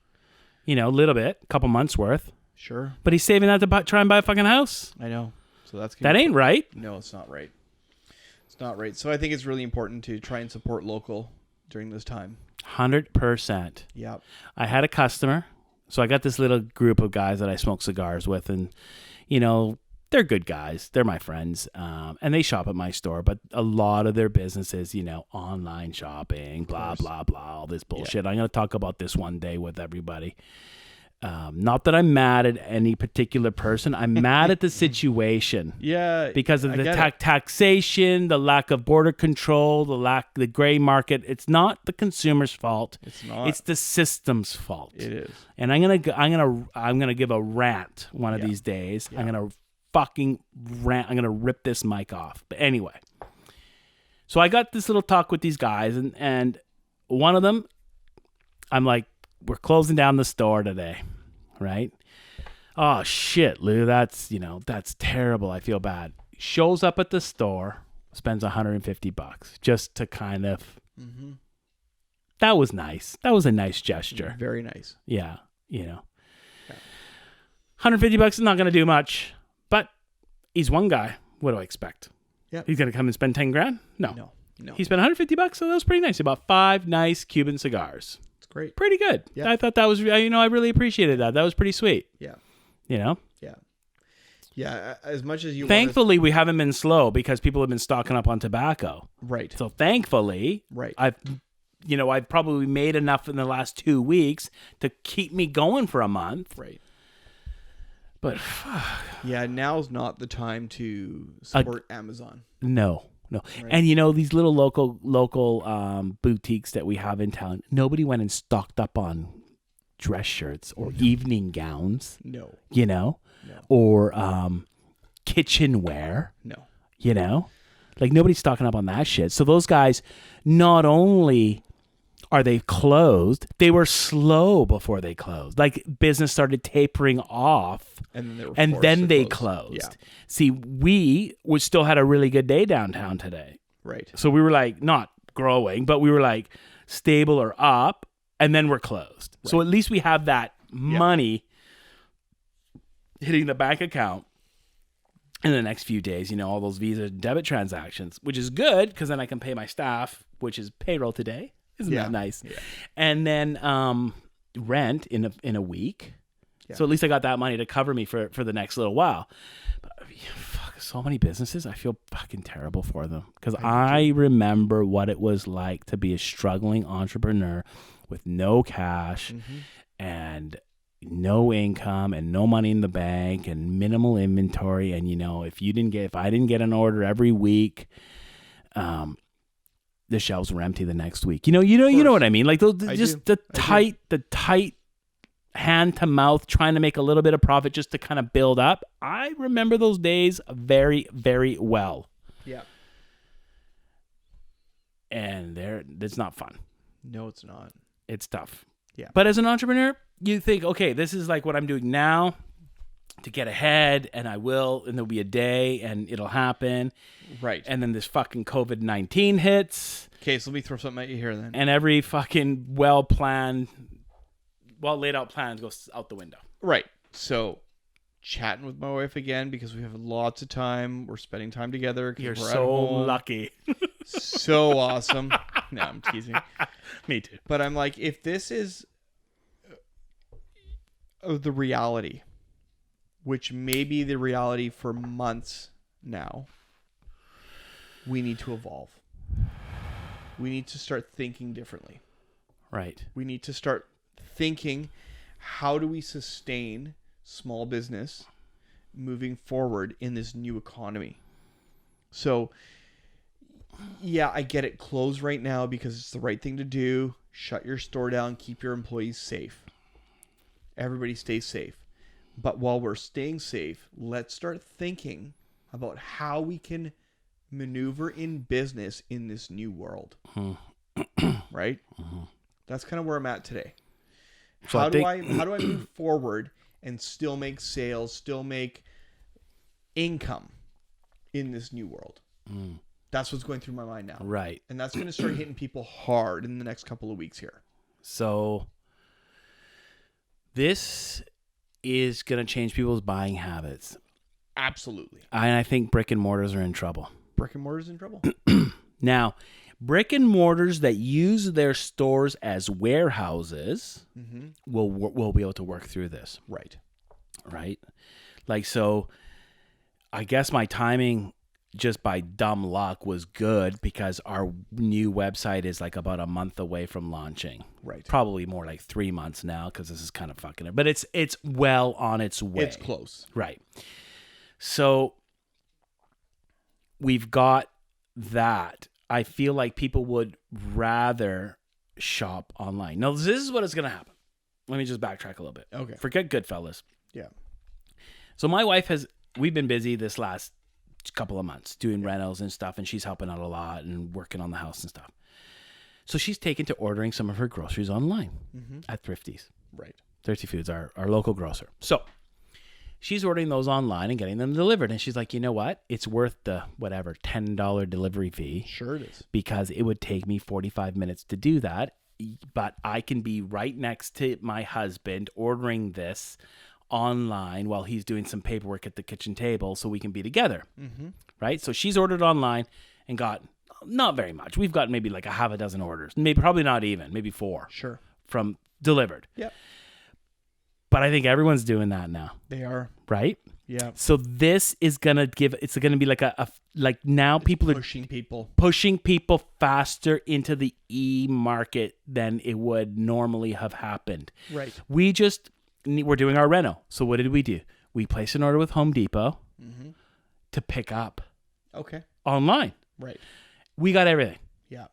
A little bit, a couple months worth. Sure. But he's saving that to try and buy a fucking house. I know. So that ain't right. No, it's not right. It's not right. So I think it's really important to try and support local during this time. 100%. Yeah. I had a customer. So I got this little group of guys that I smoke cigars with. And, they're good guys. They're my friends. And they shop at my store. But a lot of their business is, online shopping, blah, blah, blah, all this bullshit. Yeah. I'm going to talk about this one day with everybody. Not that I'm mad at any particular person. I'm mad at the situation. Yeah. Because of the taxation, the lack of border control, the gray market. It's not the consumer's fault. It's not. It's the system's fault. It is. And I'm gonna give a rant one of these days. Yeah. I'm gonna fucking rant. I'm gonna rip this mic off. But anyway, so I got this little talk with these guys, and one of them, I'm like, we're closing down the store today, right? Oh shit, Lou, that's terrible. I feel bad. Shows up at the store, spends $150 just to kind of. Mm-hmm. That was nice. That was a nice gesture. Very nice. Yeah, $150 is not going to do much, but he's one guy. What do I expect? Yeah, he's going to come and spend 10 grand? No. No. He spent $150, so that was pretty nice. He bought 5 nice Cuban cigars. It's great. Pretty good. Yeah. I thought that was, I really appreciated that. That was pretty sweet. Yeah. Yeah. Yeah. As much as you thankfully, we haven't been slow because people have been stocking up on tobacco. Right. So thankfully, I've probably made enough in the last 2 weeks to keep me going for a month. Right. But yeah, now's not the time to support Amazon. No. Right. And these little local boutiques that we have in town, nobody went and stocked up on dress shirts or evening gowns. No. Or kitchenware. No. You know? Like, nobody's stocking up on that shit. So those guys, not only are they closed, they were slow before they closed. Like, business started tapering off, and then they closed. Yeah. See, we still had a really good day downtown today. Right. So we were like, not growing, but we were like stable or up, and then we're closed. Right. So at least we have that money hitting the bank account in the next few days, you know, all those Visa debit transactions, which is good because then I can pay my staff, which is payroll today. Isn't that nice? Yeah. And then rent in a week. Yeah. So at least I got that money to cover me for the next little while. But fuck, so many businesses, I feel fucking terrible for them because I remember what it was like to be a struggling entrepreneur with no cash and no income and no money in the bank and minimal inventory. And, you know, if I didn't get an order every week, the shelves were empty the next week. You know what I mean? Like the tight hand to mouth, trying to make a little bit of profit just to kind of build up. I remember those days very, very well. Yeah. And it's not fun. No, it's not. It's tough. Yeah. But as an entrepreneur, you think, okay, this is like what I'm doing now to get ahead, and I will, and there'll be a day, and it'll happen. Right. And then this fucking COVID-19 hits. Okay, so let me throw something at you here then. And every fucking well-laid out plan goes out the window. Right. So, chatting with my wife again because we have lots of time. We're spending time together. You're so lucky. So awesome. No, I'm teasing. Me too. But I'm like, if this is the reality, which may be the reality for months now, we need to evolve. We need to start thinking differently. Right. We need to start thinking, how do we sustain small business moving forward in this new economy? So, yeah, I get it. Close right now because it's the right thing to do. Shut your store down. Keep your employees safe. Everybody stay safe. But while we're staying safe, let's start thinking about how we can maneuver in business in this new world. Right? That's kind of where I'm at today. So how do I move forward and still make sales, still make income in this new world? That's what's going through my mind now. Right. And that's going to start hitting people hard in the next couple of weeks here. So this is going to change people's buying habits. Absolutely. And I think brick and mortars are in trouble. Brick and mortars in trouble? Now, brick and mortars that use their stores as warehouses will be able to work through this. Right. Right? Like, so I guess my timing, just by dumb luck, was good because our new website is like about a month away from launching. Right. Probably more like 3 months now because this is kind of fucking it. But it's well on its way. It's close. Right. So we've got that. I feel like people would rather shop online. Now, this is what is going to happen. Let me just backtrack a little bit. Okay. Forget Goodfellas. Yeah. So my wife we've been busy this last couple of months doing rentals and stuff, and she's helping out a lot and working on the house and stuff. So she's taken to ordering some of her groceries online at Thrifty's. Right. Thrifty Foods, our local grocer. So she's ordering those online and getting them delivered. And she's like, you know what? It's worth the whatever $10 delivery fee. Sure it is. Because it would take me 45 minutes to do that. But I can be right next to my husband ordering this online while he's doing some paperwork at the kitchen table so we can be together. Right? So she's ordered online and got not very much. We've got maybe like a half a dozen orders. Maybe probably not even. Maybe 4. Sure. From delivered. Yep. But I think everyone's doing that now. They are. Right? Yeah. So this is going to it's going to be like now people are pushing people faster into the e-market than it would normally have happened. Right. We're doing our reno. So what did we do? We placed an order with Home Depot to pick up. Okay. Online. Right. We got everything. Yeah.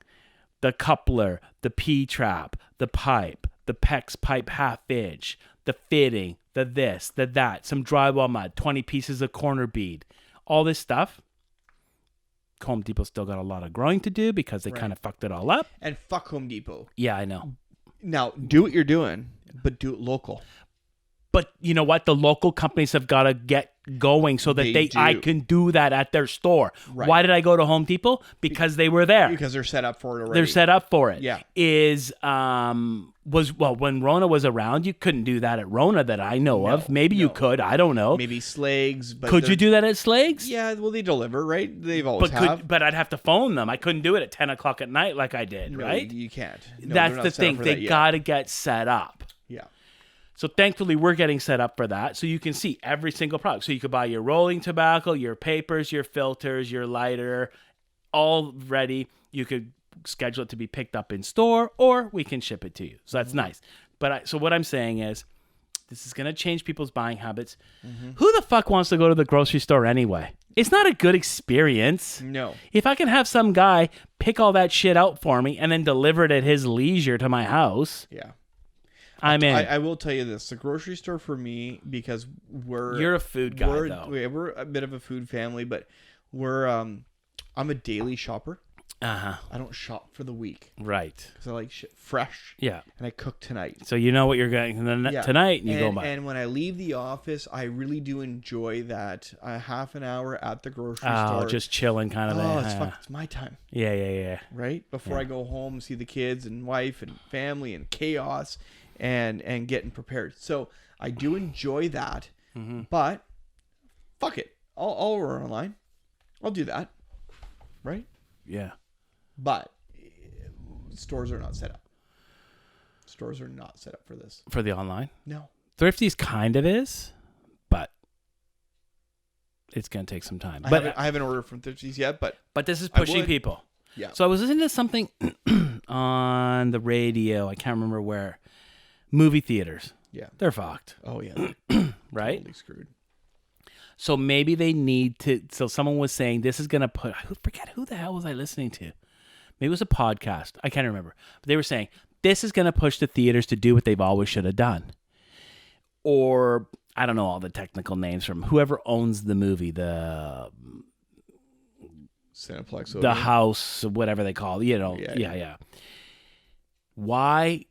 The coupler, the P-trap, the pipe, the PEX pipe half-inch, the fitting, the this, the that, some drywall mud, 20 pieces of corner bead. all this stuff. Home Depot still got a lot of growing to do because they kind of fucked it all up. And fuck Home Depot. Yeah, I know. Now, do what you're doing, but do it local. But you know what? The local companies have got to get going so that I can do that at their store. Right. Why did I go to Home Depot? Because they were there. Because they're set up for it already. They're set up for it. Yeah. When Rona was around, you couldn't do that at Rona that I know of. Maybe you could. I don't know. Maybe Slags. But could you do that at Slags? Yeah, well, they deliver, right? They've always But I'd have to phone them. I couldn't do it at 10 o'clock at night like I did, right? You can't. No, that's the thing. They got to get set up. Yeah. So thankfully, we're getting set up for that. So you can see every single product. So you could buy your rolling tobacco, your papers, your filters, your lighter, all ready. You could schedule it to be picked up in store, or we can ship it to you. So that's nice. But so what I'm saying is, this is going to change people's buying habits. Who the fuck wants to go to the grocery store anyway? It's not a good experience. No. If I can have some guy pick all that shit out for me and then deliver it at his leisure to my house. Yeah. I'm in. I will tell you this. The grocery store for me, because you're a food guy, though. We're a bit of a food family, but I'm a daily shopper. I don't shop for the week. Right. Because I like shit fresh. Yeah. And I cook tonight. So you know what you're getting tonight, and you go buy. And when I leave the office, I really do enjoy that half an hour at the grocery store. Just chilling kind of thing. It's my time. Yeah. Right? Before I go home, see the kids and wife and family and chaos and getting prepared. So I do enjoy that. But fuck it. I'll order online. I'll do that. Right? Yeah. But stores are not set up. Stores are not set up for this. For the online? No. Thrifty's kind of is, but it's going to take some time. I haven't ordered from Thrifty's yet, but this is pushing people. Yeah. So I was listening to something on the radio. I can't remember where. Movie theaters. Yeah. They're fucked. Oh, yeah. Right? Totally screwed. So maybe they need to. So someone was saying this is going to put. I forget who the hell was I listening to. Maybe it was a podcast. I can't remember. But they were saying this is going to push the theaters to do what they've always should have done. Or I don't know all the technical names from whoever owns the movie, the Cineplex, the house, whatever they call it. You know. Yeah. Why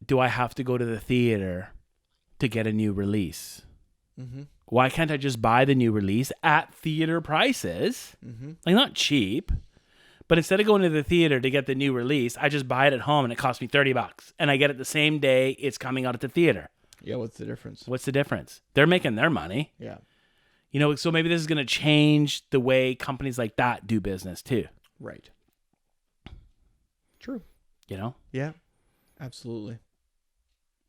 do I have to go to the theater to get a new release? Why can't I just buy the new release at theater prices? Like, not cheap, but instead of going to the theater to get the new release, I just buy it at home and it costs me $30 and I get it the same day it's coming out at the theater. Yeah, what's the difference? What's the difference? They're making their money. Yeah. You know, so maybe this is going to change the way companies like that do business too. Right. True. You know? Yeah, absolutely.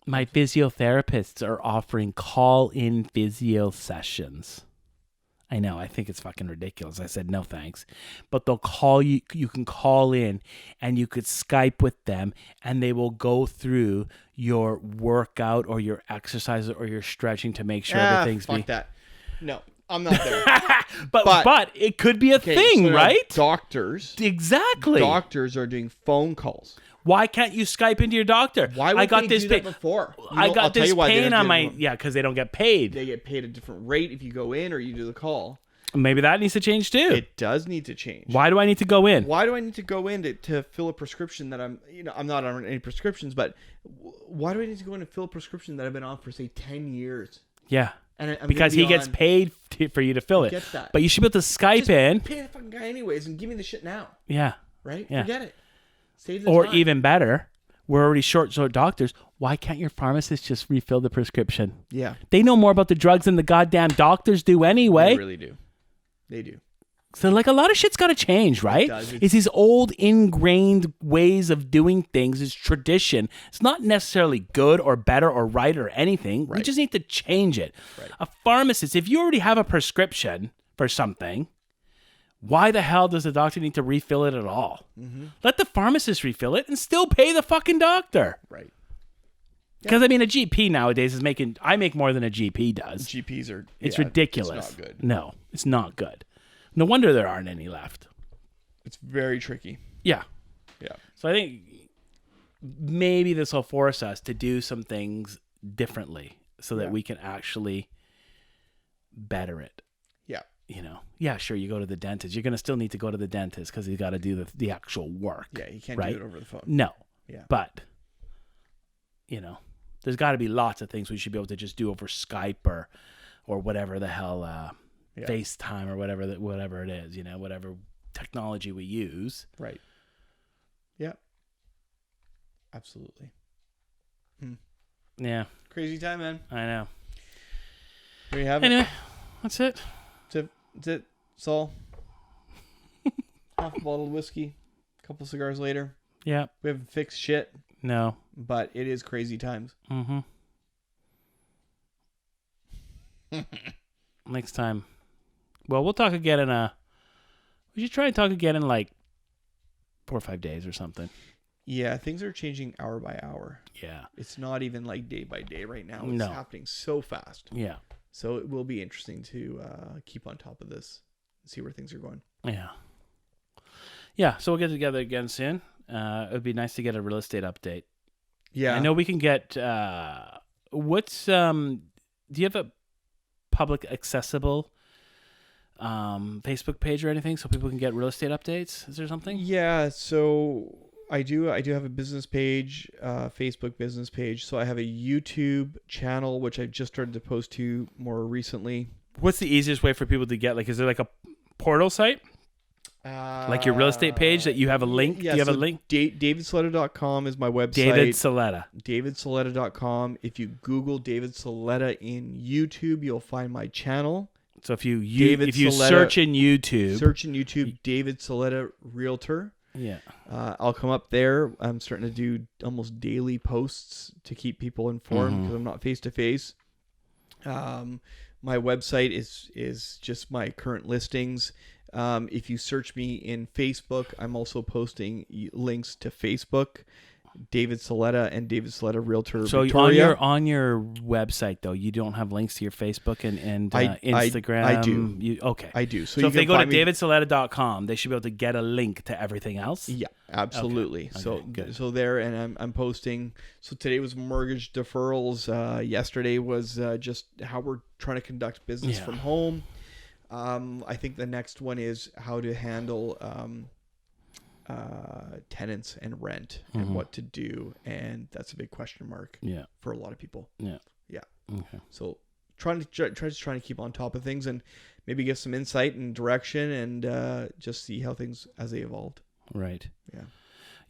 My physiotherapists are offering call-in physio sessions. I know, I think it's fucking ridiculous. I said, no thanks. But they'll call you, you can call in and you could Skype with them and they will go through your workout or your exercise or your stretching to make sure everything's... Fuck that. No, I'm not there. but it could be a thing, so right? Doctors. Exactly. Doctors are doing phone calls. Why can't you Skype into your doctor? Why would they do that before? I got this pain on my... Yeah, because they don't get paid. They get paid a different rate if you go in or you do the call. Maybe that needs to change too. It does need to change. Why do I need to go in? Why do I need to go in to fill a prescription that I'm not on any prescriptions, but why do I need to go in and fill a prescription that I've been on for, say, 10 years? Yeah. And because he gets paid for you to fill it. Get that. But you should be able to Skype in. Pay the fucking guy anyways and give me the shit now. Yeah. Right? Yeah. Forget it. Save the time. Or even better, we're already short doctors. Why can't your pharmacist just refill the prescription? Yeah. They know more about the drugs than the goddamn doctors do anyway. They really do. They do. So, like, a lot of shit's got to change, right? It's these old ingrained ways of doing things. It's tradition. It's not necessarily good or better or right or anything. Right. We just need to change it. Right. A pharmacist, if you already have a prescription for something, why the hell does the doctor need to refill it at all? Let the pharmacist refill it and still pay the fucking doctor. Right. Because, I mean, a GP nowadays is I make more than a GP does. GPs are... It's ridiculous. It's not good. No, it's not good. No wonder there aren't any left. It's very tricky. Yeah. Yeah. So I think maybe this will force us to do some things differently so that we can actually better it. Yeah. yeah, sure, you go to the dentist. You're going to still need to go to the dentist because he's got to do the actual work. Yeah, you can't right? do it over the phone. No. Yeah. But, there's got to be lots of things we should be able to just do over Skype or whatever the hell, FaceTime or whatever it is, whatever technology we use. Right. Yeah. Absolutely. Yeah. Crazy time, man. I know. There you have it. Anyway, that's it. That's it. That's all. Half a bottle of whiskey. A couple cigars later. Yeah. We haven't fixed shit. No. But it is crazy times. Mm-hmm. Next time. Well, we'll talk again we should try and talk again in like 4 or 5 days or something. Yeah, things are changing hour by hour. Yeah. It's not even like day by day right now. It's happening so fast. Yeah. So it will be interesting to keep on top of this and see where things are going. Yeah. Yeah, so we'll get together again soon. It would be nice to get a real estate update. Yeah. I know we can get do you have a public accessible Facebook page or anything so people can get real estate updates? Is there something? Yeah, so I do have a business page, Facebook business page. So I have a YouTube channel which I've just started to post to more recently. What's the easiest way for people to get, like, is there like a portal site? Like your real estate page that you have a link? Yeah, do you have a link? DavidSoletta.com is my website. David Soletta. DavidSoletta.com. If you Google David Soletta in YouTube, you'll find my channel. So if you search in YouTube, David Soletta Realtor. Yeah. I'll come up there. I'm starting to do almost daily posts to keep people informed because I'm not face to face. My website is just my current listings. If you search me in Facebook, I'm also posting links to Facebook, David Soletta and David Soletta Realtor. So Victoria. on your website though, you don't have links to your Facebook and Instagram. I do. Okay, I do. So if they go to davidsoletta.com, they should be able to get a link to everything else. Yeah, absolutely. Okay, so there, and I'm posting. So today was mortgage deferrals. Yesterday was just how we're trying to conduct business from home. I think the next one is how to handle tenants and rent and what to do, and that's a big question mark for a lot of people. Okay. So trying to keep on top of things and maybe give some insight and direction and just see how things as they evolved. Right.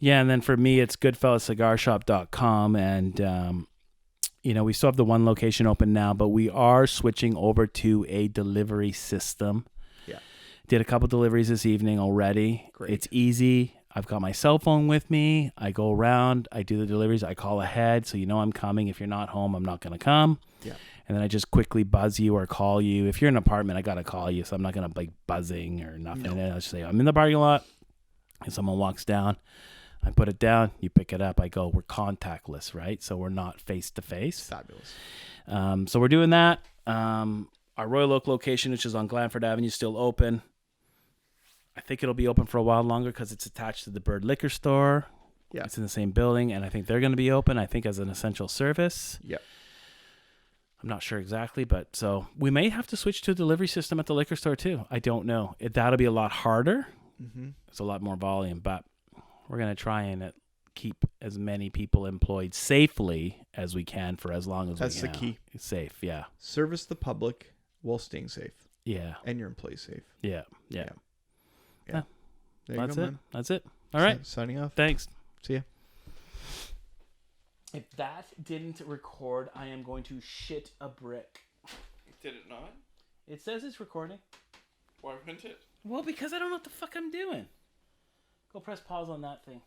And then for me it's goodfellascigarshop.com, and we still have the one location open now, but we are switching over to a delivery system. Yeah. Did a couple deliveries this evening already. Great. It's easy. I've got my cell phone with me. I go around. I do the deliveries. I call ahead, so I'm coming. If you're not home, I'm not going to come. Yeah. And then I just quickly buzz you or call you. If you're in an apartment, I got to call you, so I'm not going to buzzing or nothing. No. And I just say, I'm in the parking lot, and someone walks down. I put it down, you pick it up, I go, we're contactless, right? So we're not face-to-face. Fabulous. So we're doing that. Our Royal Oak location, which is on Glanford Avenue, is still open. I think it'll be open for a while longer because it's attached to the Bird Liquor Store. Yeah. It's in the same building, and I think they're going to be open, I think, as an essential service. Yep. I'm not sure exactly, but so we may have to switch to a delivery system at the liquor store too. I don't know. That'll be a lot harder. Mm-hmm. It's a lot more volume, but we're going to try and keep as many people employed safely as we can for as long as That's we can. That's the key. Safe, yeah. Service the public while staying safe. Yeah. And your employees safe. Yeah. There That's you go, it. man. That's it. All right. Signing off. Thanks. See ya. If that didn't record, I am going to shit a brick. Did it not? It says it's recording. Why wouldn't it? Well, because I don't know what the fuck I'm doing. Go press pause on that thing.